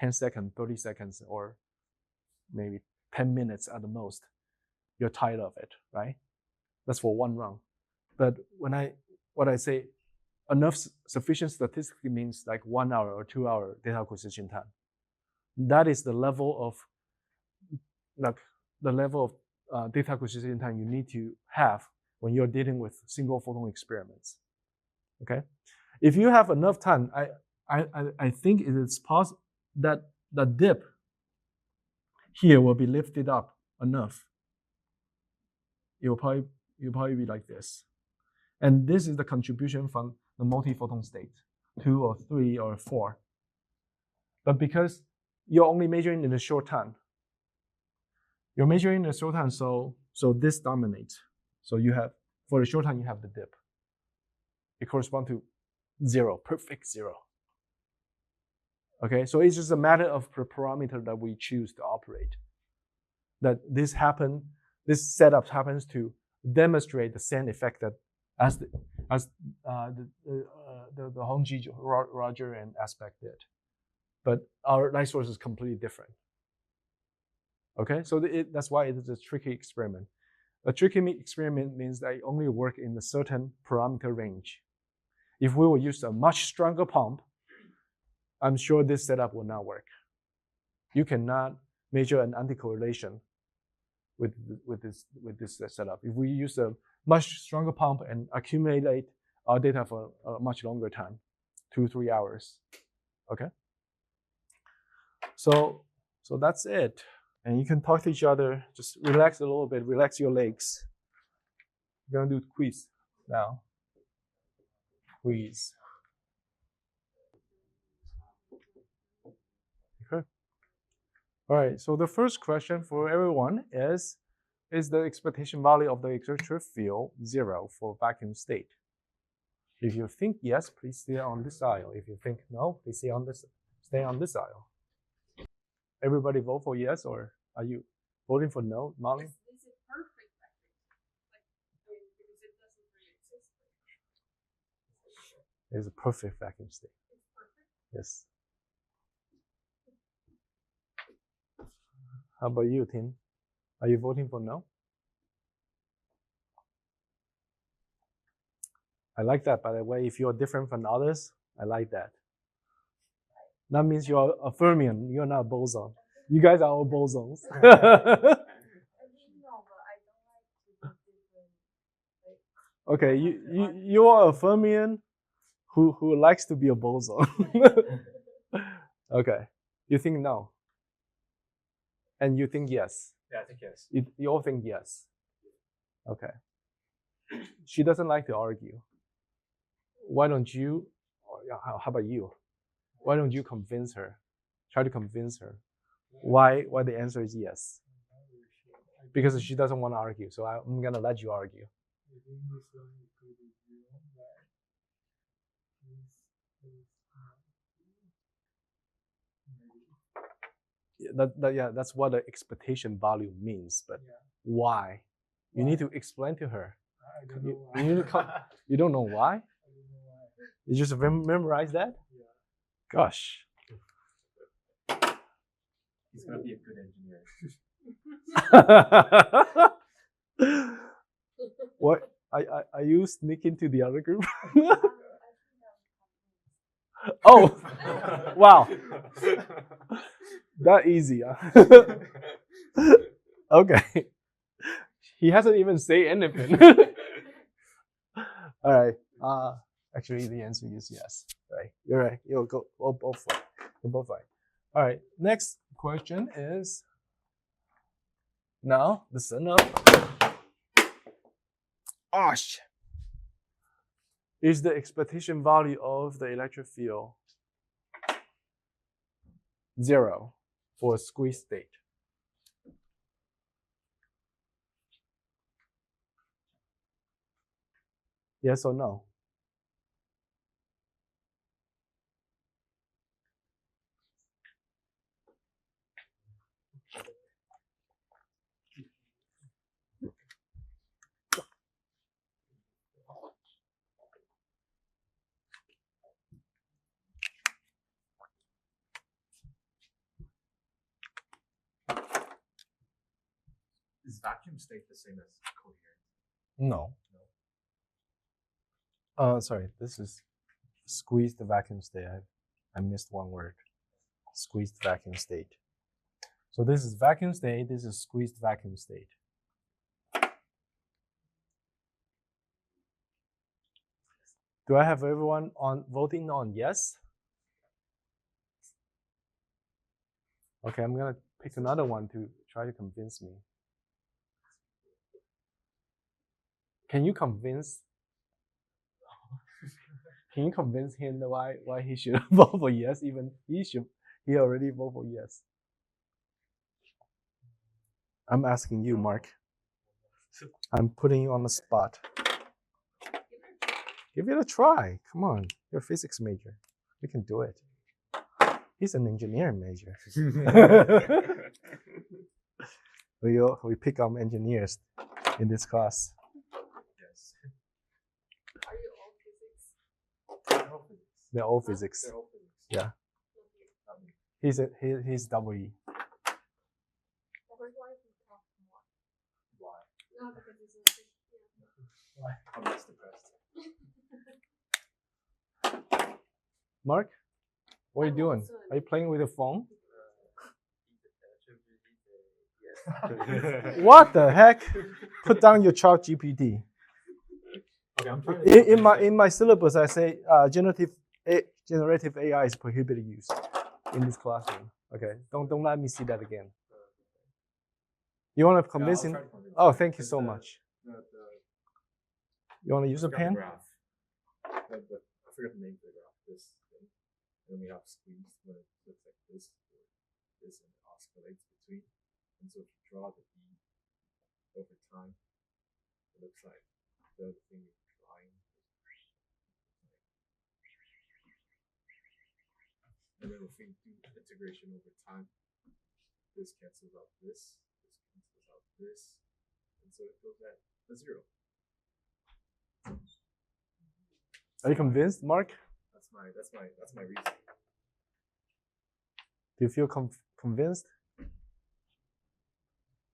10 seconds, 30 seconds, or maybe 10 minutes at the most. You're tired of it, right? That's for one run. But what I say, enough sufficient statistically means like 1 hour or 2 hour data acquisition time. That is the level of data acquisition time you need to have when you're dealing with single photon experiments. Okay, if you have enough time, I think it is possible that the dip here will be lifted up enough. It will probably be like this, and this is the contribution from the multi-photon state, 2 or 3 or 4. But because you're only measuring in a short time, so this dominates. So you have, for the short time, you have the dip. It corresponds to 0, perfect 0. Okay, so it's just a matter of the parameter that we choose to operate. That this setup happens to demonstrate the same effect that as the Hongji, Roger, and Aspect did. But our light source is completely different. Okay, so that's why it is a tricky experiment. A tricky experiment means that it only works in a certain parameter range. If we will use a much stronger pump, I'm sure this setup will not work. You cannot measure an anticorrelation with this setup. If we use a much stronger pump and accumulate our data for a much longer time, 2-3 hours. Okay. So that's it. And you can talk to each other. Just relax a little bit. Relax your legs. We're gonna do quiz now. Quiz. Okay. All right. So the first question for everyone is the expectation value of the electric field 0 for vacuum state? If you think yes, please stay on this aisle. If you think no, please stay on this aisle. Everybody vote for yes, or are you voting for no, Molly? Is it perfect vacuum? Because it doesn't really exist. It's a perfect vacuum state. It's perfect? Yes. How about you, Tim? Are you voting for no? I like that, by the way. If you're different from others, I like that. That means you're a fermion. You're not a boson. You guys are all bosons. I didn't know, but I don't like to be different. Okay, you are a fermion who likes to be a boson. Okay, you think no, and you think yes. Yeah, I think yes. You all think yes. Okay. She doesn't like to argue. Why don't you? How about you? Why don't you convince her? Try to convince her. Why the answer is yes? Because she doesn't want to argue. So I'm gonna let you argue. that's what the expectation value means. But why? You need to explain to her. I don't know why. You need to you don't know why? I don't know why. You just memorize that? Yeah. Gosh. He's gonna be a good engineer. What? Are you sneaking to the other group? Oh, wow. That easy, huh? Okay. He hasn't even said anything. All right. Actually, the answer is yes. Right. You're right. You'll go both right. You're both right. All right. Next question is, now listen up. Gosh. Is the expectation value of the electric field 0 for a squeeze state? Yes or no? Is vacuum state the same as coherent? No. Sorry, this is squeezed vacuum state. I missed one word. Squeezed vacuum state. So this is vacuum state, this is squeezed vacuum state. Do I have everyone on voting on yes? Okay, I'm gonna pick another one to try to convince me. Can you convince him that why he should vote for yes? Even he already voted for yes. I'm asking you, Mark. I'm putting you on the spot. Give it a try. Come on, you're a physics major. You can do it. He's an engineering major. We pick up engineers in this class. Yes. Are you all physics? They're all physics. They're all physics. Yeah. Not me. He's double E. Why do you talk more? Why? No, because it's Why? I'm less depressed. Mark, what are you doing? Are you playing with your phone? Yes. What the heck? Put down your chart GPT. Okay, I'm trying to In my syllabus, I say generative AI is prohibited use in this classroom. Okay, don't let me see that again. You want to convince him? Oh, thank you so much. You want to use a pen? Graph. I forgot the name of the graph. This thing. And we have squeezed when it looks like this, or this, and it oscillates between. And so if you draw the B over time, it looks like the thing you're drawing. And then if we do integration over time, this cancels out this cancels out this, and so it goes at a 0. Are you convinced, Mark? That's my reason. Do you feel convinced?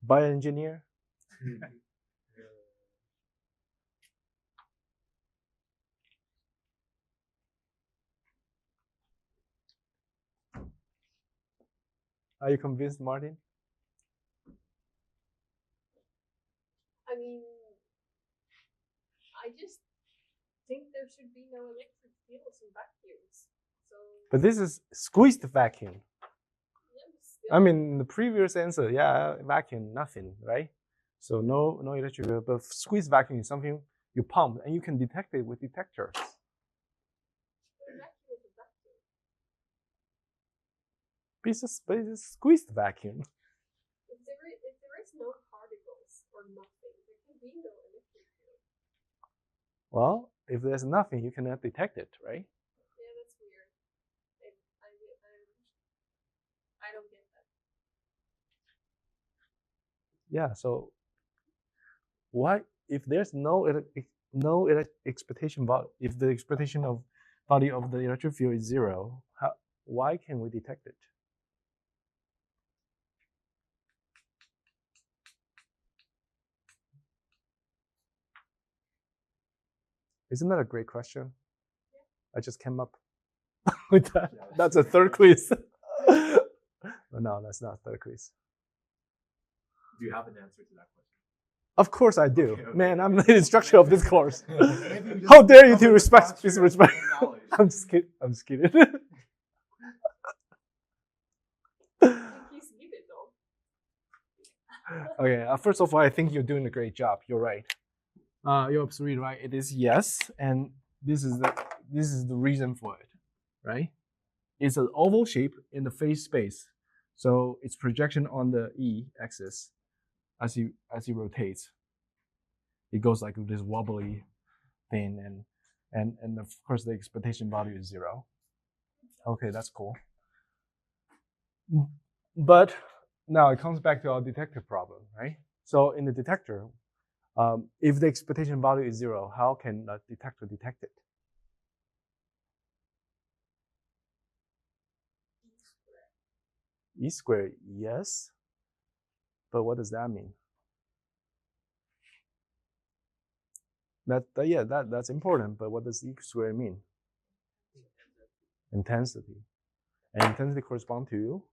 Bioengineer? Are you convinced, Martin? I mean, I just think there should be no electric fields in vacuums. So. But this is squeezed vacuum. Yeah, I mean, the previous answer, yeah, vacuum, nothing, right? So no electric field. But squeezed vacuum is something you pump and you can detect it with detectors. But it's squeezed vacuum. If there is no particles or nothing, there can be no electric field. Well, if there's nothing, you cannot detect it, right? Yeah, that's weird. I don't get that. yeah, so why, if there's no expectation value, if the expectation of value of the electric field is 0, why can we detect it? Isn't that a great question? I just came up with that. That's a third quiz. No, that's not a third quiz. Do you have an answer to that question? Of course I do. Okay. Man, I'm the instructor of this course. How dare you to disrespect? I'm just kidding. I'm just kidding. Please give it though. Okay, first of all, I think you're doing a great job. You're right. You're absolutely right. It is yes, and this is the reason for it, right? It's an oval shape in the phase space, so its projection on the axis as he rotates, it goes like this wobbly thing, and of course the expectation value is 0. Okay, that's cool. But now it comes back to our detector problem, right? So in the detector, if the expectation value is 0, how can the detector detect it? E squared, yes. But what does that mean? That's important. But what does E squared mean? Intensity. And intensity corresponds to?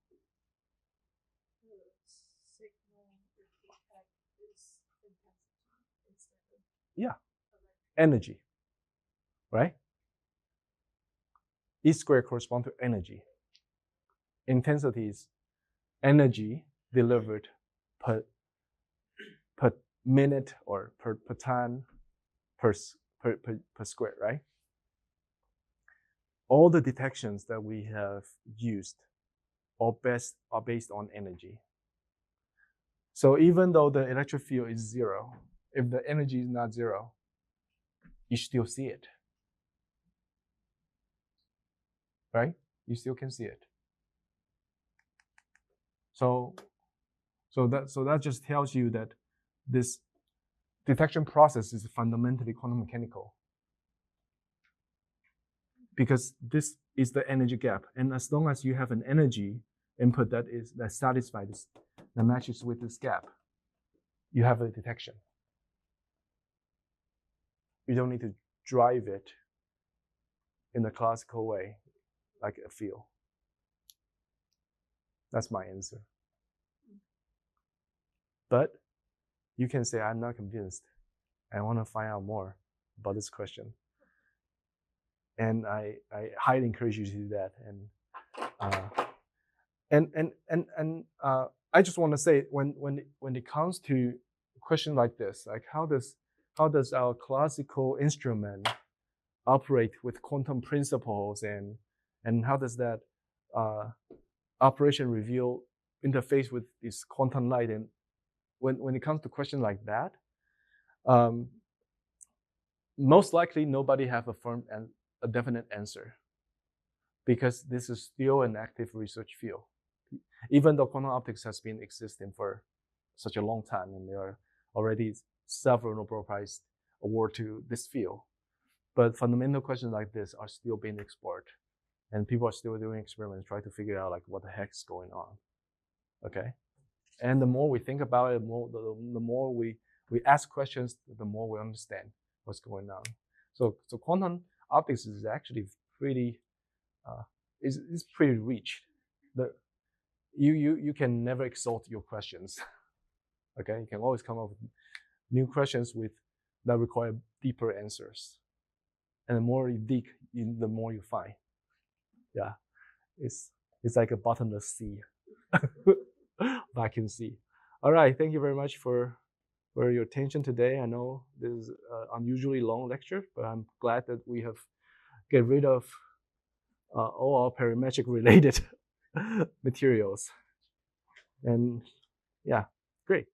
Yeah, energy, right? E squared corresponds to energy. Intensity is energy delivered per minute or per time per square, right? All the detections that we have used are based on energy. So even though the electric field is 0, if the energy is not 0, you still see it, right? You still can see it. So that just tells you that this detection process is fundamentally quantum mechanical, because this is the energy gap, and as long as you have an energy input that satisfies this, that matches with this gap, you have a detection. You don't need to drive it in a classical way, like a field. That's my answer. But you can say, I'm not convinced. I want to find out more about this question. And I highly encourage you to do that. And I just want to say, when it comes to a question like this, like how does our classical instrument operate with quantum principles, and how does that operation reveal interface with this quantum light? And when it comes to questions like that, most likely nobody have a definite answer, because this is still an active research field. Even though quantum optics has been existing for such a long time, and there are already several Nobel Prize awards to this field, but fundamental questions like this are still being explored, and people are still doing experiments trying to figure out like what the heck is going on. Okay, and the more we think about it, the more we ask questions, the more we understand what's going on. So quantum optics is actually pretty is pretty rich. You can never exhaust your questions. Okay, you can always come up with new questions that require deeper answers. And the more you dig, the more you find. Yeah, it's like a bottomless sea, vacuum sea. All right, thank you very much for your attention today. I know this is an unusually long lecture, but I'm glad that we have get rid of all our parametric related materials. And yeah, great.